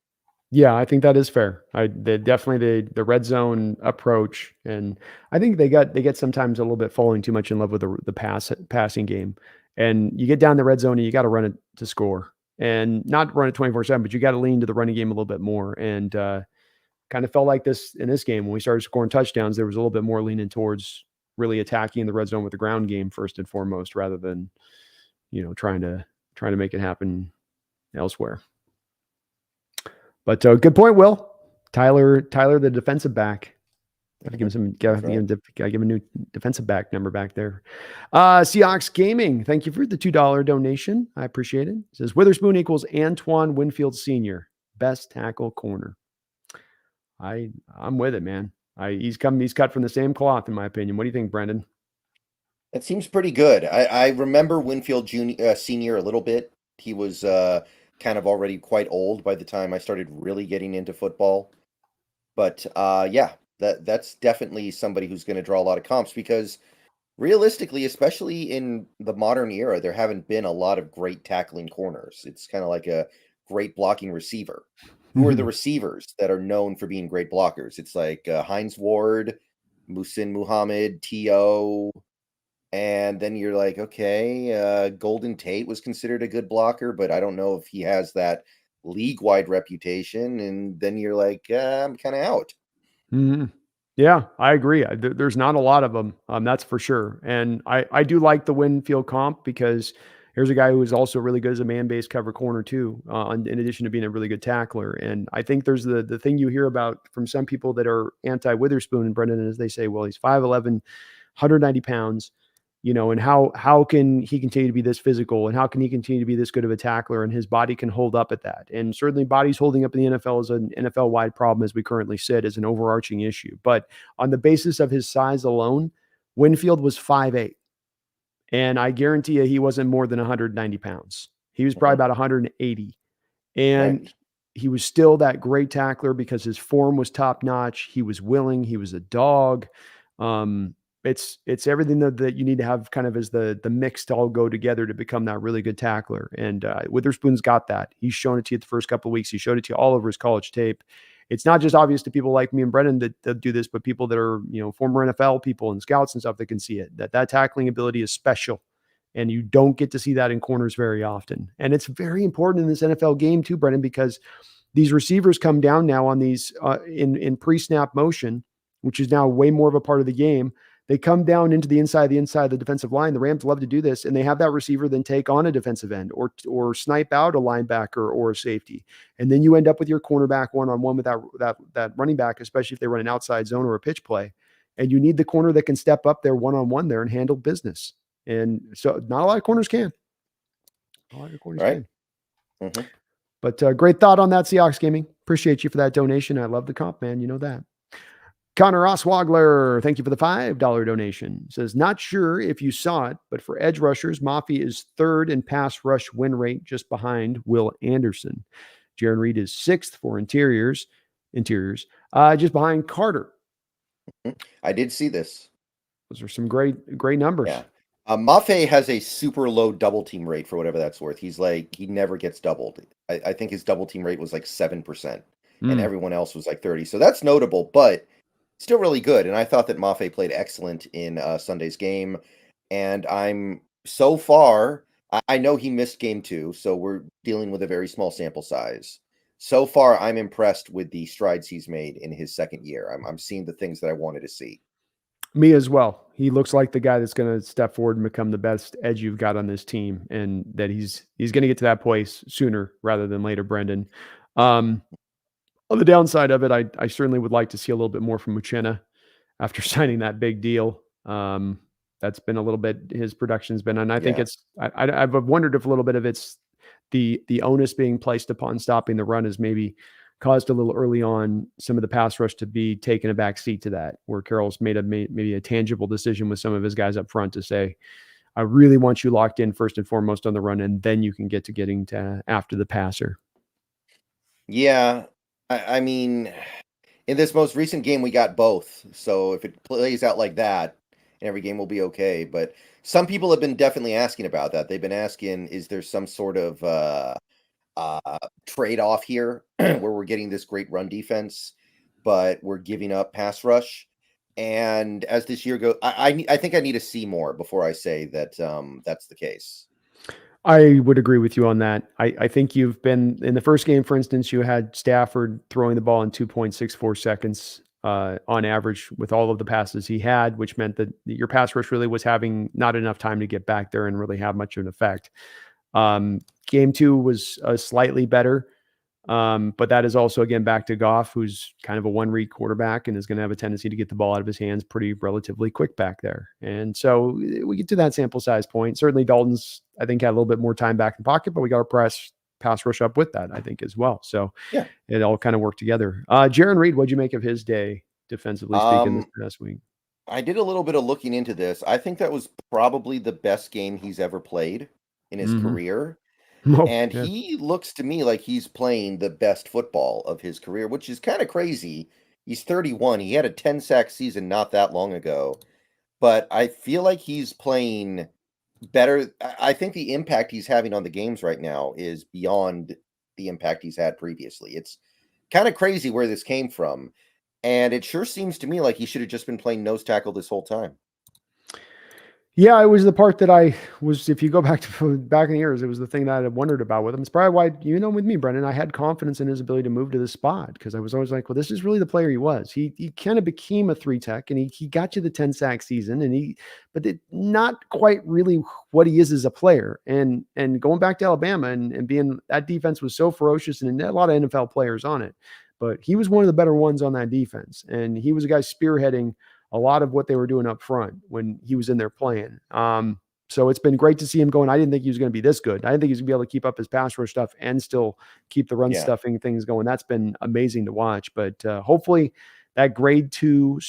Yeah, I think that is fair. Definitely the red zone approach, and I think they get sometimes a little bit falling too much in love with the passing game, and you get down the red zone and you got to run it to score, and not run it 24/7, but you got to lean to the running game a little bit more. And kind of felt like this in this game when we started scoring touchdowns. There was a little bit more leaning towards really attacking the red zone with the ground game first and foremost, rather than trying to make it happen elsewhere. But good point, Will. Tyler, the defensive back. Gotta give him a new defensive back number back there. Seahawks Gaming, thank you for the $2 donation. I appreciate it. It says Witherspoon equals Antoine Winfield Sr. Best tackle corner. I'm with it, man. He's cut from the same cloth, in my opinion. What do you think, Brendan? That seems pretty good. I remember Winfield Senior a little bit. He was kind of already quite old by the time I started really getting into football. But yeah, that's definitely somebody who's going to draw a lot of comps because realistically, especially in the modern era, there haven't been a lot of great tackling corners. It's kind of like a great blocking receiver. Who are the receivers that are known for being great blockers? It's like Hines Ward, Muhsin Muhammad, T.O., and then you're like, okay, Golden Tate was considered a good blocker, but I don't know if he has that league-wide reputation. And then you're like, I'm kind of out. Mm-hmm. Yeah, I agree. There's not a lot of them, that's for sure. And I do like the Winfield comp because here's a guy who is also really good as a man-based cover corner too, in addition to being a really good tackler. And I think there's the thing you hear about from some people that are anti-Witherspoon and Brendan is they say, well, he's 5'11", 190 pounds, and how can he continue to be this physical and how can he continue to be this good of a tackler and his body can hold up at that? And certainly bodies holding up in the NFL is an NFL wide problem as we currently sit as an overarching issue. But on the basis of his size alone, Winfield was 5'8". And I guarantee you he wasn't more than 190 pounds. He was probably Mhm. about 180. Right. And he was still that great tackler because his form was top notch. He was willing. He was a dog. Um, it's everything that you need to have kind of as the mix to all go together to become that really good tackler. And Witherspoon's got that. He's shown it to you the first couple of weeks. He showed it to you all over his college tape. It's not just obvious to people like me and Brennan that do this, but people that are former NFL people and scouts and stuff that can see it. That tackling ability is special. And you don't get to see that in corners very often. And it's very important in this NFL game too, Brendan, because these receivers come down now on these in pre-snap motion, which is now way more of a part of the game. They come down into the inside of the defensive line. The Rams love to do this, and they have that receiver then take on a defensive end or snipe out a linebacker or a safety, and then you end up with your cornerback one-on-one with that running back, especially if they run an outside zone or a pitch play, and you need the corner that can step up there one-on-one there and handle business. And so, not a lot of corners can. A lot of corners Right. can. Mhm. But great thought on that, Seahawks Gaming. Appreciate you for that donation. I love the comp, man. You know that. Connor Oswagler, thank you for the $5 donation. Says, not sure if you saw it, but for edge rushers, Mafi is third in pass rush win rate just behind Will Anderson. Jaron Reed is sixth for interiors, just behind Carter. I did see this. Those are some great numbers. Yeah. Mafe has a super low double team rate for whatever that's worth. He never gets doubled. I think his double team rate was like 7%, and Mm. everyone else was like 30. So that's notable, but still really good. And I thought that Mafe played excellent in Sunday's game. And I'm so far, I know he missed game 2, so we're dealing with a very small sample size. So far, I'm impressed with the strides he's made in his second year. I'm seeing the things that I wanted to see. Me as well. He looks like the guy that's going to step forward and become the best edge you've got on this team, and that he's going to get to that place sooner rather than later. Brendan. Um, on the downside of it, I certainly would like to see a little bit more from Uchenna after signing that big deal. That's been a little bit his production's been, and I think Yeah. it's I've wondered if a little bit of it's the onus being placed upon stopping the run has maybe caused a little early on some of the pass rush to be taken a back seat to that, where Carroll's made maybe a tangible decision with some of his guys up front to say, I really want you locked in first and foremost on the run, and then you can getting to after the passer. Yeah. I mean, in this most recent game, we got both. So if it plays out like that, every game will be okay. But some people have been definitely asking about that. They've been asking, is there some sort of trade off here where we're getting this great run defense, but we're giving up pass rush? And as this year goes, I think I need to see more before I say that that's the case. I would agree with you on that. I think you've been in the first game, for instance, you had Stafford throwing the ball in 2.64 seconds on average with all of the passes he had, which meant that your pass rush really was having not enough time to get back there and really have much of an effect. Game 2 was slightly better. But that is also, again, back to Goff, who's kind of a one-read quarterback and is going to have a tendency to get the ball out of his hands pretty relatively quick back there. And so we get to that sample size point. Certainly Dalton's, I think, had a little bit more time back in the pocket, but we got our pass rush up with that, I think, as well. So Yeah. it all kind of worked together. Jaron Reed, what'd you make of his day, defensively speaking, this Um, past week? I did a little bit of looking into this. I think that was probably the best game he's ever played in his Mm-hmm. career. Oh, And yeah. he looks to me like he's playing the best football of his career, which is kind of crazy. He's 31. He had a 10 sack season not that long ago, but I feel like he's playing better. I think the impact he's having on the games right now is beyond the impact he's had previously. It's kind of crazy where this came from. And it sure seems to me like he should have just been playing nose tackle this whole time. Yeah, it was the part that I was, if you go back to back in the years, it was the thing that I wondered about with him. It's probably why, with me, Brendan, I had confidence in his ability to move to this spot because I was always like, well, this is really the player he was. He kind of became a three tech and he got you the 10 sack season but not quite really what he is as a player. And going back to Alabama and being that defense was so ferocious and a lot of NFL players on it, but he was one of the better ones on that defense. And he was a guy spearheading a lot of what they were doing up front when he was in there playing. So it's been great to see him going. I didn't think he was going to be this good. I didn't think he was going to be able to keep up his pass rush stuff and still keep the run Yeah. stuffing things going. That's been amazing to watch. But hopefully that grade 2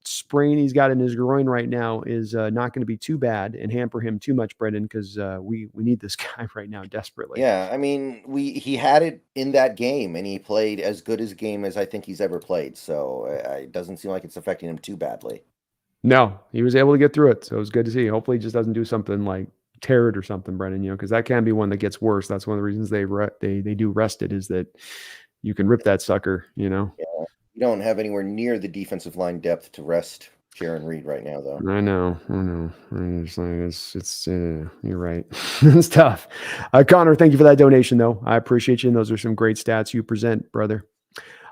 sprain he's got in his groin right now is not going to be too bad and hamper him too much, Brendan, because we need this guy right now desperately. Yeah, I mean, he had it in that game, and he played as good as game as I think he's ever played. So it doesn't seem like it's affecting him too badly. No, he was able to get through it. So it was good to see. Hopefully he just doesn't do something like tear it or something, Brendan, because that can be one that gets worse. That's one of the reasons they do rest it is that you can rip that sucker. Yeah, you don't have anywhere near the defensive line depth to rest Sharon Reed right now, though. I know. You're right. It's tough. Connor, thank you for that donation, though. I appreciate you. And those are some great stats you present, brother.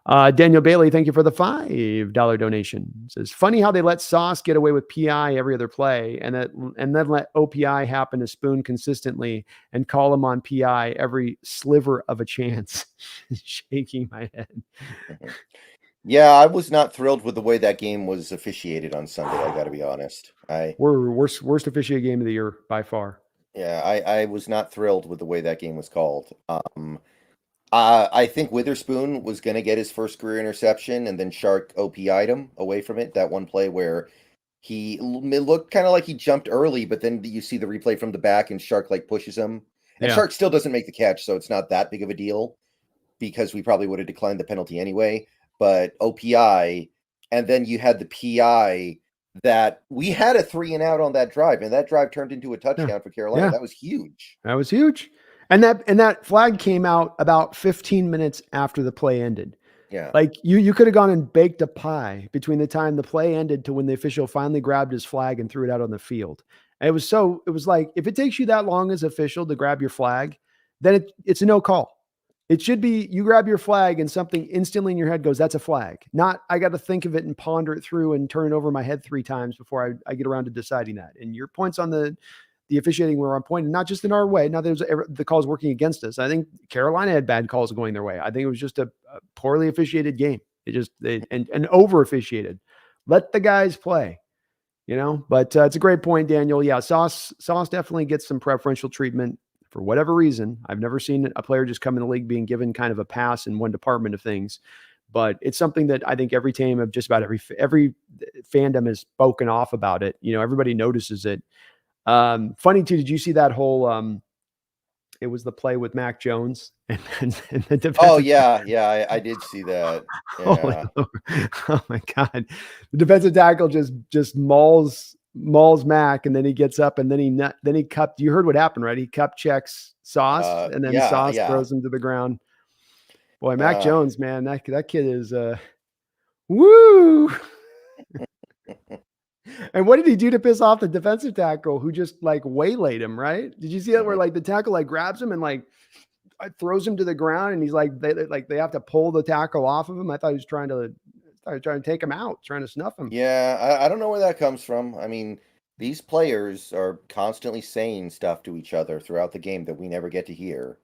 Daniel Bailey, thank you for the $5 donation. It says, funny how they let Sauce get away with PI every other play and then let OPI happen to Spoon consistently and call him on PI every sliver of a chance. Shaking my head. Yeah, I was not thrilled with the way that game was officiated on Sunday. I got to be honest. Worst officiated game of the year by far. Yeah, I was not thrilled with the way that game was called. I think Witherspoon was going to get his first career interception, and then Shark OPI'd him away from it. That one play where it looked kind of like he jumped early, but then you see the replay from the back, and Shark like pushes him, and Yeah. Shark still doesn't make the catch, so it's not that big of a deal because we probably would have declined the penalty anyway. But OPI, and then you had the PI that we had a 3 and out on that drive, and that drive turned into a touchdown for Carolina. Yeah. That was huge. That was huge. And that flag came out about 15 minutes after the play ended. Yeah. Like you could have gone and baked a pie between the time the play ended to when the official finally grabbed his flag and threw it out on the field. And it was like, if it takes you that long as official to grab your flag, then it's a no call. It should be you grab your flag and something instantly in your head goes, that's a flag. Not I got to think of it and ponder it through and turn it over my head 3 times before I get around to deciding that. And your points on the officiating were on point, and not just in our way. Now there's the calls working against us. I think Carolina had bad calls going their way. I think it was just a poorly officiated game. And over officiated. Let the guys play, but it's a great point, Daniel. Yeah. Sauce definitely gets some preferential treatment for whatever reason. I've never seen a player just come in the league being given kind of a pass in one department of things, but it's something that I think every team of just about every fandom has spoken off about it. Everybody notices it. Funny too, did you see that whole it was the play with Mac Jones and the defensive Oh yeah, I did see that. Yeah. Oh my God. The defensive tackle just mauls Mac, and then he gets up and then he cupped. You heard what happened, right? He cup checks Sauce and then yeah, Sauce yeah. throws him to the ground. Boy, Mac Jones, man, that kid is woo. And what did he do to piss off the defensive tackle who just like waylaid him, right? Did you see that where like the tackle like grabs him and like throws him to the ground and he's like they have to pull the tackle off of him? I thought he was trying to take him out, trying to snuff him. Yeah, I don't know where that comes from. I mean, these players are constantly saying stuff to each other throughout the game that we never get to hear.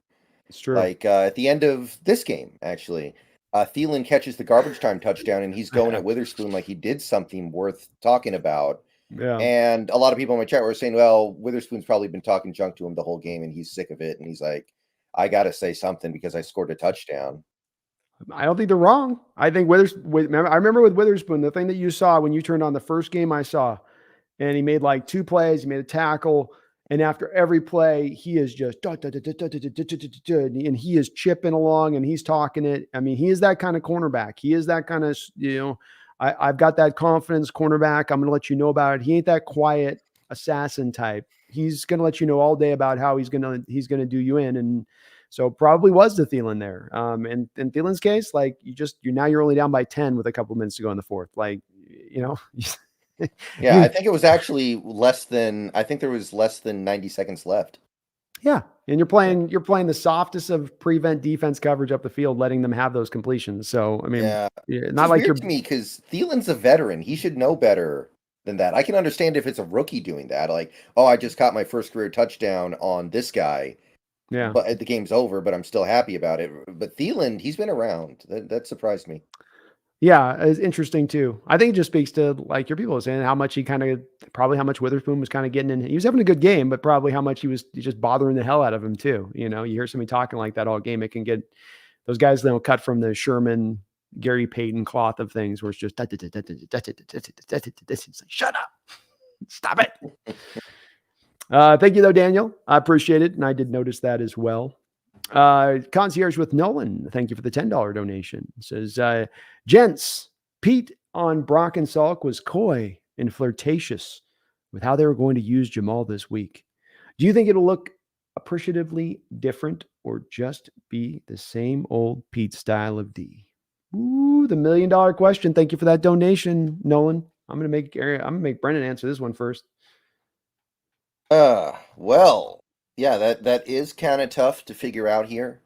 It's true. Like at the end of this game, actually, Thielen catches the garbage time touchdown, and he's going at Witherspoon like he did something worth talking about. Yeah. And a lot of people in my chat were saying, well, Witherspoon's probably been talking junk to him the whole game, and he's sick of it. And he's like, I got to say something because I scored a touchdown. I don't think they're wrong. I think I remember with Witherspoon, the thing that you saw when you turned on the first game I saw, and he made like 2 plays, he made a tackle, and after every play, he is just and he is chipping along and he's talking it. I mean, he is that kind of cornerback. He is that kind of, I've got that confidence cornerback. I'm going to let you know about it. He ain't that quiet assassin type. He's going to let you know all day about how he's going to do you in. And so probably was the Thielen there. And in Thielen's case, like you're only down by 10 with a couple of minutes to go in the fourth. Like, Yeah, I think it was actually I think there was less than 90 seconds left. Yeah, and Yeah. you're playing the softest of prevent defense coverage up the field, letting them have those completions. So, I mean, Yeah. Which not is like weird you're to me because Thielen's a veteran. He should know better than that. I can understand if it's a rookie doing that. Like, oh, I just caught my first career touchdown on this guy, yeah. but the game's over, but I'm still happy about it. But Thielen, he's been around. That surprised me. Yeah, it's interesting too. I think it just speaks to, like your people were saying, how much he kind of probably how much Witherspoon was kind of getting in. He was having a good game, but probably how much he was just bothering the hell out of him too. You know, you hear somebody talking like that all game, it can get those guys don't cut from the Sherman, Gary Payton cloth of things where it's just it's like, shut up, stop it. Thank you though, Daniel. I appreciate it, and I did notice that as well. Concierge with Nolan, thank you for the $10 donation. It says, gents, Pete on Brock and Salk was coy and flirtatious with how they were going to use Jamal this week. Do you think it'll look appreciatively different or just be the same old Pete style of D? Ooh, the $1,000,000 question. Thank you for that donation, Nolan. I'm gonna make Brendan answer this one first. Well, yeah, that is kind of tough to figure out here.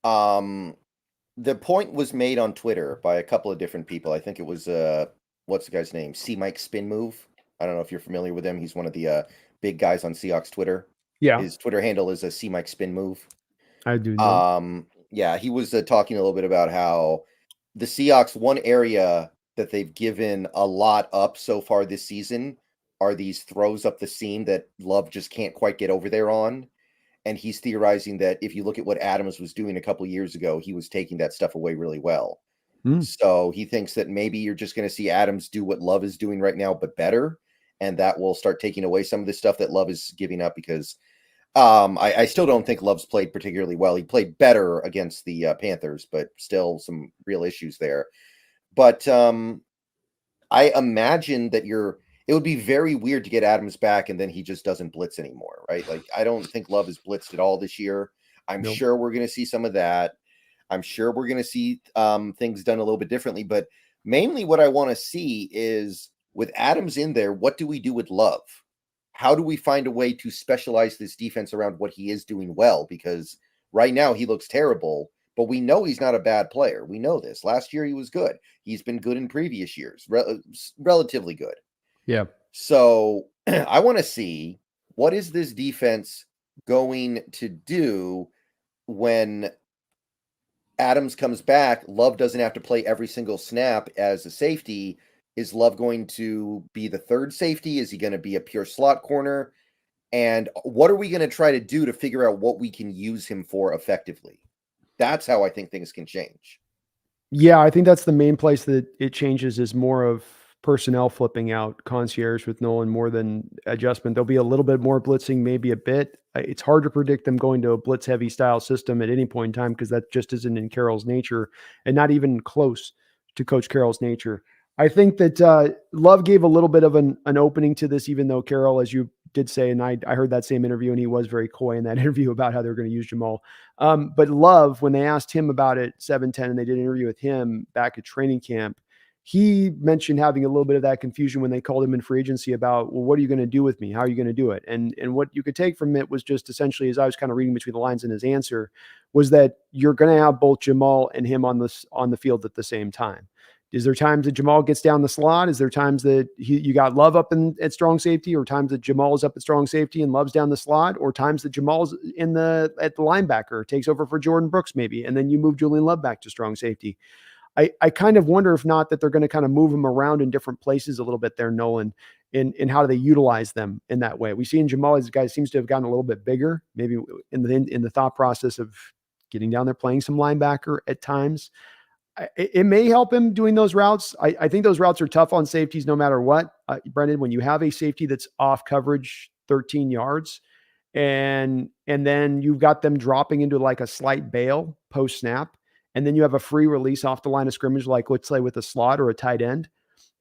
Um, the point was made on Twitter by a couple of different people. I think it was what's the guy's name? C Mike Spin Move. I don't know if you're familiar with him. He's one of the big guys on Seahawks Twitter. Yeah, His Twitter handle is a C Mike Spin Move. I do know. Yeah, he was talking a little bit about how the Seahawks, one area that they've given a lot up so far this season are these throws up the seam that Love just can't quite get over there on. And he's theorizing that if you look at what Adams was doing a couple years ago, he was taking that stuff away really well. Mm. So he thinks that maybe you're just going to see Adams do what Love is doing right now, but better. And that will start taking away some of the stuff that Love is giving up because I still don't think Love's played particularly well. He played better against the Panthers, but still some real issues there. But I imagine that it would be very weird to get Adams back and then he just doesn't blitz anymore, right? Like, I don't think Love has blitzed at all this year. I'm Nope. sure we're going to see some of that. I'm sure we're going to see things done a little bit differently. But mainly what I want to see is with Adams in there, what do we do with Love? How do we find a way to specialize this defense around what he is doing well? Because right now he looks terrible, but we know he's not a bad player. We know this. Last year he was good. He's been good in previous years, relatively good. Yeah. So I want to see what is this defense going to do when Adams comes back. Love doesn't have to play every single snap as a safety. Is Love going to be the third safety? Is he going to be a pure slot corner? And what are we going to try to do to figure out what we can use him for effectively? That's how I think things can change. Yeah, I think that's the main place that it changes is more of personnel flipping out concierge with Nolan more than adjustment. There'll be a little bit more blitzing, maybe a bit. It's hard to predict them going to a blitz heavy style system at any point in time because that just isn't in Carroll's nature and not even close to Coach Carroll's nature. I think that Love gave a little bit of an opening to this, even though Carroll, as you did say, and I heard that same interview, and he was very coy in that interview about how they were going to use Jamal. But Love, when they asked him about it 7-10, and they did an interview with him back at training camp, he mentioned having a little bit of that confusion when they called him in free agency about, well, what are you going to do with me? How are you going to do it? And what you could take from it was just essentially, as I was kind of reading between the lines in his answer, was that you're going to have both Jamal and him on the field at the same time. Is there times that Jamal gets down the slot? Is there times that you got Love up at strong safety, or times that Jamal is up at strong safety and Love's down the slot, or times that Jamal's at the linebacker, takes over for Jordan Brooks maybe, and then you move Julian Love back to strong safety? I kind of wonder if not that they're going to kind of move them around in different places a little bit there, Nolan, in how do they utilize them in that way. We see in Jamal, this guy seems to have gotten a little bit bigger, maybe in the thought process of getting down there, playing some linebacker at times. It may help him doing those routes. I think those routes are tough on safeties no matter what. Brendan, when you have a safety that's off coverage 13 yards and then you've got them dropping into like a slight bail post snap, and then you have a free release off the line of scrimmage, like let's say with a slot or a tight end,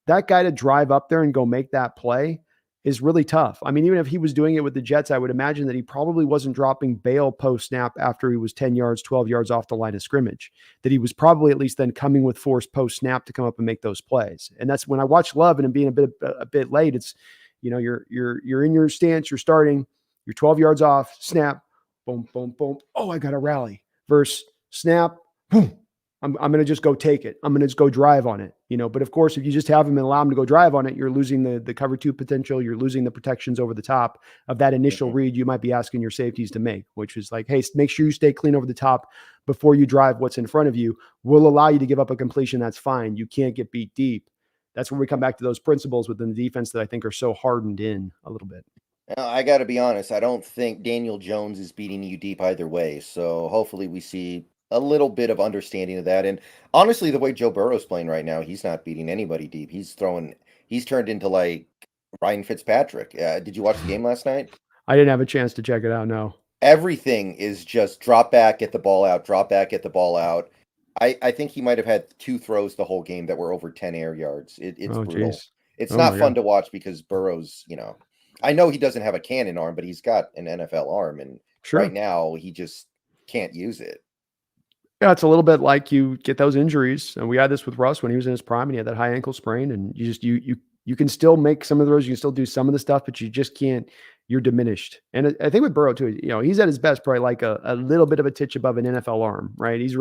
that guy to drive up there and go make that play, is really tough. I mean, even if he was doing it with the Jets, I would imagine that he probably wasn't dropping bail post snap after he was 10 yards, 12 yards off the line of scrimmage, that he was probably at least then coming with force post snap to come up and make those plays. And that's when I watch Love and him being a bit late. It's, you're in your stance, you're starting, you're 12 yards off, snap, boom, boom, boom. Oh, I got to rally versus snap, boom. I'm going to just go take it. I'm going to just go drive on it, But of course, if you just have him and allow him to go drive on it, you're losing the cover two potential. You're losing the protections over the top of that initial read you might be asking your safeties to make, which is like, hey, make sure you stay clean over the top before you drive what's in front of you. We'll allow you to give up a completion. That's fine. You can't get beat deep. That's where we come back to those principles within the defense that I think are so hardened in a little bit. Now, I got to be honest. I don't think Daniel Jones is beating you deep either way. So hopefully we see a little bit of understanding of that. And honestly, the way Joe Burrow's playing right now, he's not beating anybody deep. He's turned into like Ryan Fitzpatrick. Did you watch the game last night? I didn't have a chance to check it out. No. Everything is just drop back, get the ball out, drop back, get the ball out. I think he might have had 2 throws the whole game that were over 10 air yards. It's brutal. Geez. It's not fun to watch because Burrow's, I know he doesn't have a cannon arm, but he's got an NFL arm. And right now he just can't use it. Yeah, it's a little bit like you get those injuries. And we had this with Russ when he was in his prime and he had that high ankle sprain. And you can still make some of those, you can still do some of the stuff, but you just can't, you're diminished. And I think with Burrow too, he's at his best, probably like a little bit of a titch above an NFL arm, right? He's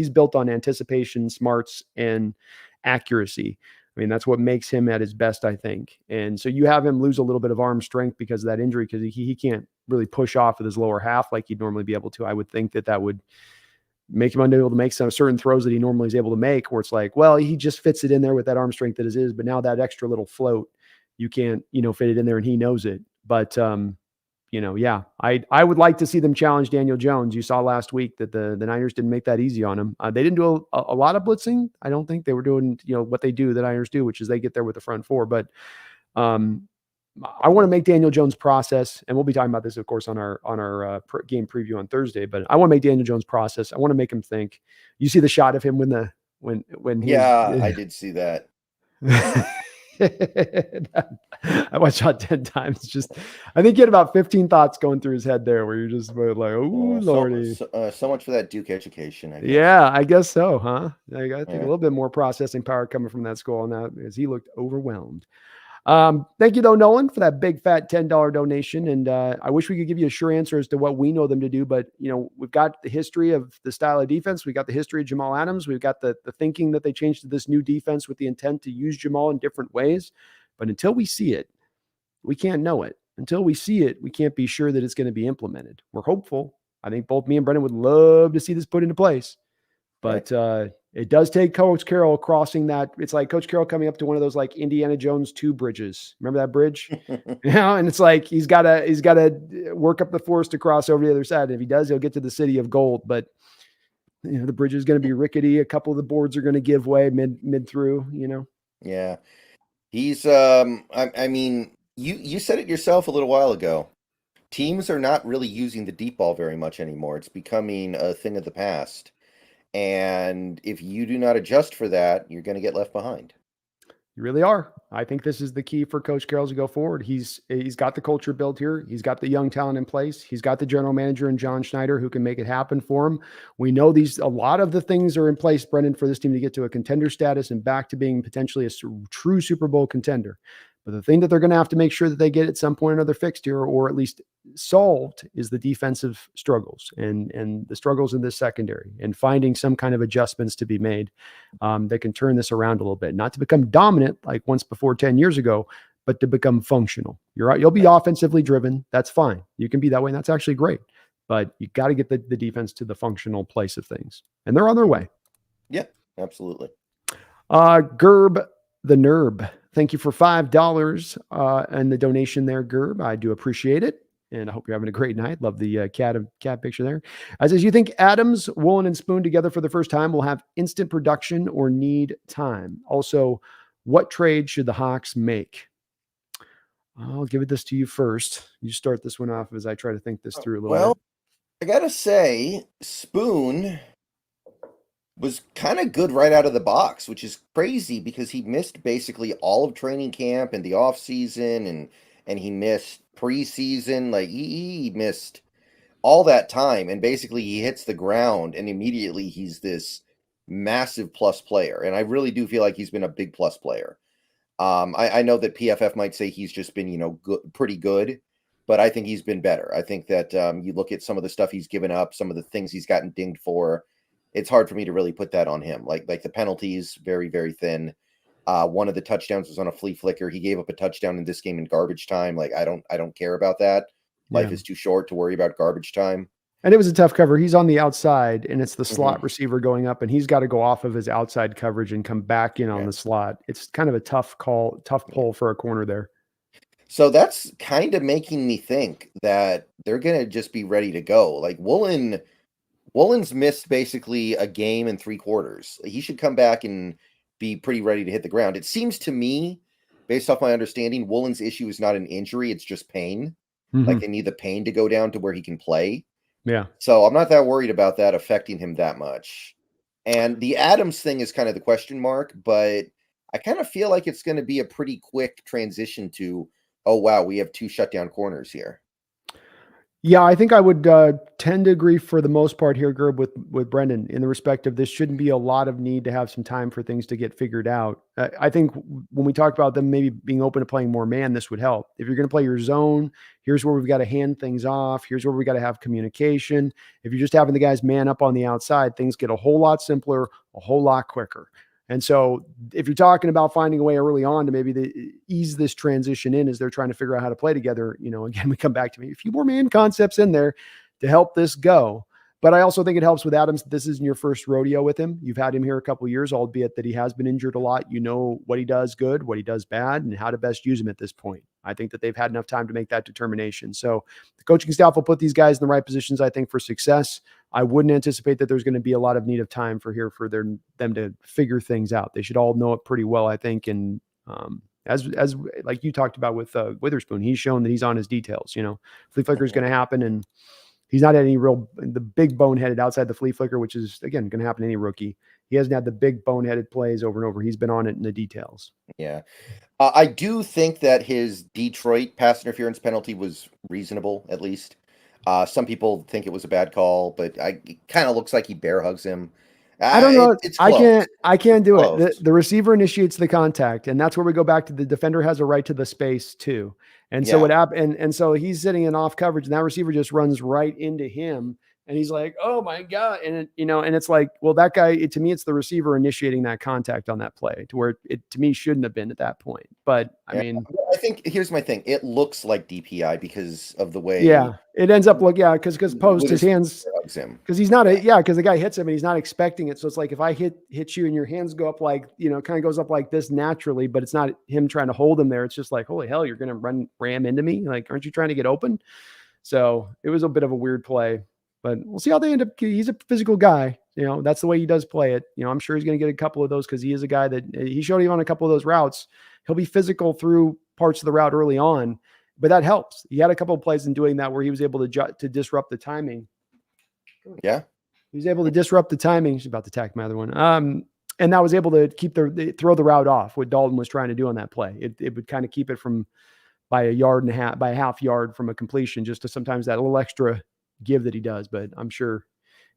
built on anticipation, smarts, and accuracy. I mean, that's what makes him at his best, I think. And so you have him lose a little bit of arm strength because of that injury, because he can't really push off with his lower half like he'd normally be able to. I would think that would make him unable to make some certain throws that he normally is able to make, where it's like, well, he just fits it in there with that arm strength that it is, but now that extra little float, you can't, fit it in there, and he knows it. But, yeah, I would like to see them challenge Daniel Jones. You saw last week that the Niners didn't make that easy on him. They didn't do a lot of blitzing. I don't think they were doing, what they do, the Niners do, which is they get there with the front four. But I want to make Daniel Jones process, and we'll be talking about this, of course, on our game preview on Thursday. But I want to make Daniel Jones process. I want to make him think. You see the shot of him when he I did see that. I watched it 10 times. Just, I think he had about 15 thoughts going through his head there, where you're just like, "Oh, Lordy!" So much for that Duke education. I guess. Yeah, I guess so, huh? I think a little bit more processing power coming from that school on that, as he looked overwhelmed. Thank you though, Nolan, for that big fat $10 donation. And I wish we could give you a sure answer as to what we know them to do, but we've got the history of the style of defense. We got the history of Jamal Adams. We've got the thinking that they changed to this new defense with the intent to use Jamal in different ways. But until we see it, we can't know it. Until we see it, we can't be sure that it's going to be implemented. We're hopeful. I think both me and Brendan would love to see this put into place, but it does take Coach Carroll crossing that. It's like Coach Carroll coming up to one of those like Indiana Jones 2 bridges. Remember that bridge? And it's like he's got to work up the force to cross over the other side. And if he does, he'll get to the city of gold. But the bridge is going to be rickety. A couple of the boards are going to give way mid through. Yeah, he's. I mean, you said it yourself a little while ago. Teams are not really using the deep ball very much anymore. It's becoming a thing of the past. And if you do not adjust for that, you're going to get left behind. You really are. I think this is the key for Coach Carroll to go forward. He's got the culture built here. He's got the young talent in place. He's got the general manager and John Schneider who can make it happen for him. We know a lot of the things are in place, Brendan, for this team to get to a contender status and back to being potentially a true Super Bowl contender. But the thing that they're going to have to make sure that they get at some point or another fixed here, or at least solved, is the defensive struggles and the struggles in this secondary, and finding some kind of adjustments to be made that can turn this around a little bit. Not to become dominant like once before 10 years ago, but to become functional. You'll be offensively driven. That's fine. You can be that way, and that's actually great. But you got to get the defense to the functional place of things. And they're on their way. Yeah, absolutely. Gerb the Nerb. Thank you for $5 and the donation there, Gerb. I do appreciate it. And I hope you're having a great night. Love the cat picture there. Says, you think Adams, Woolen, and Spoon together for the first time will have instant production or need time? Also, what trade should the Hawks make? I'll give this to you first. You start this one off as I try to think this through a little bit. I got to say, Spoon was kind of good right out of the box, which is crazy because he missed basically all of training camp and the off season, and he missed preseason. Like he missed all that time, and basically he hits the ground, and immediately he's this massive plus player. And I really do feel like he's been a big plus player. I know that PFF might say he's just been, good, pretty good, but I think he's been better. I think that you look at some of the stuff he's given up, some of the things he's gotten dinged for. It's hard for me to really put that on him. Like the penalties, very, very thin. One of the touchdowns was on a flea flicker. He gave up a touchdown in this game in garbage time. Like I don't care about that. Yeah. Life is too short to worry about garbage time. And it was a tough cover. He's on the outside, and it's the slot Mhm. receiver going up, and he's got to go off of his outside coverage and come back in on Yeah. the slot. It's kind of a tough call, tough pull for a corner there. So that's kind of making me think that they're gonna just be ready to go. Like Woolen's missed basically a game and 3/4. He should come back and be pretty ready to hit the ground. It seems to me, based off my understanding, Woolen's issue is not an injury, it's just pain. Like Mhm. they need the pain to go down to where he can play. Yeah. So I'm not that worried about that affecting him that much. And the Adams thing is kind of the question mark, but I kind of feel like it's going to be a pretty quick transition to, oh wow, we have two shutdown corners here. Yeah, I think I would tend to agree for the most part here, Gerb, with Brendan in the respect of this shouldn't be a lot of need to have some time for things to get figured out. I think when we talk about them maybe being open to playing more man, this would help. If you're going to play your zone, here's where we've got to hand things off. Here's where we got to have communication. If you're just having the guys man up on the outside, things get a whole lot simpler, a whole lot quicker. And so, if you're talking about finding a way early on to maybe ease this transition in as they're trying to figure out how to play together, again, we come back to maybe a few more man concepts in there to help this go. But I also think it helps with Adams that this isn't your first rodeo with him. You've had him here a couple of years, albeit that he has been injured a lot. You know what he does good, what he does bad, and how to best use him at this point. I think that they've had enough time to make that determination. So the coaching staff will put these guys in the right positions, I think, for success. I wouldn't anticipate that there's going to be a lot of need of time for them to figure things out. They should all know it pretty well, I think. And as like you talked about with Witherspoon, he's shown that he's on his details. Flea flicker is Mhm. going to happen, and he's not had any the big boneheaded outside the flea flicker, which is again going to happen to any rookie. He hasn't had the big boneheaded plays over and over. He's been on it in the details. Yeah. I do think that his Detroit pass interference penalty was reasonable, at least. Some people think it was a bad call, but it kind of looks like he bear hugs him. I don't know. It's I close. can't. I can't It's do it. close. The receiver initiates the contact, and that's where we go back to the defender has a right to the space too. And so what Yeah. happened? And so he's sitting in off coverage, and that receiver just runs right into him, and he's like, "Oh my god!" And it's like, well, that guy. To me, it's the receiver initiating that contact on that play, to where it to me shouldn't have been at that point. But I Yeah. mean, Well, I think here's my thing. It looks like DPI because of the way yeah, it ends up because post his Witherspoon hands. hugs him. Because he's not Yeah. because the guy hits him and he's not expecting it. So it's like if I hit you and your hands go up like, kind of goes up like this naturally, but it's not him trying to hold him there. It's just like, holy hell, you're gonna ram into me. Like, aren't you trying to get open? So it was a bit of a weird play, but we'll see how they end up. He's a physical guy. That's the way he does play it. I'm sure he's gonna get a couple of those because he is a guy that he showed even on a couple of those routes. He'll be physical through parts of the route early on, but that helps. He had a couple of plays in doing that where he was able to disrupt the timing. Yeah. He was able to disrupt the timing. She's about to attack my other one. And that was able to keep throw the route off. What Dalton was trying to do on that play, it would kind of keep it from by a yard and a half, by a half yard from a completion, just to sometimes that little extra give that he does. But I'm sure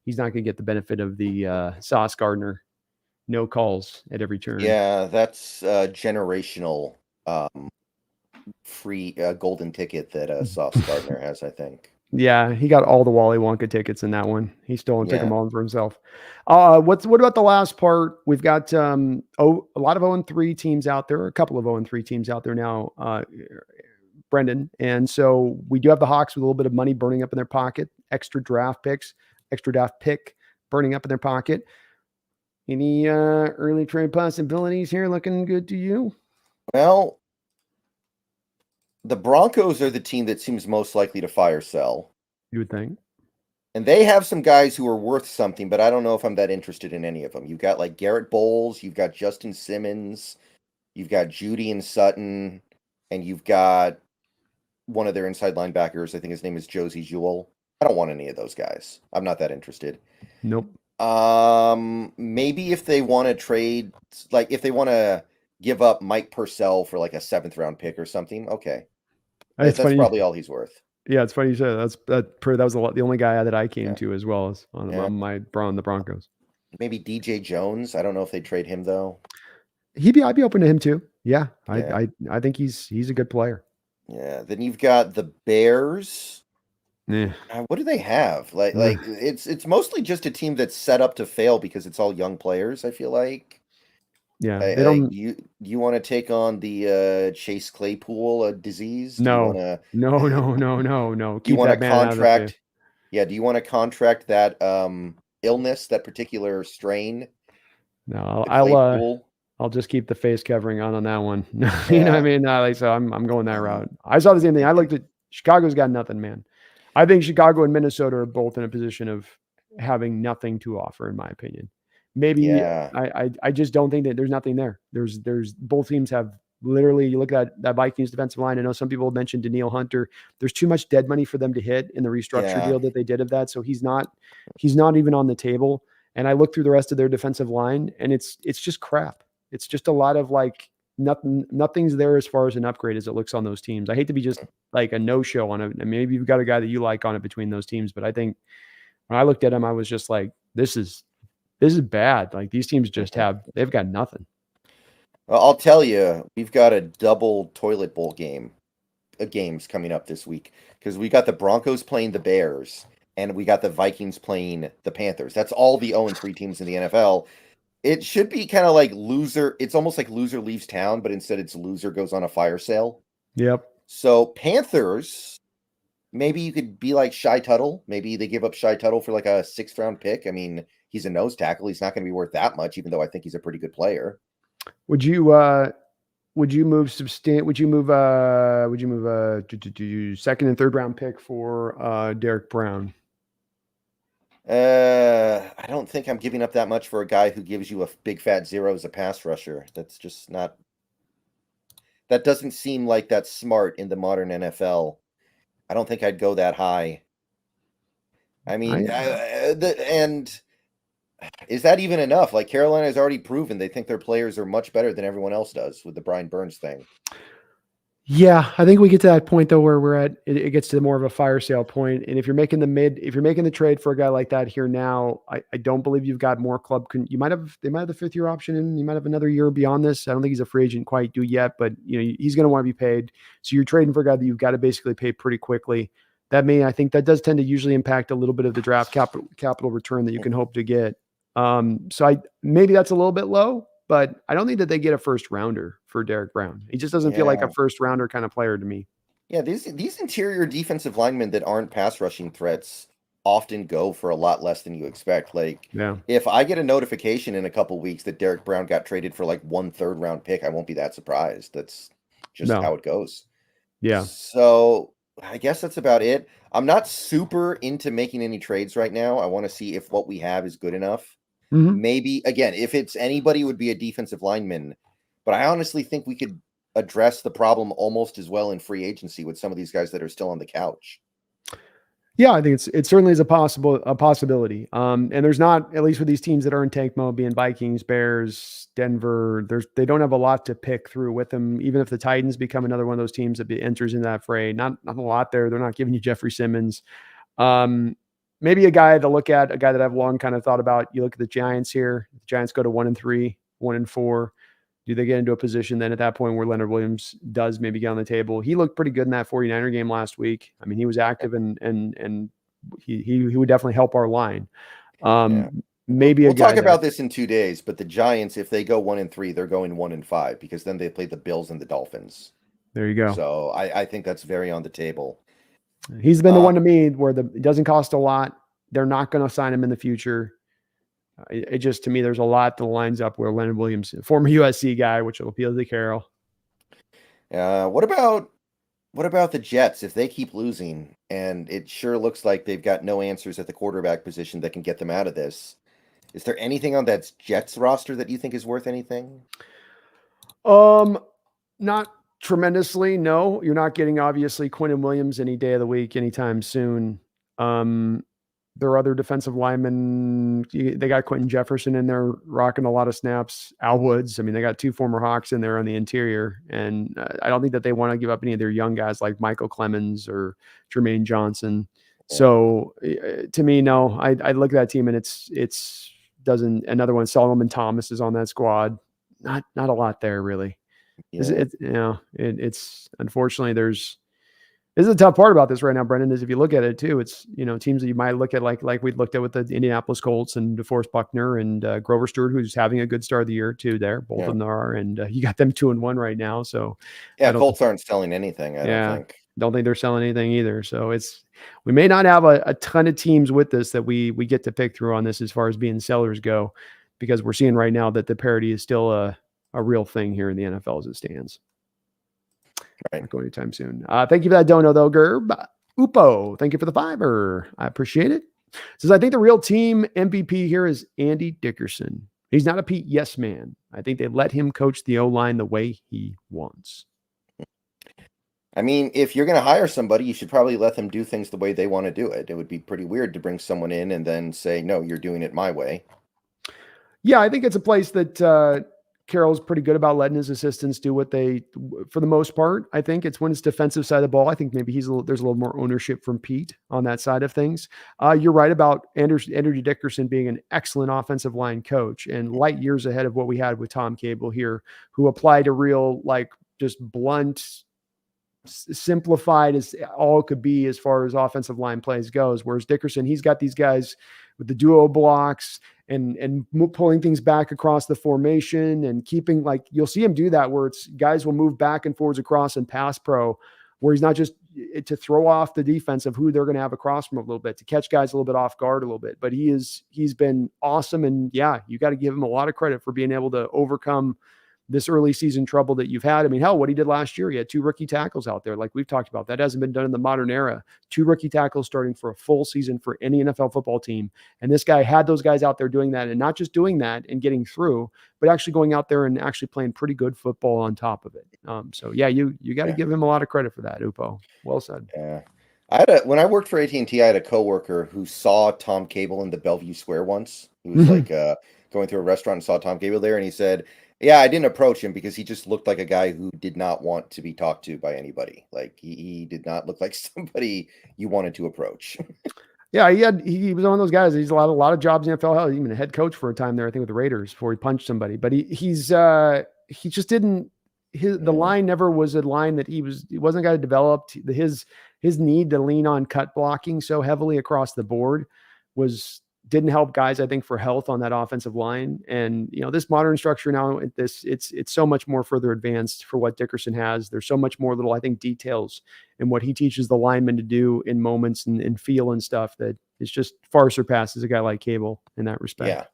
he's not going to get the benefit of the Sauce Gardner no calls at every turn. Yeah, that's a generational free golden ticket that Sauce Gardner has, I think. Yeah, he got all the Wally Wonka tickets in that one. He stole and took Yeah. them all for himself. What about the last part? We've got a lot of 0-3 teams out there, a couple of 0-3 teams out there now, Brendan. And so we do have the Hawks with a little bit of money burning up in their pocket, extra draft pick burning up in their pocket. Any early trade possibilities here looking good to you? Well, the Broncos are the team that seems most likely to fire sell. You would think. And they have some guys who are worth something, but I don't know if I'm that interested in any of them. You've got like Garrett Bowles, you've got Justin Simmons, you've got Judy and Sutton, and you've got one of their inside linebackers. I think his name is Josie Jewell. I don't want any of those guys. I'm not that interested. Nope. Maybe if they want to trade, like if they want to give up Mike Purcell for like a 7th round pick or something, okay. It's That's funny. probably all he's worth. Yeah, it's funny you said that was the only guy that I came Yeah. to as well as Yeah. on the Broncos. Maybe DJ Jones. I don't know if they trade him though. I'd be open to him too. Yeah, Yeah. I think he's a good player. Yeah. Then you've got the Bears. Yeah. What do they have? Like it's mostly just a team that's set up to fail because it's all young players, I feel like. Yeah, they don't. You want to take on the Chase Claypool disease? Do you want No, to no, no, no, no, no. do you Keep want to that man out of the field. contract? Yeah, do you want to contract that illness, that particular strain, No, the Claypool? I'll just keep the face covering on that one. You know what I Yeah. mean? Like, so I'm going that Mhm. route. I saw the same thing. I looked at Chicago's got nothing, man. I think Chicago and Minnesota are both in a position of having nothing to offer, in my opinion. Maybe Yeah. I just don't think that there's nothing there. There's both teams have literally. You look at that Vikings defensive line. I know some people mentioned Daniil Hunter. There's too much dead money for them to hit in the restructure Yeah. deal that they did of that. So he's not even on the table. And I look through the rest of their defensive line, and it's just crap. It's just a lot of like nothing's there as far as an upgrade as it looks on those teams. I hate to be just like a no-show on it. And maybe you've got a guy that you like on it between those teams, but I think when I looked at them, I was just like, this is bad. Like these teams just they've got nothing. Well, I'll tell you, we've got a double toilet bowl games coming up this week because we got the Broncos playing the Bears and we got the Vikings playing the Panthers. That's all the 0-3 teams in the NFL. It should be kind of like loser. It's almost like loser leaves town, but instead it's loser goes on a fire sale. Yep. So Panthers, maybe you could be like Shy Tuttle. Maybe they give up Shy Tuttle for like a 6th round pick. I mean, he's a nose tackle. He's not going to be worth that much, even though I think he's a pretty good player. Would you second and third round pick for Derek Brown? I don't think I'm giving up that much for a guy who gives you a big fat 0 as a pass rusher. That's just not. That doesn't seem like that's smart in the modern NFL. I don't think I'd go that high. I mean, and is that even enough? Like Carolina has already proven they think their players are much better than everyone else does with the Brian Burns thing. Yeah, I think we get to that point though where we're at. It gets to more of a fire sale point, and if you're making the trade for a guy like that here now, I don't believe you've got more club. They might have the 5th year option, and you might have another year beyond this. I don't think he's a free agent quite due yet, but he's going to want to be paid. So you're trading for a guy that you've got to basically pay pretty quickly. I think that does tend to usually impact a little bit of the draft capital return that you can hope to get. So maybe that's a little bit low. But I don't think that they get a first rounder for Derek Brown. He just doesn't feel like a Yeah. first rounder kind of player to me. Yeah, these interior defensive linemen that aren't pass rushing threats often go for a lot less than you expect. Like Yeah. if I get a notification in a couple weeks that Derek Brown got traded for like 1/3 round pick, I won't be that surprised. That's just how No. it goes. Yeah. So I guess that's about it. I'm not super into making any trades right now. I want to see if what we have is good enough. Mhm. Maybe again, if it's anybody, it would be a defensive lineman. But I honestly think we could address the problem almost as well in free agency with some of these guys that are still on the couch. Yeah, I think it certainly is a possibility. And there's not, at least with these teams that are in tank mode, being Vikings, Bears, Denver. They don't have a lot to pick through with them. Even if the Titans become another one of those teams that enters in that fray, not a lot there. They're not giving you Jeffrey Simmons. Maybe a guy to look at, a guy that I've long kind of thought about. You look at the Giants here. The Giants go to 1-3, 1-4. Do they get into a position then at that point where Leonard Williams does maybe get on the table? He looked pretty good in that 49er game last week. I mean, he was active and he would definitely help our line. Yeah. Maybe We'll a guy talk about this in 2 days, but the Giants, if they go 1-3, they're going 1-5 because then they play the Bills and the Dolphins. There you go. So I think that's very on the table. He's been the one to me where it doesn't cost a lot. They're not going to sign him in the future. It just, to me, there's a lot that lines up where Leonard Williams, former USC guy, which will appeal to Carol. What about the Jets? If they keep losing, and it sure looks like they've got no answers at the quarterback position that can get them out of this, is there anything on that Jets roster that you think is worth anything? Not tremendously. No, you're not getting obviously Quentin Williams any day of the week, anytime soon. their other defensive linemen, they got Quentin Jefferson in there rocking a lot of snaps. Al Woods. I mean, they got 2 former Hawks in there on the interior. And I don't think that they want to give up any of their young guys like Michael Clemens or Jermaine Johnson. Yeah. So to me, no, I look at that team and it's doesn't. Another one, Solomon Thomas is on that squad. Not a lot there really. Yeah. It's unfortunately this is a tough part about this right now, Brendan, is if you look at it too, it's, teams that you might look at like we looked at with the Indianapolis Colts and DeForest Buckner and Grover Stewart, who's having a good start of the year too there. Both of them are, and you got them 2-1 right now. So Colts aren't selling anything, I don't think they're selling anything either. So we may not have a ton of teams with this that we get to pick through on this as far as being sellers go, because we're seeing right now that the parity is still a real thing here in the NFL as it stands. Right. Not going anytime soon. Thank you for that dono, though, Gerb. Upo, thank you for the fiber. I appreciate it. Says, I think the real team MVP here is Andy Dickerson. He's not a Pete yes man. I think they let him coach the O-line the way he wants. I mean, if you're going to hire somebody, you should probably let them do things the way they want to do it. It would be pretty weird to bring someone in and then say, no, you're doing it my way. Yeah, I think it's a place that Carroll's pretty good about letting his assistants do what they, for the most part. I think it's when it's defensive side of the ball. I think maybe there's a little more ownership from Pete on that side of things. You're right about Andrew Dickerson being an excellent offensive line coach and light years ahead of what we had with Tom Cable here, who applied a real, just blunt, simplified as all it could be as far as offensive line plays goes. Whereas Dickerson, he's got these guys with the duo blocks and pulling things back across the formation and keeping, you'll see him do that where it's guys will move back and forwards across and pass pro, where he's not just to throw off the defense of who they're going to have across from a little bit, to catch guys a little bit off guard a little bit. But he's been awesome. And yeah, you got to give him a lot of credit for being able to overcome this early season trouble that you've had. I mean, hell, what he did last year, he had 2 rookie tackles out there. Like we've talked about, that hasn't been done in the modern era. 2 rookie tackles starting for a full season for any NFL football team. And this guy had those guys out there doing that, and not just doing that and getting through, but actually going out there and actually playing pretty good football on top of it. So yeah, you got to give him a lot of credit for that, Upo. Well said. Yeah. When I worked for AT&T, I had a coworker who saw Tom Cable in the Bellevue Square once. He was going through a restaurant and saw Tom Cable there, and he said, yeah, I didn't approach him because he just looked like a guy who did not want to be talked to by anybody. Like he did not look like somebody you wanted to approach. Yeah, he was one of those guys. He's a lot of jobs in the NFL. Hell, even a head coach for a time there, I think, with the Raiders before he punched somebody. But he just didn't. The line never was a line that he wasn't a guy that developed. His need to lean on cut blocking so heavily across the board didn't help guys, I think, for health on that offensive line. And, this modern structure now, it's so much more further advanced for what Dickerson has. There's so much more little, I think, details in what he teaches the linemen to do in moments and feel and stuff that is just far surpasses a guy like Cable in that respect.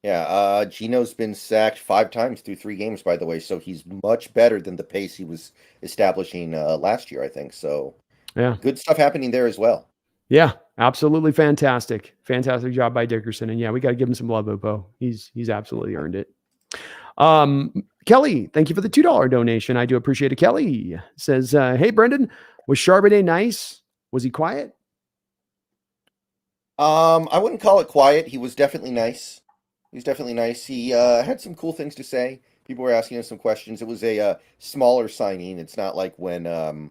Yeah. Gino's been sacked 5 times through 3 games, by the way. So he's much better than the pace he was establishing last year, I think. So yeah, good stuff happening there as well. Yeah, absolutely fantastic. Fantastic job by Dickerson. And yeah, we got to give him some love, Upo. He's absolutely earned it. Kelly, thank you for the $2 donation. I do appreciate it. Kelly says, hey, Brendan, was Charbonnet nice? Was he quiet? I wouldn't call it quiet. He was definitely nice. He had some cool things to say. People were asking him some questions. It was a smaller signing. It's not like when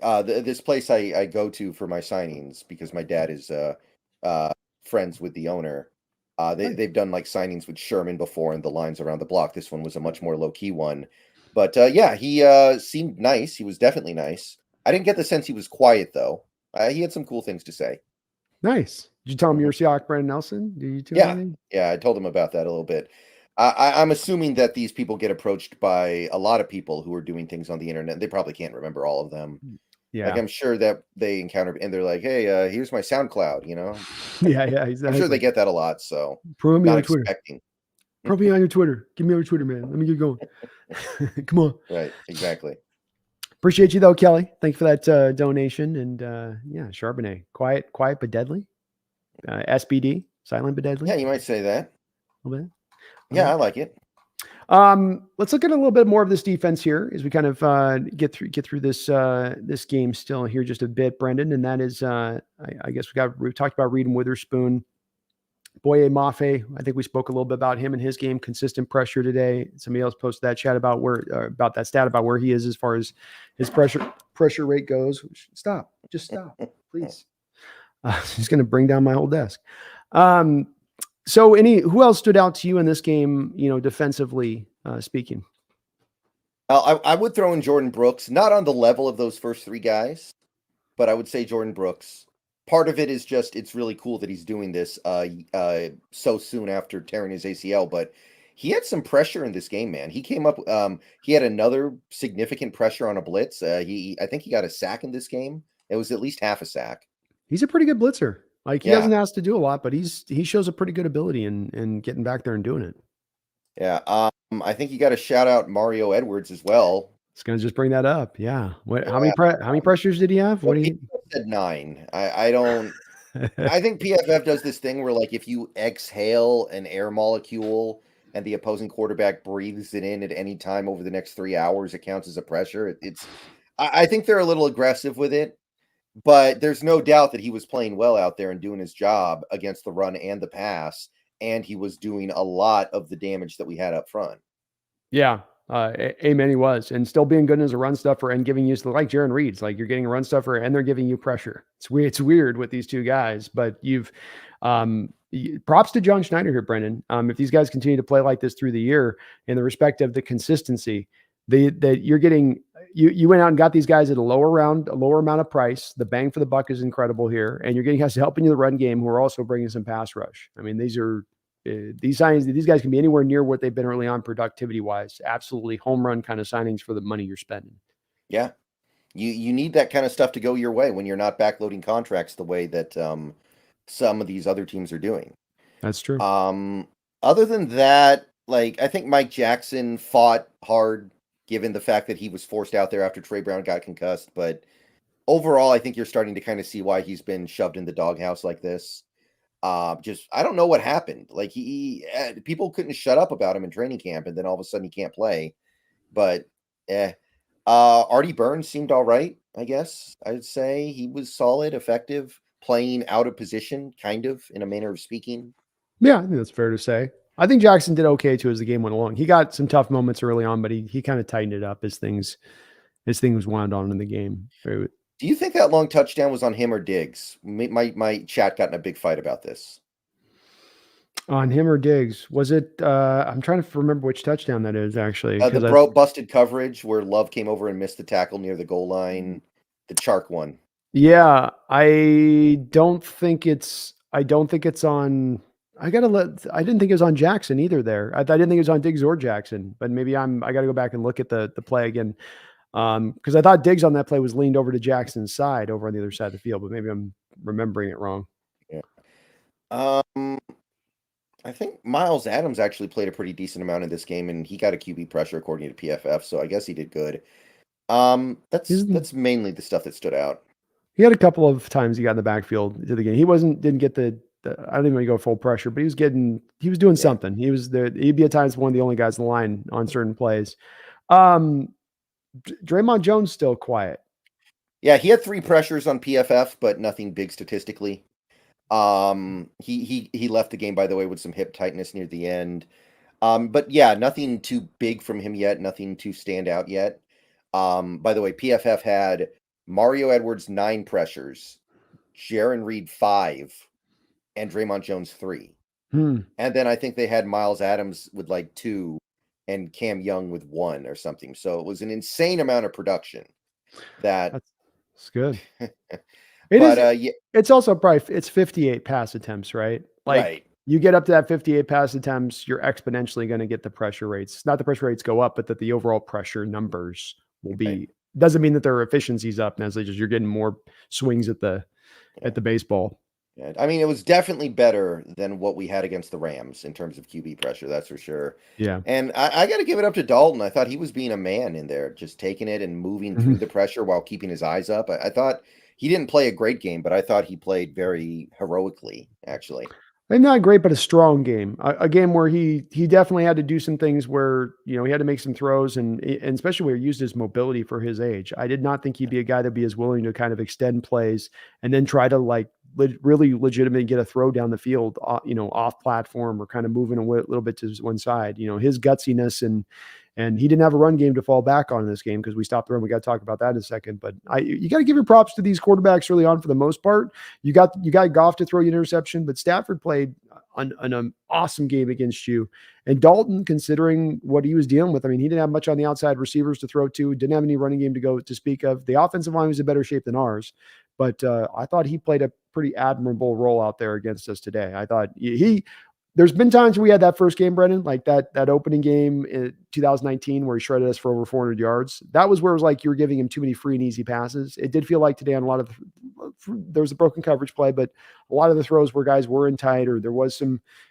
this place I go to for my signings, because my dad is friends with the owner. They've done signings with Sherman before and the lines around the block. This one was a much more low-key one. But yeah, he seemed nice. He was definitely nice. I didn't get the sense he was quiet, though. He had some cool things to say. Nice. Did you tell him you're Seahawks Brendon Nelson? Did you tell him? Yeah, I told him about that a little bit. I'm assuming that these people get approached by a lot of people who are doing things on the internet. They probably can't remember all of them. Yeah. I'm sure that they encounter, and they're like, hey, here's my SoundCloud, Yeah, exactly. I'm sure they get that a lot, so prove me not on Twitter. Expecting. Prove me on your Twitter. Give me your Twitter, man. Let me get going. Come on. Right, exactly. Appreciate you, though, Kelly. Thank you for that donation. And yeah, Charbonnet. Quiet but deadly. SBD, silent but deadly. Yeah, you might say that. A little bit. Yeah, I like it. Let's look at a little bit more of this defense here as we kind of get through this this game still here just a bit, Brendan. And that is, I guess we've talked about Reed and Witherspoon. Boye Mafe, I think we spoke a little bit about him and his game, consistent pressure today. Somebody else posted that chat about about that stat about where he is as far as his pressure rate goes. Stop, just stop, please. He's going to bring down my whole desk. So, who else stood out to you in this game? Defensively speaking. I would throw in Jordan Brooks, not on the level of those first three guys, but I would say Jordan Brooks. Part of it is just it's really cool that he's doing this so soon after tearing his ACL, but he had some pressure in this game, man. He came up, he had another significant pressure on a blitz. I think he got a sack in this game. It was at least half a sack. He's a pretty good blitzer. Like he Yeah. doesn't ask to do a lot, but he shows a pretty good ability in getting back there and doing it. Yeah. I think you got to shout out Mario Edwards as well. It's gonna just bring that up. Yeah. How many pressures did he have? What do you said 9? I don't. I think PFF does this thing where, like, if you exhale an air molecule and the opposing quarterback breathes it in at any time over the next 3 hours, it counts as a pressure. I think they're a little aggressive with it, but there's no doubt that he was playing well out there and doing his job against the run and the pass, and he was doing a lot of the damage that we had up front. Yeah. Amen. He was, and still being good as a run stuffer and giving you like Jaron Reed's, like you're getting a run stuffer and they're giving you pressure. It's weird. It's weird with these two guys, but props to John Schneider here, Brendan. If these guys continue to play like this through the year in the respect of the consistency that you're getting, you went out and got these guys at a lower amount of price. The bang for the buck is incredible here. And you're getting guys helping you the run game who are also bringing some pass rush. I mean, these guys can be anywhere near what they've been early on productivity wise. Absolutely home run kind of signings for the money you're spending. Yeah. You need that kind of stuff to go your way when you're not backloading contracts the way that some of these other teams are doing. That's true. Other than that, like, I think Mike Jackson fought hard given the fact that he was forced out there after Trey Brown got concussed. But overall, I think you're starting to kind of see why he's been shoved in the doghouse like this. I don't know what happened. Like people couldn't shut up about him in training camp, and then all of a sudden he can't play. But Artie Burns seemed all right, I guess. I'd say he was solid, effective, playing out of position, kind of, in a manner of speaking. Yeah, I think that's fair to say. I think Jackson did okay too as the game went along. He got some tough moments early on, but he kind of tightened it up as things wound on in the game. Do you think that long touchdown was on him or Diggs? My chat got in a big fight about this. On him or Diggs? Was it? I'm trying to remember which touchdown that is actually. The busted coverage where Love came over and missed the tackle near the goal line. The Chark one. Yeah, I don't think it's on. I didn't think it was on Jackson either. There, I didn't think it was on Diggs or Jackson. But maybe I got to go back and look at the play again. Because I thought Diggs on that play was leaned over to Jackson's side over on the other side of the field, but maybe I'm remembering it wrong. Yeah. I think Miles Adams actually played a pretty decent amount in this game, and he got a QB pressure according to PFF, so I guess he did good. That's mainly the stuff that stood out. He had a couple of times he got in the backfield to the game. He didn't get the I don't even go full pressure, but he was doing something. He was there. He'd be at times one of the only guys in the line on certain plays. Draymond Jones still quiet. Yeah, he had 3 pressures on PFF, but nothing big statistically. He left the game, by the way, with some hip tightness near the end. But yeah, nothing too big from him yet. Nothing too stand out yet. By the way, PFF had Mario Edwards 9 pressures, Jaron Reed 5, and Draymond Jones 3. And then I think they had Miles Adams with like 2 and Cam Young with 1 or something. So it was an insane amount of production. That's good. It's also probably it's 58 pass attempts, right? Like right. You get up to that 58 pass attempts, you're exponentially going to get the pressure rates. Not the pressure rates go up, but that the overall pressure numbers will be. Doesn't mean that their efficiency's up necessarily. Just you're getting more swings at the baseball. Yeah. I mean, it was definitely better than what we had against the Rams in terms of QB pressure. That's for sure. Yeah. And I got to give it up to Dalton. I thought he was being a man in there, just taking it and moving through the pressure while keeping his eyes up. I thought he didn't play a great game, but I thought he played very heroically, actually. And not great, but a strong game. A game where he definitely had to do some things where, he had to make some throws and especially where he used his mobility for his age. I did not think he'd be a guy that'd be as willing to kind of extend plays and then try to like really legitimately get a throw down the field, off platform or kind of moving a little bit to one side. His gutsiness and he didn't have a run game to fall back on in this game because we stopped the run. We got to talk about that in a second. But you got to give your props to these quarterbacks early on for the most part. You got Goff to throw you an interception, but Stafford played an awesome game against you. And Dalton, considering what he was dealing with, I mean, he didn't have much on the outside receivers to throw to, didn't have any running game to speak of. The offensive line was in better shape than ours, but I thought he played a pretty admirable role out there against us today. I thought there's been times where we had that first game, Brendan, like that opening game in 2019 where he shredded us for over 400 yards. That was where it was like you were giving him too many free and easy passes. It did feel like today on a lot of there was a broken coverage play, but a lot of the throws where guys were in tight or there was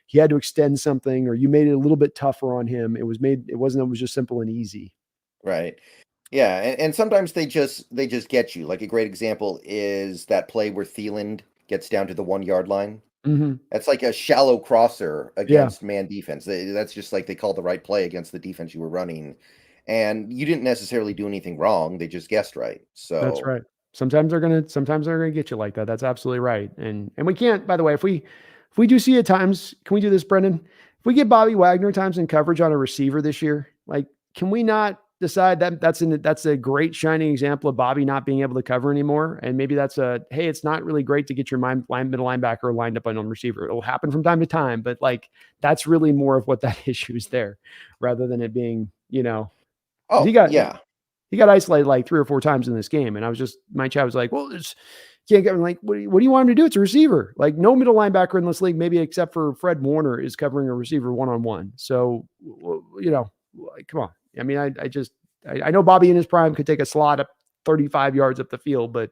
he had to extend something or you made it a little bit tougher on him. It was just simple and easy. Right. Yeah, and sometimes they just get you. Like a great example is that play where Thielen gets down to the 1 yard line. Mm-hmm. That's like a shallow crosser Yeah. against man defense. That's just like they called the right play against the defense you were running, and you didn't necessarily do anything wrong. They just guessed right. That's So right. Sometimes they're gonna get you like that. That's absolutely right. And we can't, by the way, if we do see at times, can we do this, Brendan? If we get Bobby Wagner times in coverage on a receiver this year, like, can we not decide that that's a great shining example of Bobby not being able to cover anymore? And maybe that's hey, it's not really great to get your middle linebacker lined up on a receiver. It'll happen from time to time, but like that's really more of what that issue is there, rather than it being, because oh yeah. he got isolated like 3 or 4 times in this game. And my chat was like, well, can't get like, what do you want him to do? It's a receiver. Like no middle linebacker in this league, maybe except for Fred Warner, is covering a receiver one-on-one. So, come on. I mean, I know Bobby in his prime could take a slot up 35 yards up the field, but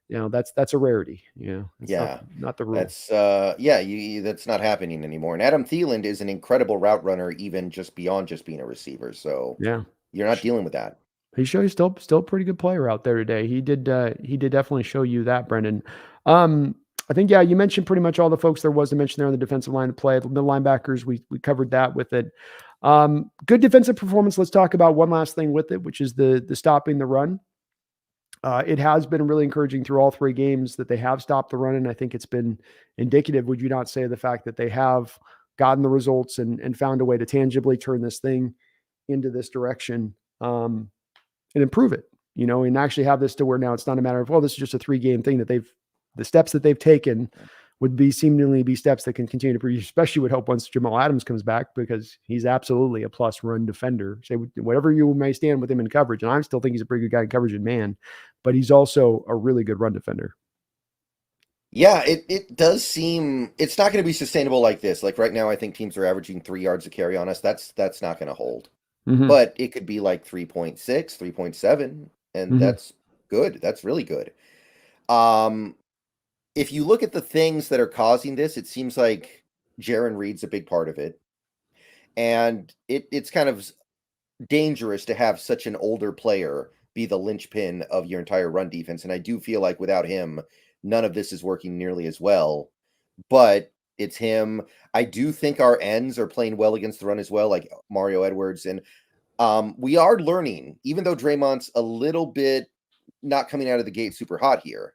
that's a rarity. It's Yeah. not the rule. That's that's not happening anymore. And Adam Thielen is an incredible route runner, even just beyond just being a receiver. So Yeah. you're not dealing with that. He showed he's still a pretty good player out there today. He did definitely show you that, Brendan. I think, yeah, you mentioned pretty much all the folks there was to mention there on the defensive line of play. The middle linebackers, we covered that with it. Good defensive performance. Let's talk about one last thing with it, which is the stopping the run. It has been really encouraging through all 3 games that they have stopped the run, and I think it's been indicative, would you not say, of the fact that they have gotten the results and found a way to tangibly turn this thing into this direction. And improve it, and actually have this to where now it's not a matter of, well, this is just a 3-game thing that the steps that they've taken would be seemingly be steps that can continue to produce, especially would help once Jamal Adams comes back, because he's absolutely a plus run defender. Say whatever you may stand with him in coverage. And I still think he's a pretty good guy in coverage and man, but he's also a really good run defender. Yeah, it does seem it's not going to be sustainable like this. Like right now, I think teams are averaging 3 yards a carry on us. That's not going to hold. Mm-hmm. But it could be like 3.6, 3.7, and Mm-hmm. that's good. That's really good. If you look at the things that are causing this, it seems like Jaron Reed's a big part of it. And it's kind of dangerous to have such an older player be the linchpin of your entire run defense. And I do feel like without him, none of this is working nearly as well. But it's him. I do think our ends are playing well against the run as well, like Mario Edwards. And we are learning, even though Draymond's a little bit not coming out of the gate super hot here.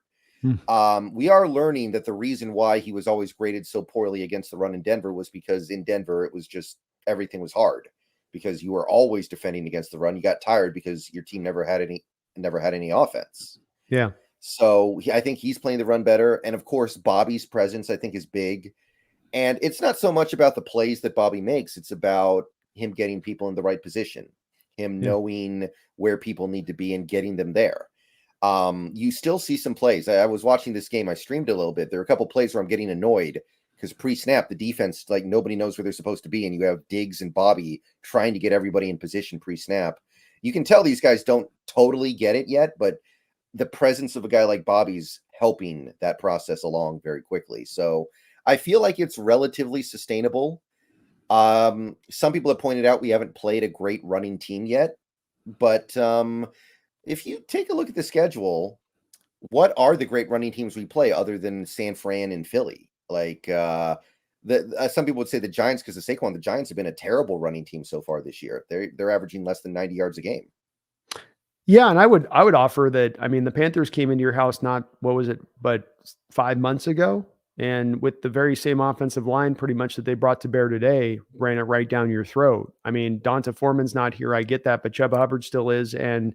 We are learning that the reason why he was always graded so poorly against the run in Denver was because in Denver, it was just everything was hard because you were always defending against the run. You got tired because your team never had any offense. Yeah. So I think he's playing the run better. And of course, Bobby's presence, I think, is big. And it's not so much about the plays that Bobby makes. It's about him getting people in the right position, him knowing where people need to be and getting them there. You still see some plays. I was watching this game. I streamed a little bit. There are a couple plays where I'm getting annoyed because pre-snap, the defense, like nobody knows where they're supposed to be. And you have Diggs and Bobby trying to get everybody in position pre-snap. You can tell these guys don't totally get it yet, but the presence of a guy like Bobby's helping that process along very quickly. So I feel like it's relatively sustainable. Some people have pointed out we haven't played a great running team yet, but if you take a look at the schedule, what are the great running teams we play other than San Fran and Philly? Like some people would say the Giants, because of Saquon, the Giants have been a terrible running team so far this year. They're averaging less than 90 yards a game. Yeah, and I would offer that. I mean, the Panthers came into your house not what was it, but 5 months ago, and with the very same offensive line, pretty much that they brought to bear today, ran it right down your throat. I mean, Donta Foreman's not here, I get that, but Chuba Hubbard still is, and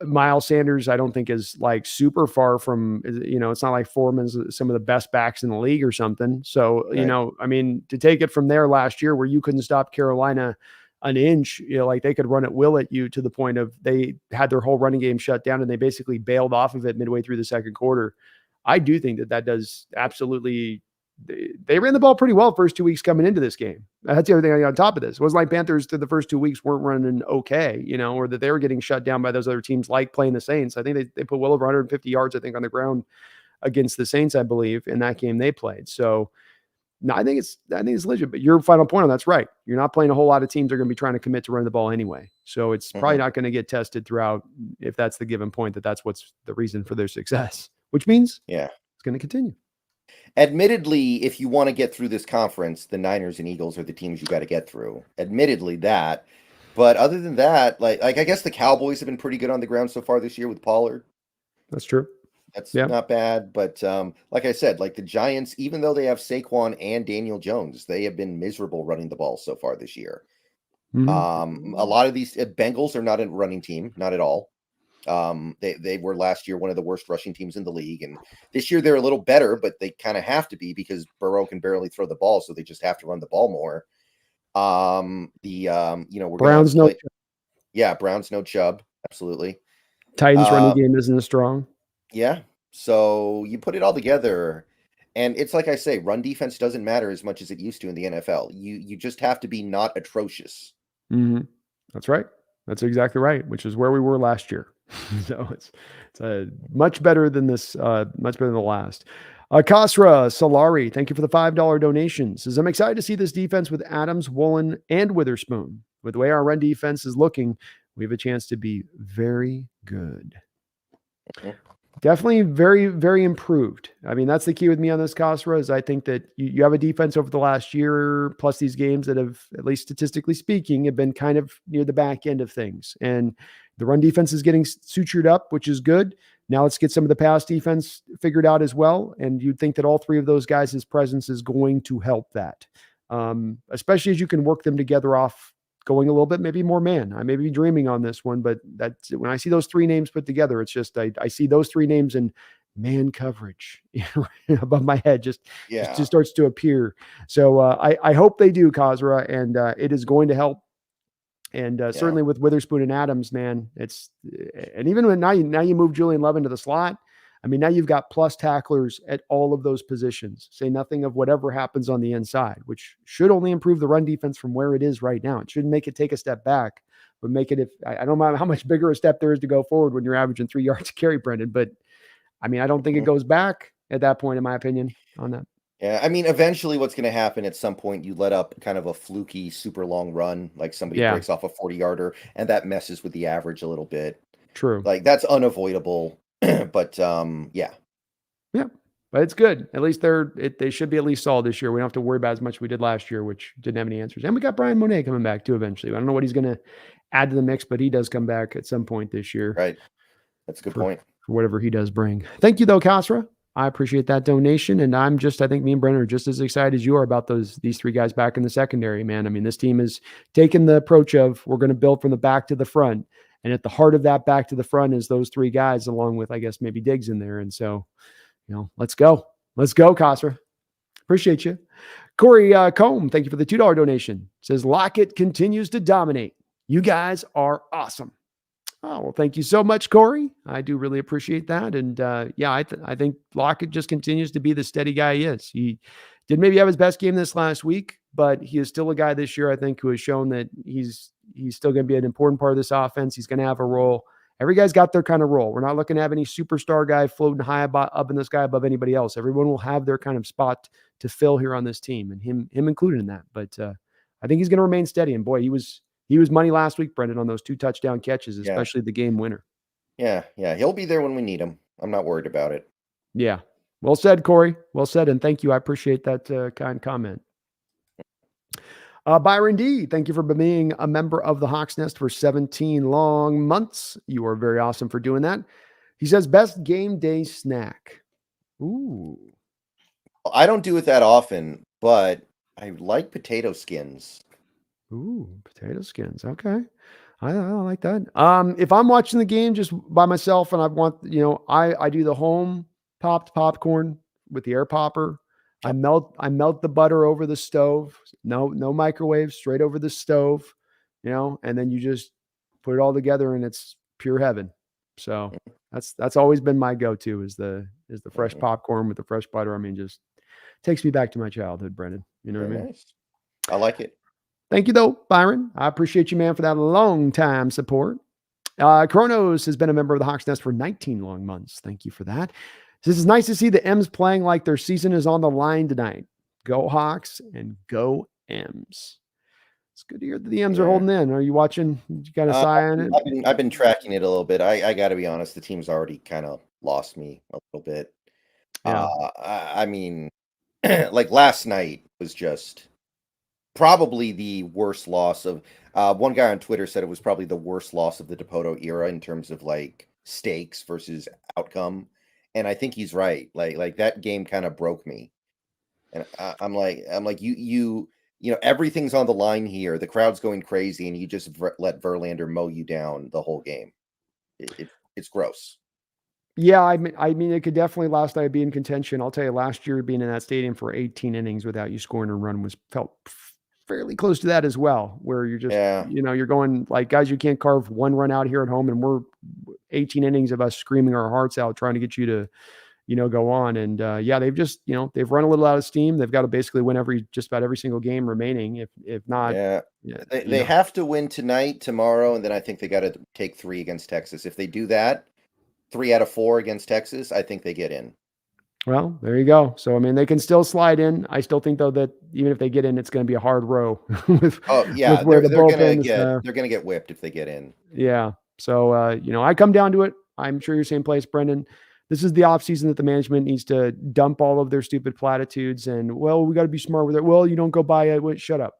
Miles Sanders, I don't think is like super far from, it's not like Foreman's some of the best backs in the league or something. So, Right. I mean, to take it from there last year where you couldn't stop Carolina an inch, like they could run at will at you to the point of they had their whole running game shut down and they basically bailed off of it midway through the second quarter. I do think that does absolutely. They ran the ball pretty well first 2 weeks coming into this game. That's the other thing on top of this. It wasn't like Panthers through the first 2 weeks weren't running okay, or that they were getting shut down by those other teams like playing the Saints. I think they put well over 150 yards, I think, on the ground against the Saints, I believe, in that game they played. So no, I think it's legit. But your final point on that's right. You're not playing a whole lot of teams that are going to be trying to commit to run the ball anyway. So it's probably not going to get tested throughout if that's the given point that's what's the reason for their success, which means it's going to continue. Admittedly, if you want to get through this conference, the Niners and Eagles are the teams you got to get through. Admittedly, that. But other than that, like I guess the Cowboys have been pretty good on the ground so far this year with Pollard. That's true. That's not bad. But like I said, like the Giants, even though they have Saquon and Daniel Jones, they have been miserable running the ball so far this year. A lot of these Bengals are not a running team, not at all. They were last year one of the worst rushing teams in the league, and this year they're a little better, but they kind of have to be because Burrow can barely throw the ball, so they just have to run the ball more. We're Browns Browns no Chubb, absolutely. Titans running game isn't as strong. Yeah, so you put it all together, and it's like I say, run defense doesn't matter as much as it used to in the NFL. You just have to be not atrocious. That's right. That's exactly right, which is where we were last year. So it's much better than this, much better than the last. Kasra Solari, thank you for the $5 donation. Says, I'm excited to see this defense with Adams, Woolen, and Witherspoon. With the way our run defense is looking, we have a chance to be very good. Definitely very, very improved. I mean, that's the key with me on this, Kasra, is I think that you have a defense over the last year, plus these games that have, at least statistically speaking, have been kind of near the back end of things. And the run defense is getting sutured up, which is good. Now let's get some of the pass defense figured out as well. And you'd think that all three of those guys' presence is going to help that, especially as you can work them together off going a little bit, maybe more man. I may be dreaming on this one, but that's when I see those three names put together, it's just, I see those three names in man coverage above my head, just starts to appear. So I hope they do, Kasra, and it is going to help. And certainly with Witherspoon and Adams, man, and even when now you move Julian Love into the slot, I mean, now you've got plus tacklers at all of those positions. Say nothing of whatever happens on the inside, which should only improve the run defense from where it is right now. It shouldn't make it take a step back, but make it, I don't know how much bigger a step there is to go forward when you're averaging 3 yards a carry, Brendon. But I mean, I don't think it goes back at that point, in my opinion, on that. Yeah, I mean, eventually what's going to happen at some point, you let up kind of a fluky, super long run, like somebody breaks off a 40-yarder, and that messes with the average a little bit. True. Like, that's unavoidable. But yeah, but it's good. At least they should be at least solid this year. We don't have to worry about as much as we did last year, which didn't have any answers. And we got Brian Monet coming back too eventually. I don't know what he's going to add to the mix, but he does come back at some point this year. Right. That's a good point. For whatever he does bring. Thank you though, Kasra. I appreciate that donation. And I think me and Brennan are just as excited as you are about these three guys back in the secondary, man. I mean, this team is taking the approach of we're going to build from the back to the front. And at the heart of that back to the front is those three guys, along with, I guess, maybe Diggs in there. And so, let's go. Let's go, Kasra. Appreciate you. Corey Combe, thank you for the $2 donation. Says, Lockett continues to dominate. You guys are awesome. Oh, well, thank you so much, Corey. I do really appreciate that. And I think Lockett just continues to be the steady guy he is. He did maybe have his best game this last week, but he is still a guy this year, I think, who has shown that he's still going to be an important part of this offense. He's going to have a role. Every guy's got their kind of role. We're not looking to have any superstar guy floating high up in the sky above anybody else. Everyone will have their kind of spot to fill here on this team, and him included in that. But I think he's going to remain steady. And boy, he was money last week, Brendan, on those 2 touchdown catches, especially the game winner. Yeah. He'll be there when we need him. I'm not worried about it. Yeah. Well said, Corey. Well said, and thank you. I appreciate that kind comment. Byron D, thank you for being a member of the Hawks Nest for 17 long months. You are very awesome for doing that. He says, best game day snack. Ooh. I don't do it that often, but I like potato skins. Ooh, potato skins. Okay. I like that. If I'm watching the game just by myself and I do the home popped popcorn with the air popper. I melt the butter over the stove. No microwave, straight over the stove, and then you just put it all together and it's pure heaven. So that's always been my go-to is the fresh popcorn with the fresh butter. I mean, just takes me back to my childhood, Brendon. You know what I mean? Nice. I like it. Thank you, though, Byron. I appreciate you, man, for that long time support. Kronos has been a member of the Hawks Nest for 19 long months. Thank you for that. This is nice to see the M's playing like their season is on the line tonight. Go Hawks and go M's. It's good to hear that the M's are holding in. Are you watching? You got a sigh on it? I've been tracking it a little bit. I got to be honest. The team's already kind of lost me a little bit. Yeah. I mean, like last night was just probably the worst loss of one guy on Twitter said it was probably the worst loss of the Dipoto era in terms of like stakes versus outcome. And I think he's right. Like that game kind of broke me. And I'm like, you know, everything's on the line here. The crowd's going crazy and you just let Verlander mow you down the whole game. It's gross. Yeah, I mean, it could definitely last night be in contention. I'll tell you, last year being in that stadium for 18 innings without you scoring a run felt fairly close to that as well, where you're just, you're going like, guys, you can't carve one run out here at home, and we're 18 innings of us screaming our hearts out trying to get you to, go on. And they've just, they've run a little out of steam. They've got to basically win just about every single game remaining. If not, they have to win tonight, tomorrow, and then I think they got to take 3 against Texas. If they do that, 3 out of 4 against Texas, I think they get in. Well, there you go. So, I mean, they can still slide in. I still think, though, that even if they get in, it's going to be a hard row. With where the bullpen they're going to get whipped if they get in. Yeah. So, I come down to it. I'm sure you're same place, Brendon. This is the offseason that the management needs to dump all of their stupid platitudes and, well, we got to be smart with it. Well, you don't go buy it. Shut up.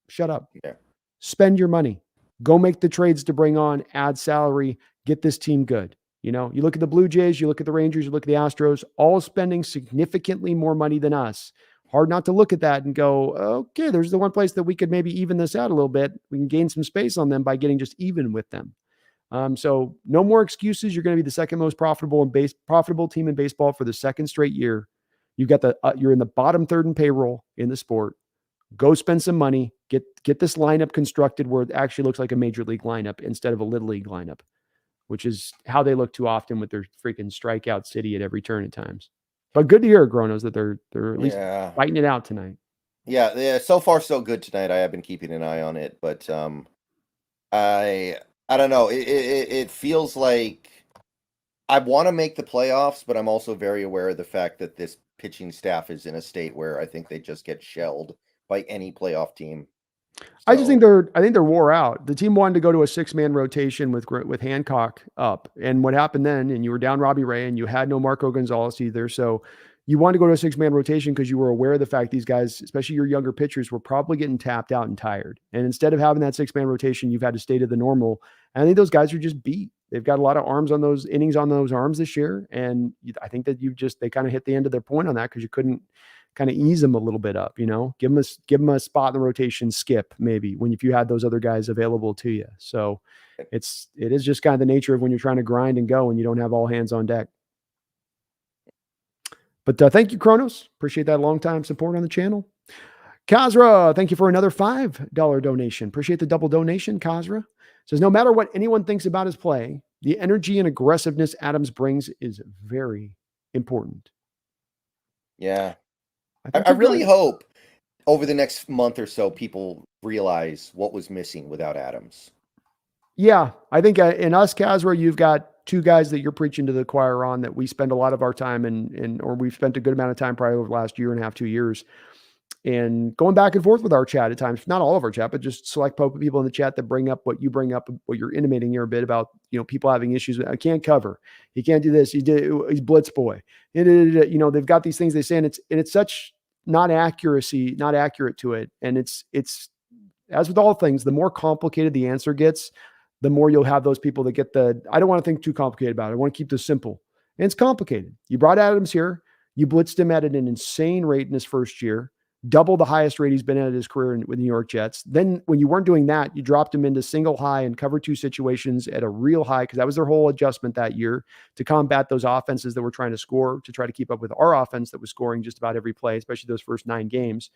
Shut up. Yeah. Spend your money. Go make the trades to bring on, add salary, get this team good. You look at the Blue Jays, you look at the Rangers, you look at the Astros, all spending significantly more money than us. Hard not to look at that and go, okay, there's the one place that we could maybe even this out a little bit. We can gain some space on them by getting just even with them. So no more excuses. You're going to be the second most profitable team in baseball for the second straight year. You've got you're in the bottom third in payroll in the sport. Go spend some money. Get this lineup constructed where it actually looks like a major league lineup instead of a little league lineup, which is how they look too often with their freaking strikeout city at every turn at times. But good to hear, Gronos, that they're at least fighting it out tonight. Yeah. So far, so good tonight. I have been keeping an eye on it, but I don't know. It feels like I want to make the playoffs, but I'm also very aware of the fact that this pitching staff is in a state where I think they just get shelled by any playoff team. So, I think they're wore out. The team wanted to go to a 6-man rotation with Hancock up, and what happened then? And you were down Robbie Ray, and you had no Marco Gonzalez either. So you wanted to go to a 6-man rotation because you were aware of the fact these guys, especially your younger pitchers, were probably getting tapped out and tired. And instead of having that 6-man rotation, you've had to stay to the normal. And I think those guys are just beat. They've got a lot of arms on those innings on those arms this year, and I think that they kind of hit the end of their point on that because you couldn't kind of ease them a little bit up, give them a spot in the rotation, skip maybe if you had those other guys available to you. So it is just kind of the nature of when you're trying to grind and go and you don't have all hands on deck. But thank you, Kronos. Appreciate that long time support on the channel. Kazra, thank you for another $5 donation. Appreciate the double donation, Kazra. Says, no matter what anyone thinks about his play, the energy and aggressiveness Adams brings is very important. Yeah. I really hope over the next month or so, people realize what was missing without Adams. Yeah, I think in us, Kazra, you've got 2 guys that you're preaching to the choir on that we spend a lot of our time or we've spent a good amount of time probably over the last year and a half, 2 years and going back and forth with our chat at times, not all of our chat, but just select people in the chat that bring up what you bring up, what you're intimating here a bit about, people having issues with, I can't cover. He can't do this. He's blitz boy. They've got these things they say, and it's such not accurate to it. And it's as with all things, the more complicated the answer gets, the more you'll have those people that get I don't want to think too complicated about it. I want to keep this simple. And it's complicated. You brought Adams here. You blitzed him at an insane rate in his first year, double the highest rate he's been at his career with the New York Jets. Then when you weren't doing that, you dropped him into single high and cover 2 situations at a real high, because that was their whole adjustment that year to combat those offenses that were trying to score, to try to keep up with our offense that was scoring just about every play, especially those first 9 games.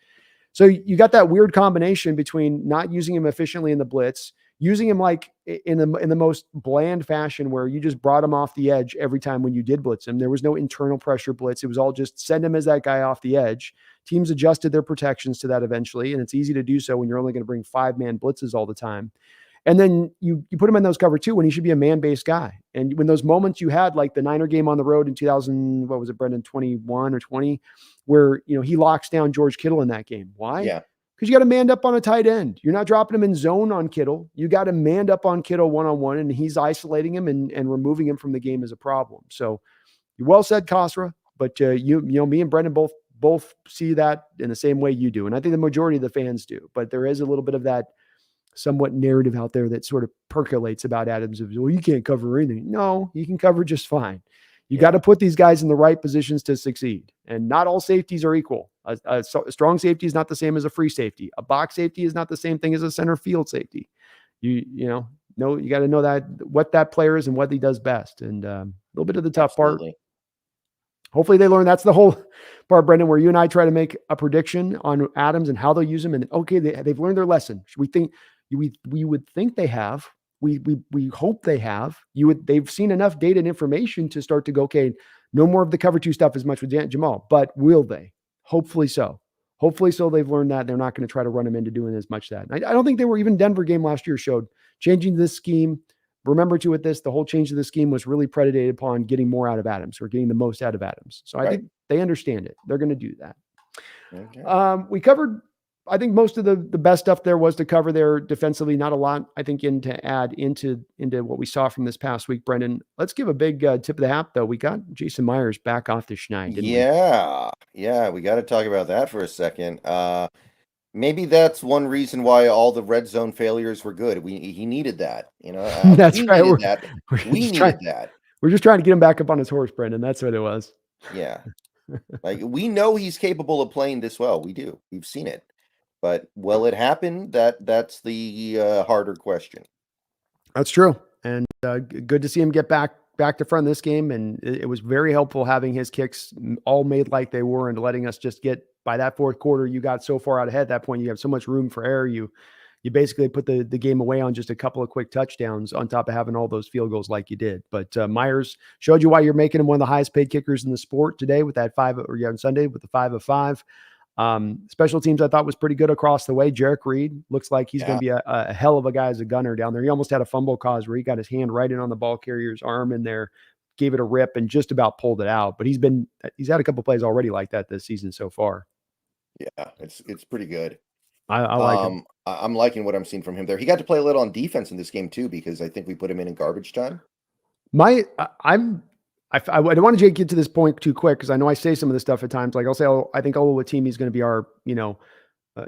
So you got that weird combination between not using him efficiently in the blitz, using him like in the most bland fashion where you just brought him off the edge every time when you did blitz him. There was no internal pressure blitz. It was all just send him as that guy off the edge. Teams adjusted their protections to that eventually, and it's easy to do so when you're only going to bring 5-man blitzes all the time. And then you put him in those cover 2 when he should be a man-based guy. And when those moments you had, like the Niner game on the road in 2000, what was it, Brendon, 21 or 20, where, he locks down George Kittle in that game. Why? Yeah. Because you got to man up on a tight end. You're not dropping him in zone on Kittle. You got to man up on Kittle one-on-one, and he's isolating him and removing him from the game is a problem. So you well said, Kasra, but me and Brendon both see that in the same way you do. And I think the majority of the fans do, but there is a little bit of that somewhat narrative out there that sort of percolates about Adams. Well, you can't cover anything. No, you can cover just fine. You got to put these guys in the right positions to succeed. And not all safeties are equal. A strong safety is not the same as a free safety. A box safety is not the same thing as a center field safety. You got to know that what that player is and what he does best. And a little bit of the tough part. Hopefully they learn. That's the whole part, Brendon, where you and I try to make a prediction on Adams and how they'll use him. And okay, they've learned their lesson. We would think they have. We hope they have. They've seen enough data and information to start to go, okay, no more of the cover 2 stuff as much with Jamal. But will they? Hopefully so. Hopefully so. They've learned that they're not going to try to run him into doing as much that. I don't think they were. Even Denver game last year showed changing this scheme. Remember too, with this, the whole change of the scheme was really predicated upon getting more out of Adams, or getting the most out of Adams. So I think they understand it. They're going to do that. Okay. We covered, I think, most of the best stuff there was to cover there defensively. Not a lot, I think, to add into what we saw from this past week, Brendon. Let's give a big tip of the hat, though. We got Jason Myers back off the schneid, didn't we? Yeah, we got to talk about that for a second. Maybe that's one reason why all the red zone failures were good. He needed that, That's right. We needed that. We're just trying to get him back up on his horse, Brendon. That's what it was. Yeah. Like, we know he's capable of playing this well. We do. We've seen it. But will it happen? That's the harder question. That's true. And good to see him get back to front in this game. And it was very helpful having his kicks all made like they were, and letting us just get, by that fourth quarter, you got so far out ahead. At that point, you have so much room for error. You basically put the game away on just a couple of quick touchdowns on top of having all those field goals like you did. But Myers showed you why you're making him one of the highest paid kickers in the sport today with that on Sunday with the 5 of 5. Special teams I thought was pretty good across the way. Jarek Reed looks like he's going to be a hell of a guy as a gunner down there. He almost had a fumble cause where he got his hand right in on the ball carrier's arm in there, gave it a rip, and just about pulled it out. But he's had a couple plays already like that this season so far. Yeah, it's pretty good. I like him. I'm liking what I'm seeing from him there. He got to play a little on defense in this game too, because I think we put him in garbage time. I don't want to get to this point too quick, because I know I say some of this stuff at times. Like I'll say, I think Oluwatimi is going to be our,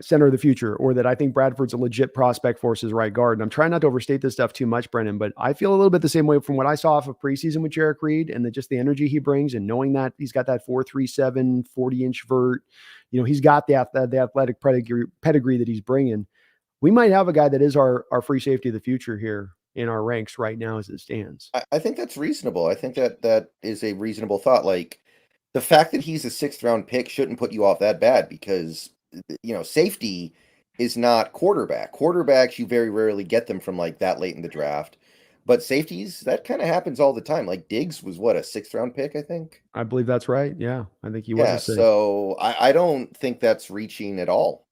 center of the future, or that I think Bradford's a legit prospect for us as right guard. And I'm trying not to overstate this stuff too much, Brendon, but I feel a little bit the same way from what I saw off of preseason with Jarek Reed, and just the energy he brings, and knowing that he's got that 4.37, 40-inch vert. He's got the athletic pedigree that he's bringing. We might have a guy that is our free safety of the future here in our ranks right now as it stands. I think that's reasonable. I think that is a reasonable thought. Like, the fact that he's a 6th round pick shouldn't put you off that bad, because safety is not quarterback. Quarterbacks, you very rarely get them from like that late in the draft. But safeties, that kind of happens all the time. Like Diggs was what, a 6th round pick, I think? I believe that's right. Yeah, I think he was. Yeah, so I don't think that's reaching at all.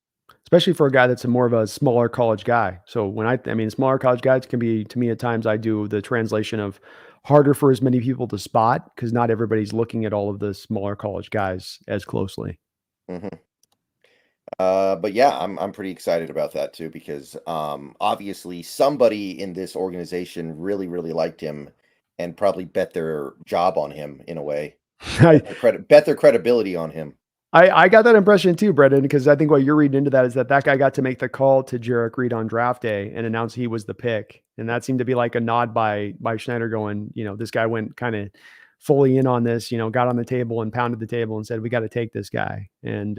Especially for a guy that's more of a smaller college guy. So when smaller college guys can be, to me at times, I do the translation of harder for as many people to spot, because not everybody's looking at all of the smaller college guys as closely. Mm-hmm. But yeah, I'm pretty excited about that too because obviously somebody in this organization really really liked him and probably bet their job on him in a way, I, bet their credibility on him. I got that impression too, Brendan, because I think what you're reading into that is that that guy got to make the call to Jarek Reed on draft day and announce he was the pick, and that seemed to be like a nod by Schneider, going, this guy went kind of fully in on this, got on the table and pounded the table and said, we got to take this guy. And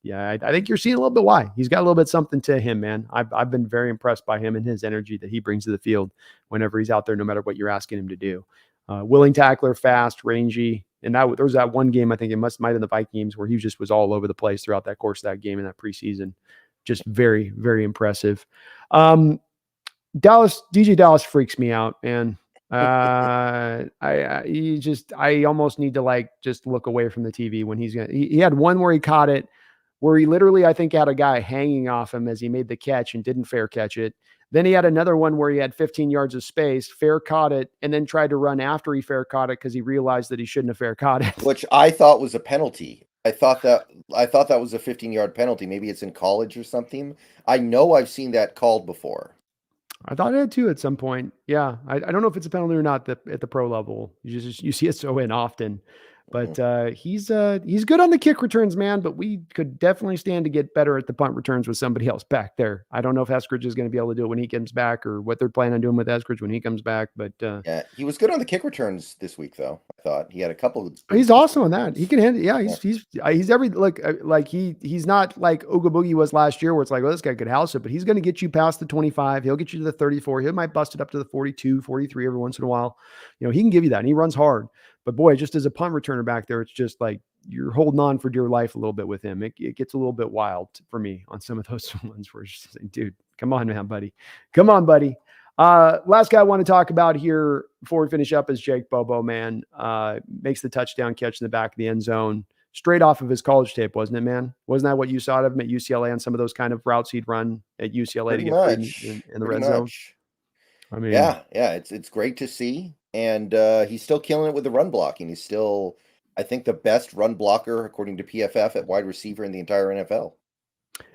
yeah, I think you're seeing a little bit why he's got a little bit something to him, man. I've been very impressed by him and his energy that he brings to the field whenever he's out there, no matter what you're asking him to do. Willing tackler, fast, rangy. And there was that one game, I think it might have been the Viking games, where he just was all over the place throughout that course of that game in that preseason. Just very, very impressive. DJ Dallas freaks me out, man. I almost need to just look away from the TV when he had one where he caught it, where he literally, I think, had a guy hanging off him as he made the catch and didn't fair catch it. Then he had another one where he had 15 yards of space, fair caught it, and then tried to run after he fair caught it because he realized that he shouldn't have fair caught it. Which I thought was a penalty. I thought that was a 15-yard penalty. Maybe it's in college or something. I know I've seen that called before. I thought it had two at some point. Yeah, I don't know if it's a penalty or not at the pro level. You see it so in often, but he's good on the kick returns, man. But we could definitely stand to get better at the punt returns with somebody else back there. I don't know if Eskridge is going to be able to do it when he comes back, or what they're planning on doing with Eskridge when he comes back. But Yeah, he was good on the kick returns this week, though. I thought he had a couple of pretty he's decent awesome on that. returns. He can handle. Yeah, Yeah. he's every he's not like Ooga Boogie was last year, where it's like, well, this guy could house it, but he's going to get you past the 25. He'll get you to the 34. He might bust it up to the 42, 43 every once in a while. He can give you that, and he runs hard. But boy, just as a punt returner back there, it's just like you're holding on for dear life a little bit with him. It gets a little bit wild for me on some of those ones where it's just like, dude, come on, man, buddy, come on, buddy. Last guy I want to talk about here before we finish up is Jake Bobo, man. Makes the touchdown catch in the back of the end zone straight off of his college tape, wasn't it, man? Wasn't that what you saw of him at UCLA on some of those kind of routes he'd run at UCLA to Pretty get free much. in the Pretty red zone? much. I mean, Yeah. It's great to see, and he's still killing it with the run blocking. He's still, I think, the best run blocker according to PFF at wide receiver in the entire NFL.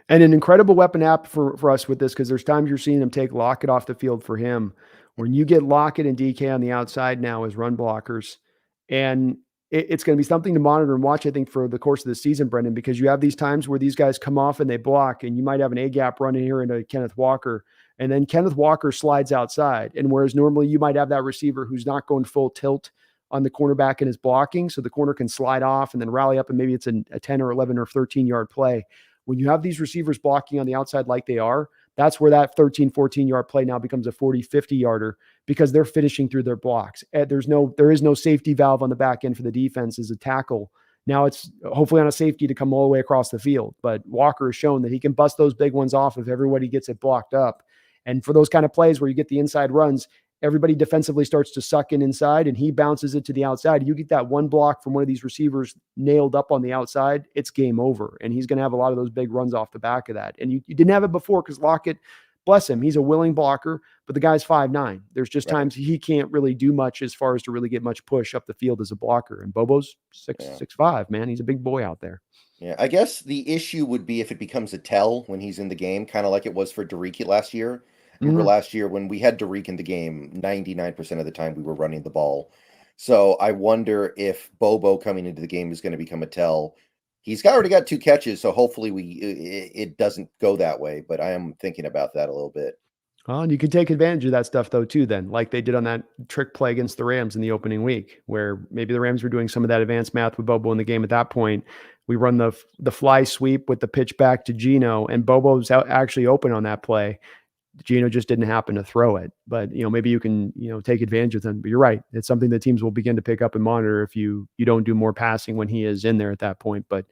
and an incredible weapon app for us with this, because there's times you're seeing him take Lockett off the field for him. When you get Lockett and DK on the outside now as run blockers, and it's going to be something to monitor and watch, I think, for the course of the season, Brendan, because you have these times where these guys come off and they block, and you might have an A gap running here into Kenneth Walker, and then Kenneth Walker slides outside. And whereas normally you might have that receiver who's not going full tilt on the cornerback and is blocking, so the corner can slide off and then rally up, and maybe it's a 10 or 11 or 13-yard play. When you have these receivers blocking on the outside like they are, that's where that 13, 14-yard play now becomes a 40, 50-yarder, because they're finishing through their blocks. There is no safety valve on the back end for the defense as a tackle. Now it's hopefully on a safety to come all the way across the field. But Walker has shown that he can bust those big ones off if everybody gets it blocked up. And for those kind of plays where you get the inside runs, everybody defensively starts to suck in inside and he bounces it to the outside. You get that one block from one of these receivers nailed up on the outside, it's game over. And he's going to have a lot of those big runs off the back of that. And you didn't have it before because Lockett, bless him, he's a willing blocker, but the guy's 5'9". There's just times he can't really do much as far as to really get much push up the field as a blocker. And Bobo's 6'5", man. He's a big boy out there. Yeah, I guess the issue would be if it becomes a tell when he's in the game, kind of like it was for Derek last year. Remember last year when we had Derek in the game, 99% of the time we were running the ball. So I wonder if Bobo coming into the game is going to become a tell. He's already got 2 catches, so hopefully it doesn't go that way. But I am thinking about that a little bit. Oh, and you can take advantage of that stuff though too, then, like they did on that trick play against the Rams in the opening week, where maybe the Rams were doing some of that advanced math with Bobo in the game at that point. We run the fly sweep with the pitch back to Geno, and Bobo's actually open on that play. Geno just didn't happen to throw it, but maybe you can take advantage of them. But you're right; it's something that teams will begin to pick up and monitor if you don't do more passing when he is in there at that point. But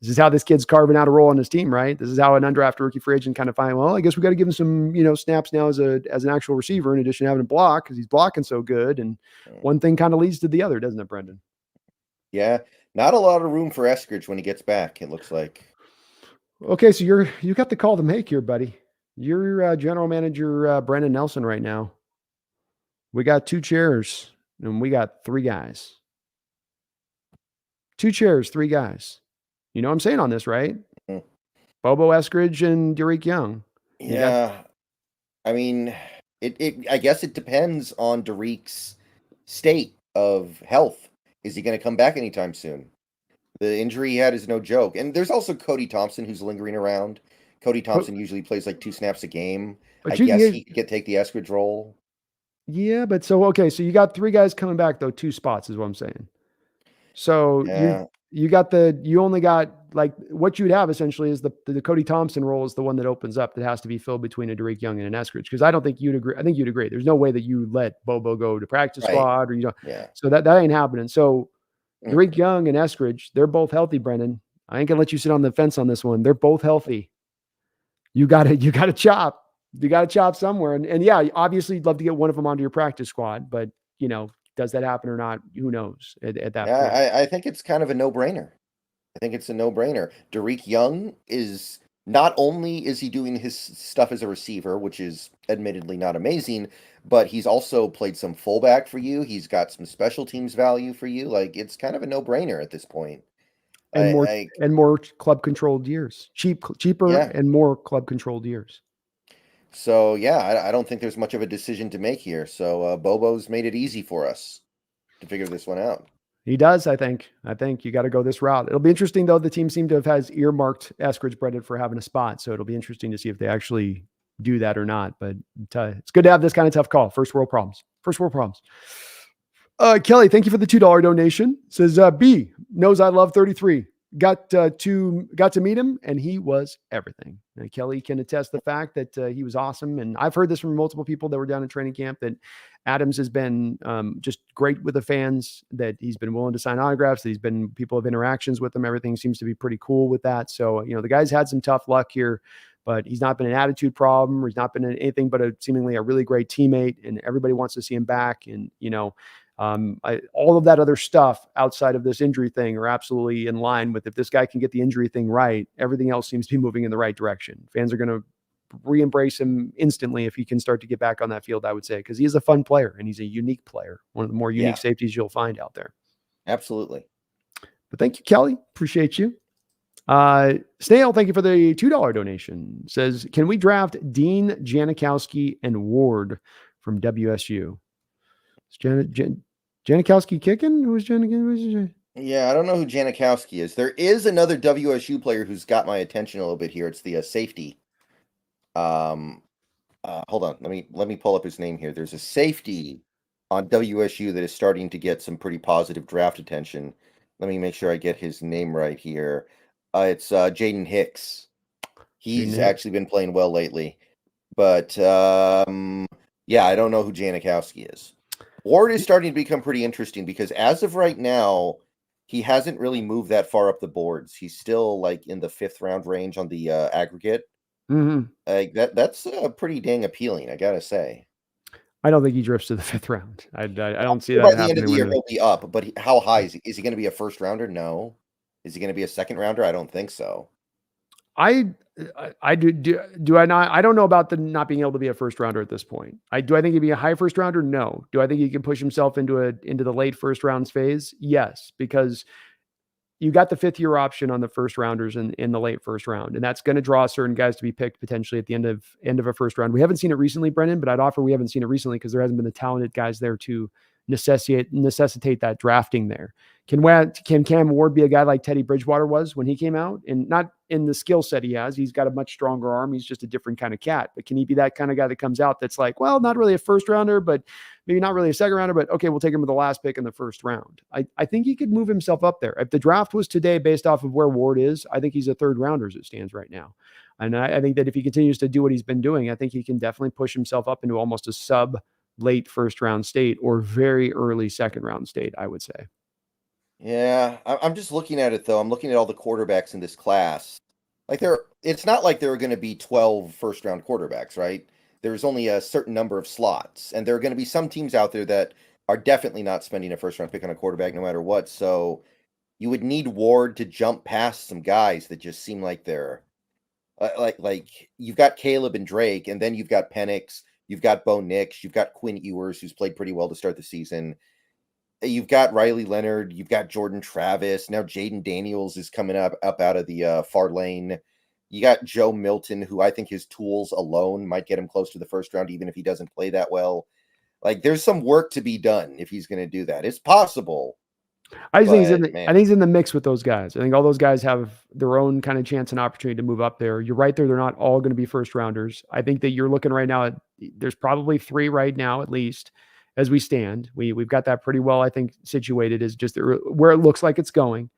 this is how this kid's carving out a role on his team, right? This is how an undrafted rookie free agent kind of find, well, I guess we got to give him some, snaps now as an actual receiver, in addition to having to block because he's blocking so good. And one thing kind of leads to the other, doesn't it, Brendan? Yeah, not a lot of room for Eskridge when he gets back, it looks like. Okay, so you got the call to make here, buddy. You're general manager Brendon Nelson right now. We got 2 chairs and we got 3 guys. 2 chairs, 3 guys. You know what I'm saying on this, right? Mm. Bobo Eskridge and Derek Young. You got Yeah, I mean, I guess it depends on Derek's state of health. Is he going to come back anytime soon? The injury he had is no joke. And there's also Cody Thompson who's lingering around. Cody but Thompson usually plays like 2 snaps a game. I you can guess he could take the Eskridge role. yeah, but so okay, so you got 3 guys coming back though, 2 spots is what I'm saying. So Yeah, you only got like what you'd have essentially is the Cody Thompson role is the one that opens up that has to be filled between a Derek Young and an Eskridge because I don't think you'd agree. I think you'd agree. There's no way that you let Bobo go to practice right. squad or you know. Yeah. So that ain't happening. So Mm. Derek Young and Eskridge, they're both healthy, Brendan. I ain't gonna let you sit on the fence on this one. They're both healthy. You gotta chop. You gotta chop somewhere. And yeah, obviously you'd love to get one of them onto your practice squad, but does that happen or not? Who knows at that point? Yeah, I think it's kind of a no-brainer. I think it's a no-brainer. Derek Young is not only is he doing his stuff as a receiver, which is admittedly not amazing, but he's also played some fullback for you. He's got some special teams value for you. Like it's kind of a no-brainer at this point. And more I and more club controlled years. Cheaper yeah. and more club controlled years. So yeah, I don't think there's much of a decision to make here. So Bobo's made it easy for us to figure this one out. He does, I think. I think you got to go this route. It'll be interesting though. The team seemed to have has earmarked Eskridge Brendon for having a spot, so it'll be interesting to see if they actually do that or not. But it's good to have this kind of tough call. First world problems. First world problems. Kelly, thank you for the $2 donation. Says B knows I love 33. Got to meet him, and he was everything. And Kelly can attest the fact that he was awesome. And I've heard this from multiple people that were down in training camp that Adams has been just great with the fans. That he's been willing to sign autographs. That people have interactions with him. Everything seems to be pretty cool with that. So the guy's had some tough luck here, but he's not been an attitude problem. Or he's not been anything but seemingly a really great teammate, and everybody wants to see him back. And all of that other stuff outside of this injury thing are absolutely in line with if this guy can get the injury thing right, everything else seems to be moving in the right direction. Fans are going to re-embrace him instantly if he can start to get back on that field, I would say, because he is a fun player and he's a unique player, one of the more unique Yeah, safeties you'll find out there. absolutely. But thank you, Kelly. Appreciate you. Snail, thank you for the $2 donation. Says, can we draft Dean, Janikowski, and Ward from WSU? Janikowski kicking? Who's Janikowski? Yeah, I don't know who Janikowski is. There is another WSU player who's got my attention a little bit here. It's the safety. Hold on. Let me pull up his name here. There's a safety on WSU that is starting to get some pretty positive draft attention. Let me make sure I get his name right here. It's Jaden Hicks. He's actually been playing well lately. But yeah, I don't know who Janikowski is. Ward is starting to become pretty interesting because as of right now, he hasn't really moved that far up the boards. He's still like in the 5th round range on the aggregate. Mm-hmm. That's pretty dang appealing, I gotta say. I don't think he drifts to the 5th round. I don't see that By the happening. end of the year, he'll be up. But how high is he? Is he going to be a 1st rounder? No. Is he going to be a 2nd rounder? I don't think so. I do I not? I don't know about the not being able to be a 1st rounder at this point. Do I think he'd be a high 1st rounder? No. Do I think he can push himself into the late 1st rounds phase? Yes, because you got the 5th-year option on the 1st rounders in the late 1st round, and that's going to draw certain guys to be picked potentially at the end of a 1st round. We haven't seen it recently, Brendan, but I'd offer we haven't seen it recently because there hasn't been the talented guys there to necessitate that drafting there. Can Cam Ward be a guy like Teddy Bridgewater was when he came out? And not in the skill set he has. He's got a much stronger arm. He's just a different kind of cat. But can he be that kind of guy that comes out that's like, well, not really a 1st rounder, but maybe not really a 2nd rounder, but okay, we'll take him with the last pick in the 1st round. I think he could move himself up there. If the draft was today based off of where Ward is, I think he's a 3rd rounder as it stands right now. And I think that if he continues to do what he's been doing, I think he can definitely push himself up into almost a sub late 1st round state or very early 2nd round state, I would say. Yeah, I'm just looking at it though. I'm looking at all the quarterbacks in this class. Like it's not like there are going to be 12 1st round quarterbacks, right? There's only a certain number of slots, and there are going to be some teams out there that are definitely not spending a 1st round pick on a quarterback no matter what. So you would need Ward to jump past some guys that just seem like they're like you've got Caleb and Drake, and then you've got Penix, you've got Bo Nix, you've got Quinn Ewers, who's played pretty well to start the season. You've got Riley Leonard, you've got Jordan Travis. Now Jaden Daniels is coming up out of the far lane. You got Joe Milton, who I think his tools alone might get him close to the first round, even if he doesn't play that well. Like, there's some work to be done if he's going to do that. It's possible. I just think But, I think he's in the mix with those guys. I think all those guys have their own kind of chance and opportunity to move up there. You're right there. They're not all going to be first rounders. I think that you're looking right now at, there's probably 3 right now, at least as we stand. We've got that pretty well, I think, situated is just where it looks like it's going.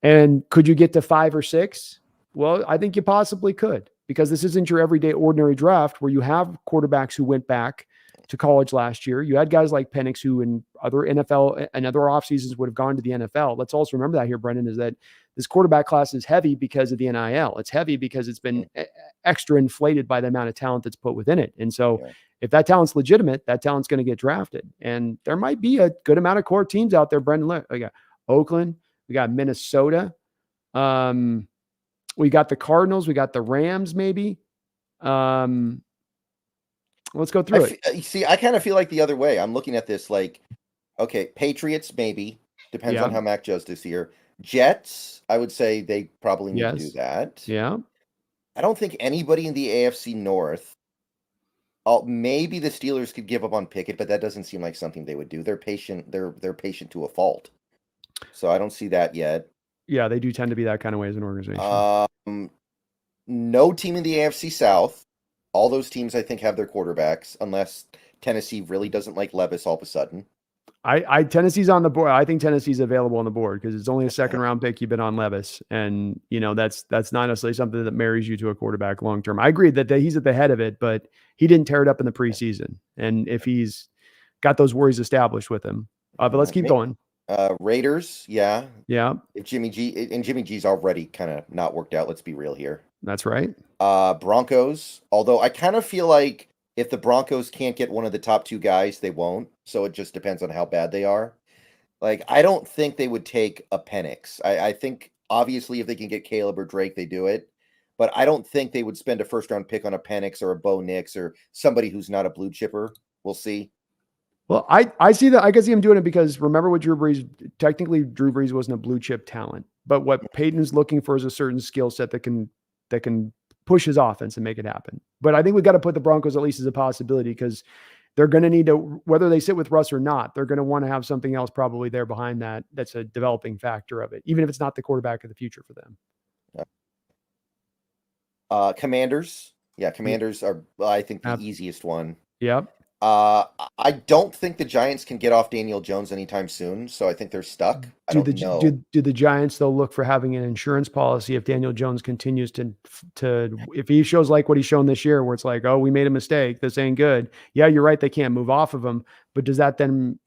And could you get to 5 or 6? Well, I think you possibly could, because this isn't your everyday ordinary draft where you have quarterbacks who went back to college last year. You had guys like Penix who in other NFL and other off seasons would have gone to the NFL. Let's also remember that here, Brendan, is that this quarterback class is heavy because of the NIL. It's heavy because it's been extra inflated by the amount of talent that's put within it. And so if that talent's legitimate, that talent's going to get drafted. And there might be a good amount of core teams out there, Brendan. We got Oakland, we got Minnesota. We got the Cardinals, we got the Rams, maybe. Let's go through it. See, I kind of feel like the other way. I'm looking at this like, okay, Patriots, maybe. Depends on how Mac does this year. Jets, I would say they probably need to do that. Yeah. I don't think anybody in the AFC North. Maybe the Steelers could give up on Pickett, but that doesn't seem like something they would do. They're patient. They're patient to a fault. So I don't see that yet. Yeah, they do tend to be that kind of way as an organization. No team in the AFC South. All those teams, I think, have their quarterbacks, unless Tennessee really doesn't like Levis all of a sudden. Tennessee's on the board. I think Tennessee's available on the board because it's only a second round pick. You've been on Levis, and that's not necessarily something that marries you to a quarterback long term. I agree that he's at the head of it, but he didn't tear it up in the preseason. And if he's got those worries established with him, but let's keep going. Raiders, yeah. If Jimmy G's already kind of not worked out. Let's be real here. That's right. Broncos, although I kind of feel like if the Broncos can't get one of the top 2 guys, they won't. So it just depends on how bad they are. Like, I don't think they would take a Penix. I think, obviously, if they can get Caleb or Drake, they do it. But I don't think they would spend a first-round pick on a Penix or a Bo Nix or somebody who's not a blue chipper. We'll see. Well, I see that. I can see him doing it because remember what Drew Brees, technically Drew Brees wasn't a blue chip talent, but what Peyton's looking for is a certain skill set that can push his offense and make it happen. But I think we've got to put the Broncos at least as a possibility because they're going to need to, whether they sit with Russ or not, they're going to want to have something else probably there behind that. That's a developing factor of it, even if it's not the quarterback of the future for them. Commanders. Yeah. Commanders are, I think, the easiest one. Yep. I don't think the Giants can get off Daniel Jones anytime soon, so I think they're stuck. I don't know. Do the Giants, though, look for having an insurance policy if Daniel Jones continues to if he shows like what he's shown this year, where it's like, oh, we made a mistake, this ain't good. Yeah, you're right, they can't move off of him, but does that then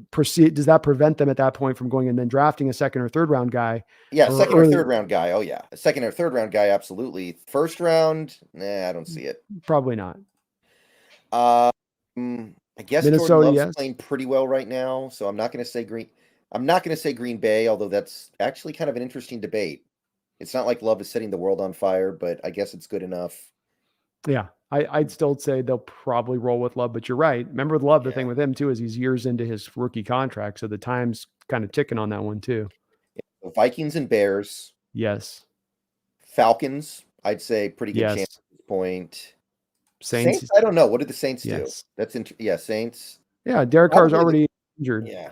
proceed? Does that prevent them at that point from going and then drafting a second or third round guy? Yeah, second or third round guy. Oh yeah, a second or third round guy, absolutely. First round, I don't see it. Probably not. I guess Minnesota, Jordan Love's playing pretty well right now, so I'm not going to say Green Bay, although that's actually kind of an interesting debate. It's not like Love is setting the world on fire, but I guess it's good enough. Yeah, I'd still say they'll probably roll with Love, but you're right. Remember with Love, the thing with him too is he's years into his rookie contract, so the time's kind of ticking on that one too. Vikings and Bears. Yes. Falcons, I'd say pretty good chance at this point. Saints, I don't know. What did the Saints do? That's Saints. Yeah, Derek Carr's already injured. Yeah.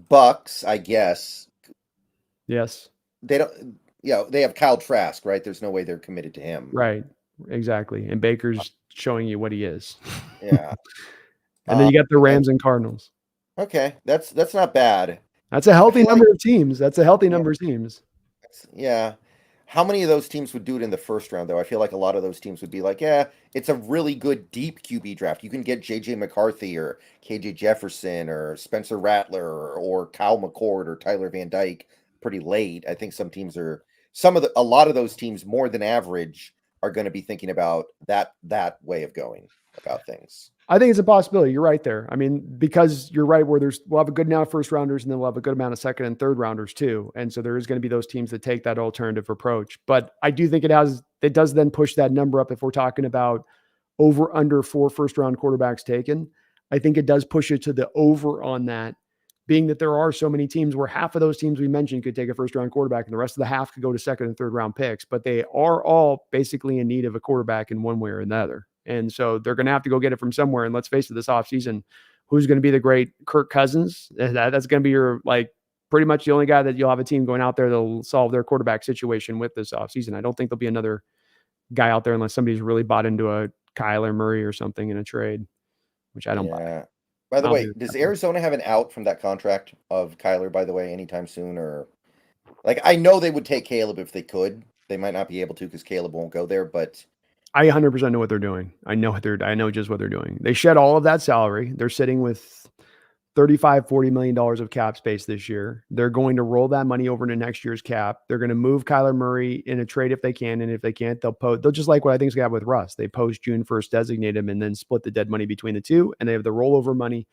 Bucks, I guess. Yes. They don't. Yeah, they have Kyle Trask, right? There's no way they're committed to him. Right. Exactly. And Baker's showing you what he is. Yeah. And then you got the Rams and Cardinals. Okay, that's not bad. That's a healthy number of teams. That's a healthy number of teams. Yeah. How many of those teams would do it in the first round, though? I feel like a lot of those teams would be like, yeah, it's a really good deep QB draft. You can get J.J. McCarthy or K.J. Jefferson or Spencer Rattler or Kyle McCord or Tyler Van Dyke pretty late. I think a lot of those teams more than average are going to be thinking about that way of going about things. I think it's a possibility. You're right there. I mean, because you're right where we'll have a good amount of first rounders and then we'll have a good amount of second and third rounders too. And so there is going to be those teams that take that alternative approach. But I do think it does then push that number up if we're talking about over under 4 first round quarterbacks taken. I think it does push it to the over on that being that there are so many teams where half of those teams we mentioned could take a first-round quarterback and the rest of the half could go to second and third-round picks, but they are all basically in need of a quarterback in one way or another. And so they're going to have to go get it from somewhere. And let's face it, this offseason, who's going to be the great Kirk Cousins? That's going to be your, like, pretty much the only guy that you'll have a team going out there that'll solve their quarterback situation with this offseason. I don't think there'll be another guy out there unless somebody's really bought into a Kyler Murray or something in a trade, which I don't buy. Yeah. By the way, does Arizona have an out from that contract of Kyler, by the way, anytime soon? Or like, I know they would take Caleb if they could. They might not be able to because Caleb won't go there, but I 100% know what they're doing. I know just what they're doing. They shed all of that salary. They're sitting with $40 million of cap space this year. They're going to roll that money over into next year's cap. They're going to move Kyler Murray in a trade if they can, and if they can't, they'll just like what I think is going to happen with Russ. They post June 1st, designate him, and then split the dead money between the two, and they have the rollover money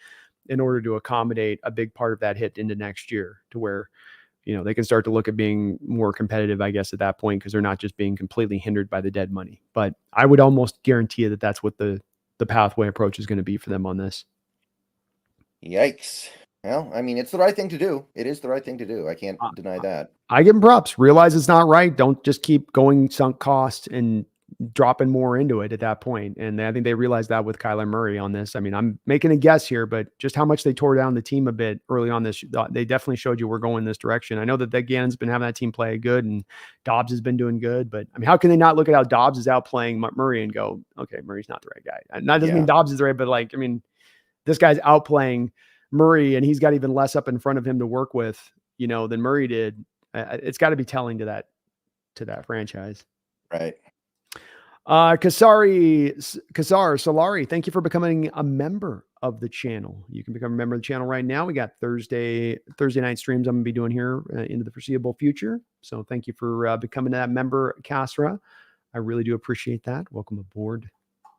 in order to accommodate a big part of that hit into next year, to where they can start to look at being more competitive, I guess, at that point, because they're not just being completely hindered by the dead money. But I would almost guarantee that that's what the pathway approach is going to be for them on this. Yikes. Well, I mean, it's the right thing to do. It is the right thing to do. I can't deny that. I give them props. Realize it's not right. Don't just keep going sunk cost and dropping more into it at that point. And I think they realized that with Kyler Murray on this. I mean, I'm making a guess here, but just how much they tore down the team a bit early on this, they definitely showed you we're going this direction. I know that Gannon's been having that team play good and Dobbs has been doing good, but I mean, how can they not look at how Dobbs is outplaying Murray and go, okay, Murray's not the right guy. And that doesn't mean Dobbs is the right, but like, I mean, this guy's outplaying Murray and he's got even less up in front of him to work with, than Murray did. It's got to be telling to that franchise. Right. Solari, thank you for becoming a member of the channel. You can become a member of the channel right now. We got Thursday night streams I'm going to be doing here into the foreseeable future. So thank you for becoming that member, Casra. I really do appreciate that. Welcome aboard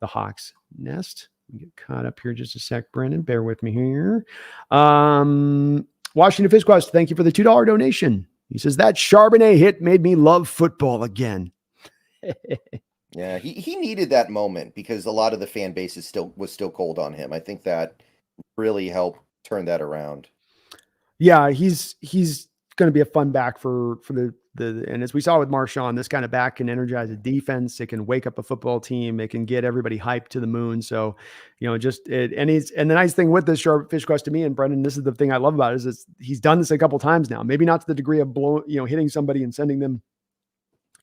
the Hawks Nest. We get caught up here just a sec, Brandon. Bear with me here. Washington Fishquest, thank you for the $2 donation. He says, that Charbonnet hit made me love football again. Yeah, he needed that moment because a lot of the fan base was still cold on him. I think that really helped turn that around. Yeah, he's going to be a fun back for the and as we saw with Marshawn, this kind of back can energize a defense. It can wake up a football team. It can get everybody hyped to the moon. So, and the nice thing with this Fish Quest to me, and Brendan, this is the thing I love about it, is he's done this a couple times now. Maybe not to the degree of hitting somebody and sending them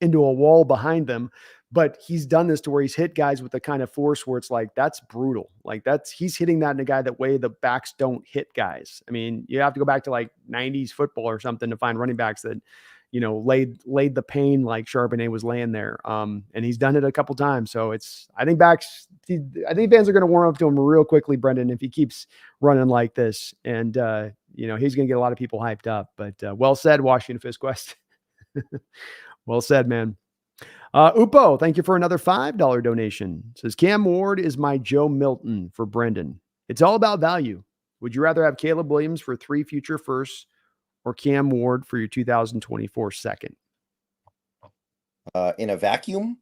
into a wall behind them, but he's done this to where he's hit guys with the kind of force where it's like, that's brutal. Like he's hitting that in a guy that way the backs don't hit guys. I mean, you have to go back to like 90s football or something to find running backs that, laid the pain like Charbonnet was laying there. And he's done it a couple times. So I think fans are going to warm up to him real quickly, Brendan, if he keeps running like this. And, he's going to get a lot of people hyped up, but well said, Washington Fist Quest. Well said, man. Upo, thank you for another $5 donation. It says, Cam Ward is my Joe Milton for Brendan. It's all about value. Would you rather have Caleb Williams for 3 future firsts or Cam Ward for your 2024 second? In a vacuum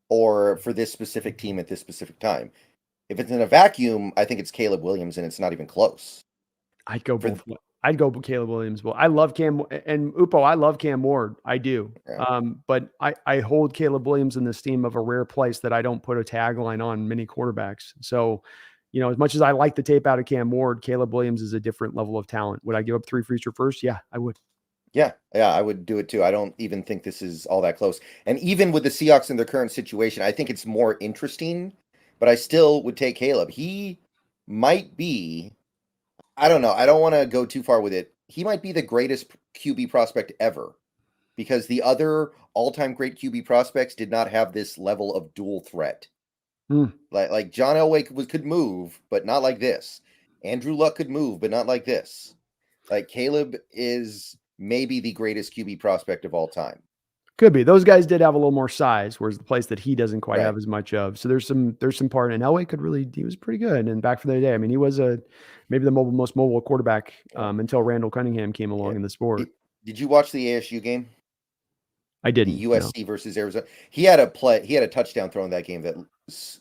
or for this specific team at this specific time? If it's in a vacuum, I think it's Caleb Williams and it's not even close. I'd go both. I'd go Caleb Williams. Well, I love Cam and Upo. I love Cam Ward. I do. Yeah. But I hold Caleb Williams in the esteem of a rare place that I don't put a tagline on many quarterbacks. So, as much as I like the tape out of Cam Ward, Caleb Williams is a different level of talent. Would I give up 3 future firsts? Yeah, I would. Yeah, I would do it too. I don't even think this is all that close. And even with the Seahawks in their current situation, I think it's more interesting, but I still would take Caleb. He might be, I don't know. I don't want to go too far with it. He might be the greatest QB prospect ever because the other all-time great QB prospects did not have this level of dual threat. Like John Elway could move, but not like this. Andrew Luck could move, but not like this. Like Caleb is maybe the greatest QB prospect of all time. Could be. Those guys did have a little more size, whereas the place that he doesn't quite have as much of. So there's some part, and Elway he was pretty good. And back for the day, I mean, he was maybe the most mobile quarterback until Randall Cunningham came along in the sport. Did you watch the ASU game? I didn't. The USC versus Arizona. He had a touchdown throw in that game that was,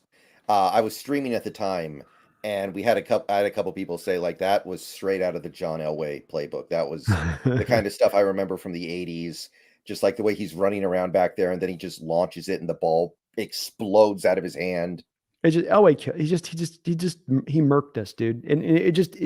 I was streaming at the time, And I had a couple people say like that was straight out of the John Elway playbook. That was the kind of stuff I remember from the 80s, just like the way he's running around back there and then he just launches it and the ball explodes out of his hand. It's just Elway. He murked us, dude. And it just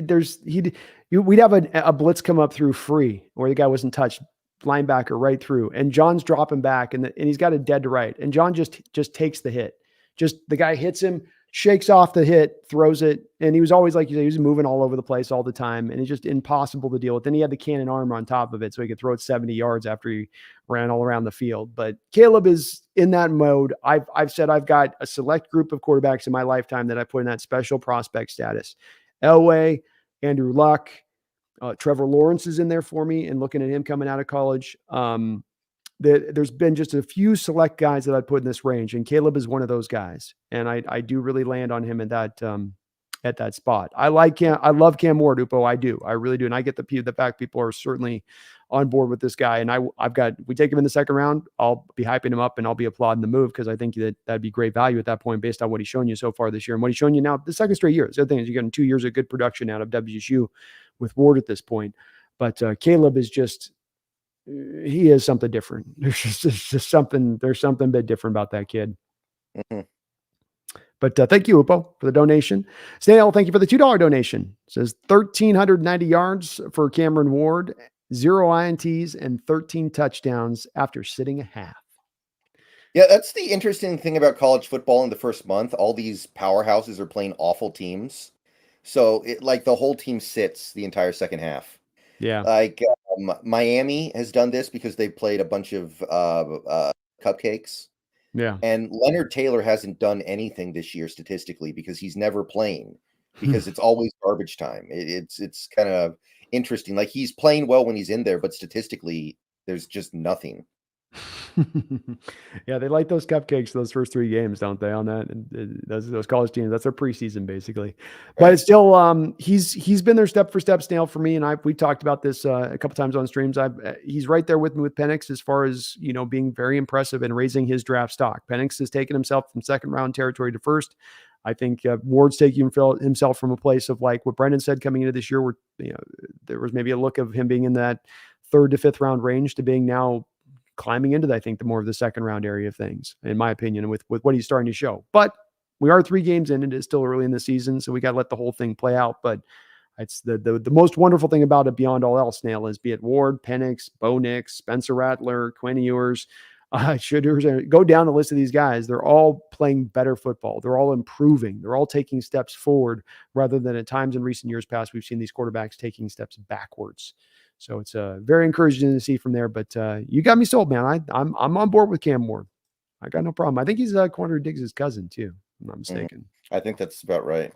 we'd have a blitz come up through free where the guy wasn't touched, linebacker right through, and John's dropping back, and he's got a dead to right, and John just takes the hit. Just the guy hits him, shakes off the hit, throws it, and he was always like you say, he was moving all over the place all the time, and it's just impossible to deal with. Then he had the cannon arm on top of it, so he could throw it 70 yards after he ran all around the field. But Caleb is in that mode. I've said I've got a select group of quarterbacks in my lifetime that I put in that special prospect status. Elway, Andrew Luck, Trevor Lawrence is in there for me, and looking at him coming out of college. There's been just a few select guys that I'd put in this range, and Caleb is one of those guys. And I do really land on him at that spot. I love Cam Ward, Upo. I do. I really do. And I get the fact people are certainly on board with this guy. And we take him in the second round, I'll be hyping him up and I'll be applauding the move because I think that'd be great value at that point based on what he's shown you so far this year and what he's shown you now the second straight year. The other thing is you're getting 2 years of good production out of WSU with Ward at this point. But Caleb is just, he is something different. There's just something a bit different about that kid. Mm-hmm. But thank you, Upo, for the donation. Snail, thank you for the $2 donation. It says 1,390 yards for Cameron Ward, 0 INTs, and 13 touchdowns after sitting a half. Yeah, that's the interesting thing about college football in the first month. All these powerhouses are playing awful teams. So the whole team sits the entire second half. Yeah. Like Miami has done this because they played a bunch of cupcakes. Yeah. And Leonard Taylor hasn't done anything this year statistically because he's never playing because it's always garbage time. It's kind of interesting. Like he's playing well when he's in there, but statistically there's just nothing. Yeah, they like those cupcakes those first 3 games, don't they? On that, and those college teams, that's their preseason basically. But Right. it's still he's been there step for step, Snail, for me. And we talked about this a couple times on streams. He's right there with me with Penix as far as being very impressive and raising his draft stock. Penix has taken himself from second round territory to first. I think Ward's taking himself from a place of like what Brendan said coming into this year, where there was maybe a look of him being in that 3rd to 5th round range to being now climbing into, I think, the more of the second round area of things, in my opinion, with what he's starting to show. But we are 3 games in, and it's still early in the season, so we got to let the whole thing play out. But it's the most wonderful thing about it, beyond all else, Snail, is be it Ward, Penix, Bo Nix, Spencer Rattler, Quinn Ewers, go down the list of these guys. They're all playing better football. They're all improving. They're all taking steps forward rather than at times in recent years past, we've seen these quarterbacks taking steps backwards. So it's very encouraging to see from there. But you got me sold, man. I'm on board with Cam Ward. I got no problem. I think he's Quandre Diggs' cousin too, if I'm not mistaken. I think that's about right.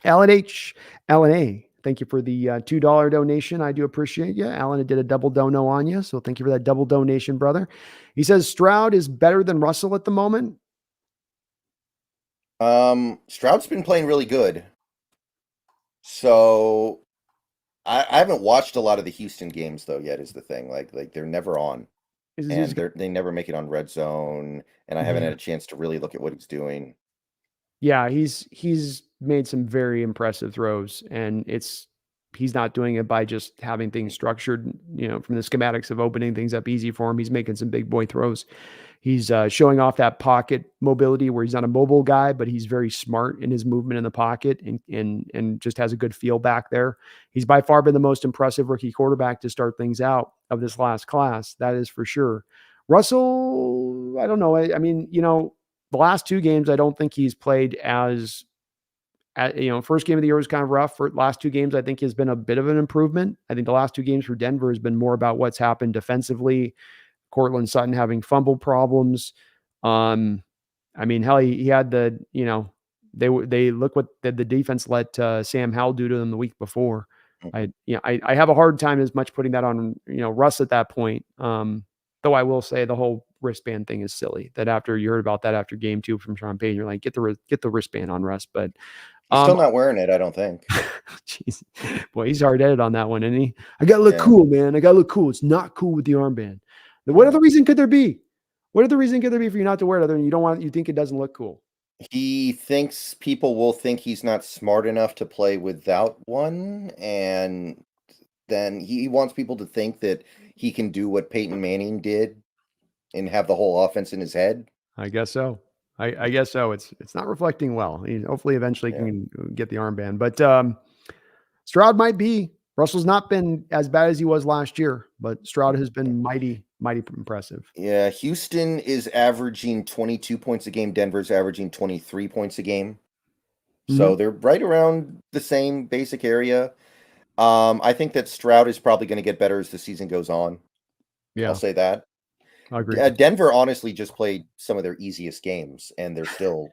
Alan A, thank you for the $2 donation. I do appreciate you. Alan did a double dono on you, so thank you for that double donation, brother. He says Stroud is better than Russell at the moment. Stroud's been playing really good. So I haven't watched a lot of the Houston games though yet, is the thing. Like they're never on. And they never make it on Red Zone, and I haven't had a chance to really look at what he's doing. Yeah, he's made some very impressive throws, and he's not doing it by just having things structured, from the schematics of opening things up easy for him. He's making some big boy throws. He's showing off that pocket mobility where he's not a mobile guy, but he's very smart in his movement in the pocket and just has a good feel back there. He's by far been the most impressive rookie quarterback to start things out of this last class. That is for sure. Russell, I don't know. I mean, the last 2 games, I don't think he's played first game of the year was kind of rough. For last 2 games, I think has been a bit of an improvement. I think the last 2 games for Denver has been more about what's happened defensively. Cortland Sutton having fumble problems. I mean, hell, he had they look what the defense let Sam Howell do to them the week before. I have a hard time as much putting that on, Russ at that point. Though I will say the whole wristband thing is silly. That after you heard about that after game 2 from Sean Payton, you're like, get the wristband on Russ. But he's still not wearing it, I don't think. Jeez. Boy, he's hard-headed on that one, isn't he? I got to look cool, man. I got to look cool. It's not cool with the armband. What other reason could there be? What other reason could there be for you not to wear it other than you think it doesn't look cool? He thinks people will think he's not smart enough to play without one, and then he wants people to think that he can do what Peyton Manning did and have the whole offense in his head. I guess so. I guess so. It's not reflecting well. Hopefully, eventually Yeah. can get the armband. But Stroud might be. Russell's not been as bad as he was last year, but Stroud has been mighty, mighty impressive. Yeah, Houston is averaging 22 points a game. Denver's averaging 23 points a game. So Mhm. they're right around the same basic area. I think that Stroud is probably going to get better as the season goes on. I'll Yeah, say that. I agree. Denver honestly just played some of their easiest games, and they're still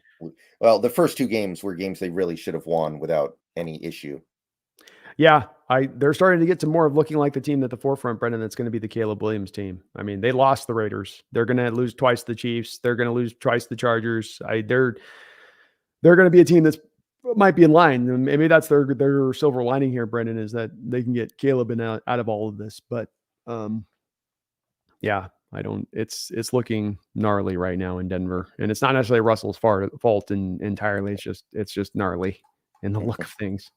well. The first two games were games they really should have won without any issue. Yeah, they're starting to get to more of looking like the team at the forefront, Brendan. That's going to be the Caleb Williams team. I mean, they lost the Raiders. They're going to lose twice the Chiefs. They're going to lose twice the Chargers. They're going to be a team that's might be in line. And maybe that's their silver lining here, Brendan, is that they can get Caleb out of all of this. But yeah, I don't. It's looking gnarly right now in Denver, and it's not necessarily Russell's fault entirely. It's just gnarly in the look of things.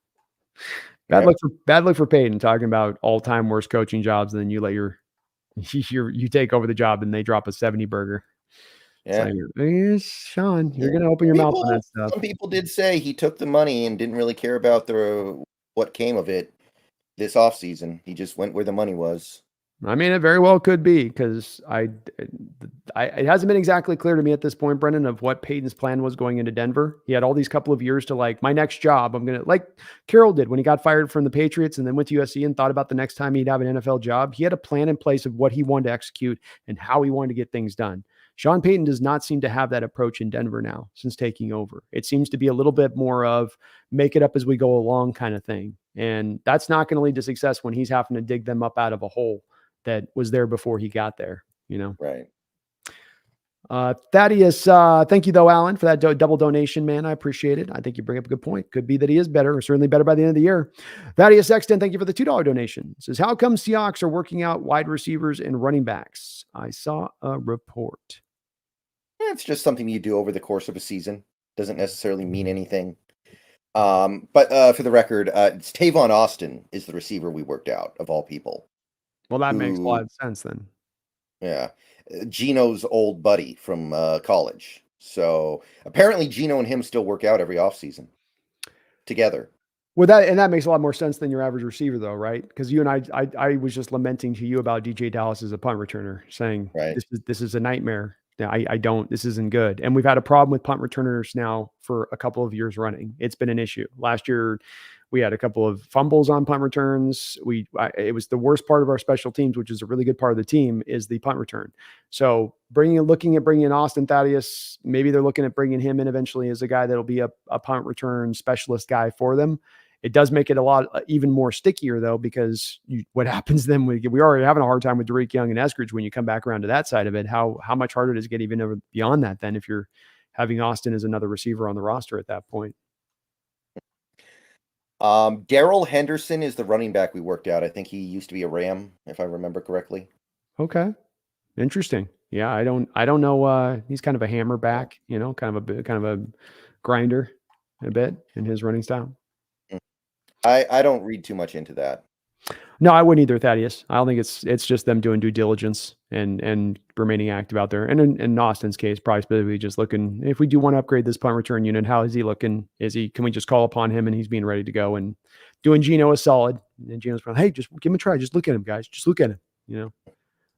Yeah, Bad look for Peyton talking about all time worst coaching jobs, and then you let you take over the job and they drop a 70 burger. It's yeah. like, Sean, you're Yeah. gonna open your mouth on that stuff. Some people did say he took the money and didn't really care about the what came of it this offseason. He just went where the money was. I mean, it very well could be because it hasn't been exactly clear to me at this point, Brendan, of what Peyton's plan was going into Denver. He had all these couple of years to like my next job. I'm gonna like Carroll did when he got fired from the Patriots and then went to USC and thought about the next time he'd have an NFL job. He had a plan in place of what he wanted to execute and how he wanted to get things done. Sean Payton does not seem to have that approach in Denver now since taking over. It seems to be a little bit more of make it up as we go along kind of thing. And that's not going to lead to success when he's having to dig them up out of a hole that was there before he got there, you know? Right. Thaddeus, thank you though, Alan, for that double donation, man. I appreciate it. I think you bring up a good point. Could be that he is better, or certainly better by the end of the year. Thaddeus Sexton, thank you for the $2 donation. Says, how come Seahawks are working out wide receivers and running backs? I saw a report. It's just something you do over the course of a season. Doesn't necessarily mean anything. But for the record, it's Tavon Austin is the receiver we worked out of all people. Well, that makes a lot Who, of sense then. yeah, Gino's old buddy from college. So apparently Gino and him still work out every offseason together. Well, that makes a lot more sense than your average receiver, though, right? Because you and I was just lamenting to you about DJ Dallas as a punt returner, saying Right. this is a nightmare. Yeah, I don't. This isn't good. And we've had a problem with punt returners now for a couple of years running. It's been an issue. Last year, we had a couple of fumbles on punt returns. It was the worst part of our special teams, which is a really good part of the team, is the punt return. So looking at bringing in Austin Thaddeus, maybe they're looking at bringing him in eventually as a guy that'll be a punt return specialist guy for them. It does make it a lot even more stickier though, because what happens then we already having a hard time with Derek Young and Eskridge when you come back around to that side of it. How much harder does it get even over beyond that then if you're having Austin as another receiver on the roster at that point? Daryl Henderson is the running back we worked out. I think he used to be a Ram, if I remember correctly. Okay, interesting. Yeah, I don't know. He's kind of a hammer Yeah. back, kind of a grinder a bit in his running style. I don't read too much into that. No, I wouldn't either, Thaddeus. I don't think it's just them doing due diligence and remaining active out there. And in Austin's case, probably specifically just looking, if we do want to upgrade this punt return unit, how is he looking? Can we just call upon him and he's being ready to go and doing Gino a solid? And Gino's going, hey, just give him a try. Just look at him, guys. Just look at him.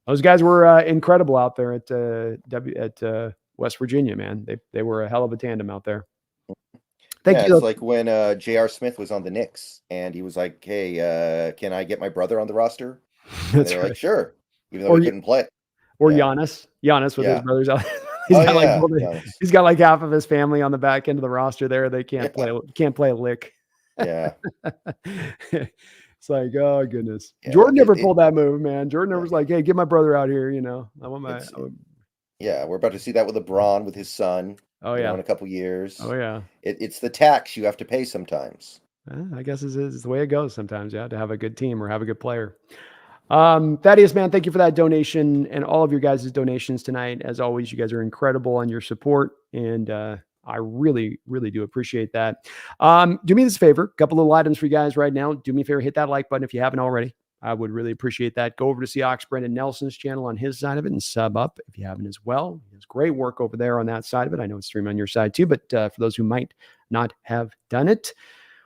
Those guys were incredible out there at West Virginia, man. They were a hell of a tandem out there. Thank Yeah, you. it's like when J.R. Smith was on the Knicks and he was like, hey, can I get my brother on the roster? And That's they're right. like, sure, even though he couldn't play. Or Yeah. Giannis with his Yeah. brothers out. Giannis. He's got like half of his family on the back end of the roster there. They can't Yeah. play a lick. Yeah. It's like, oh goodness. Yeah, Jordan never pulled that move, man. Jordan never was like, hey, get my brother out here. I want yeah, we're about to see that with LeBron with his son. Oh in yeah. a couple years. Oh yeah. It's the tax you have to pay sometimes. I guess it's the way it goes sometimes. Yeah, to have a good team or have a good player. Thaddeus, man, thank you for that donation and all of your guys' donations tonight. As always, you guys are incredible on your support, and I really, really do appreciate that. Do me this favor, a couple little items for you guys right now. Do me a favor, hit that like button if you haven't already. I would really appreciate that. Go over to Seahawks Brendon Nelson's channel on his side of it and sub up if you haven't as well. He does great work over there on that side of it. I know it's streaming on your side too, but for those who might not have done it,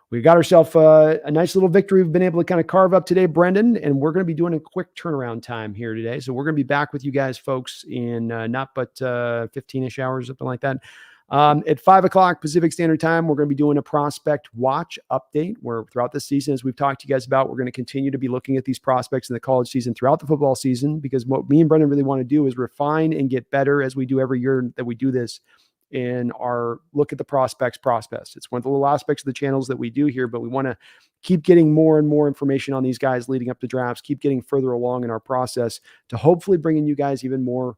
we got ourselves a nice little victory we've been able to kind of carve up today, Brendan, and we're going to be doing a quick turnaround time here today. So we're going to be back with you guys, folks, in not but 15-ish hours, something like that. At 5 o'clock Pacific Standard Time, we're going to be doing a prospect watch update where throughout the season, as we've talked to you guys about, we're going to continue to be looking at these prospects in the college season throughout the football season, because what me and Brendan really want to do is refine and get better as we do every year that we do this in our look at the prospects process. It's one of the little aspects of the channels that we do here, but we want to keep getting more and more information on these guys leading up to drafts, keep getting further along in our process to hopefully bringing you guys even more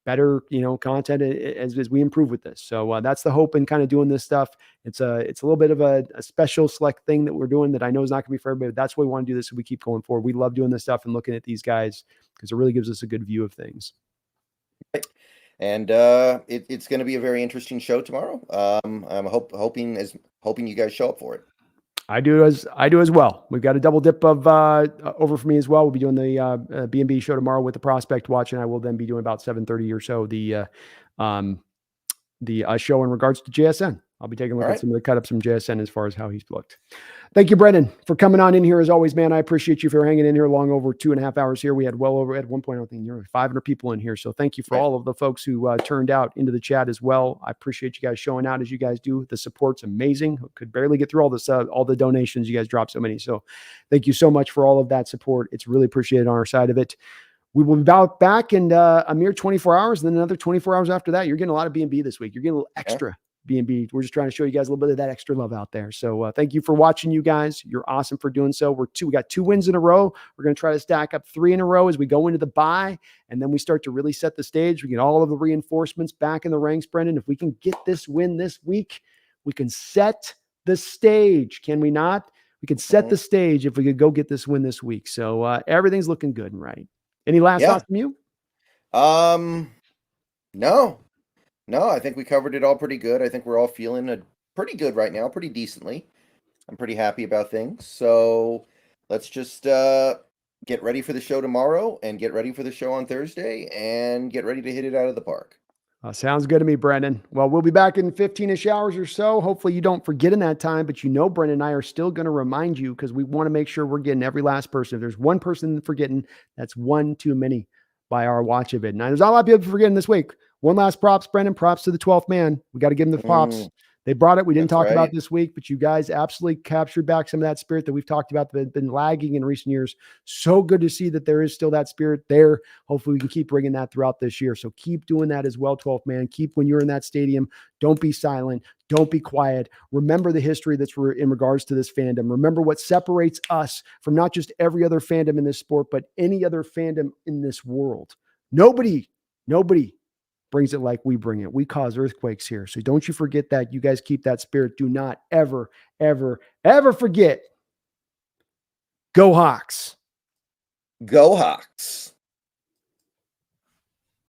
better, content as we improve with this. So that's the hope in kind of doing this stuff. It's a little bit of a special select thing that we're doing that I know is not going to be for everybody, but that's why we want to do this. So we keep going forward. We love doing this stuff and looking at these guys because it really gives us a good view of things. And it's going to be a very interesting show tomorrow. I'm hoping you guys show up for it. I do as well. We've got a double dip of over for me as well. We'll be doing the BNB show tomorrow with the prospect watch, and I will then be doing about 7:30 or so the show in regards to JSN. I'll be taking a look at some of the cut ups from JSN as far as how he's looked. Thank you, Brendan, for coming on in here as always, man. I appreciate you for hanging in here long over 2.5 hours here. We had at one point, I think nearly 500 people in here. So thank you for all of the folks who turned out into the chat as well. I appreciate you guys showing out as you guys do. The support's amazing. Could barely get through all this, all the donations. You guys dropped so many. So thank you so much for all of that support. It's really appreciated on our side of it. We will be back in a mere 24 hours, and then another 24 hours after that. You're getting a lot of BNB this week. You're getting a little extra BNB. We're just trying to show you guys a little bit of that extra love out there. So thank you for watching, you guys. You're awesome for doing so. We got 2 wins in a row. We're going to try to stack up 3 in a row as we go into the bye, and then we start to really set the stage. We get all of the reinforcements back in the ranks, Brendan. If we can get this win this week, we can set the stage, can we not? We can set the stage if we could go get this win this week. So everything's looking good and right. Any last thoughts from you? No, I think we covered it all pretty good. I think we're all feeling pretty good right now, pretty decently. I'm pretty happy about things. So let's just get ready for the show tomorrow and get ready for the show on Thursday and get ready to hit it out of the park. Sounds good to me, Brendan. Well, we'll be back in 15-ish hours or so. Hopefully you don't forget in that time, but Brendan and I are still going to remind you because we want to make sure we're getting every last person. If there's one person forgetting, that's one too many by our watch of it. And there's not a lot of people forgetting this week. One last props, Brendan. Props to the 12th man. We got to give them the props. They brought it. We didn't talk about this week, but you guys absolutely captured back some of that spirit that we've talked about that had been lagging in recent years. So good to see that there is still that spirit there. Hopefully we can keep bringing that throughout this year. So keep doing that as well, 12th man. Keep when you're in that stadium. Don't be silent. Don't be quiet. Remember the history that's in regards to this fandom. Remember what separates us from not just every other fandom in this sport, but any other fandom in this world. Nobody brings it like we bring it. We cause earthquakes here. So don't you forget that. You guys keep that spirit. Do not ever, ever, ever forget. Go Hawks. Go Hawks.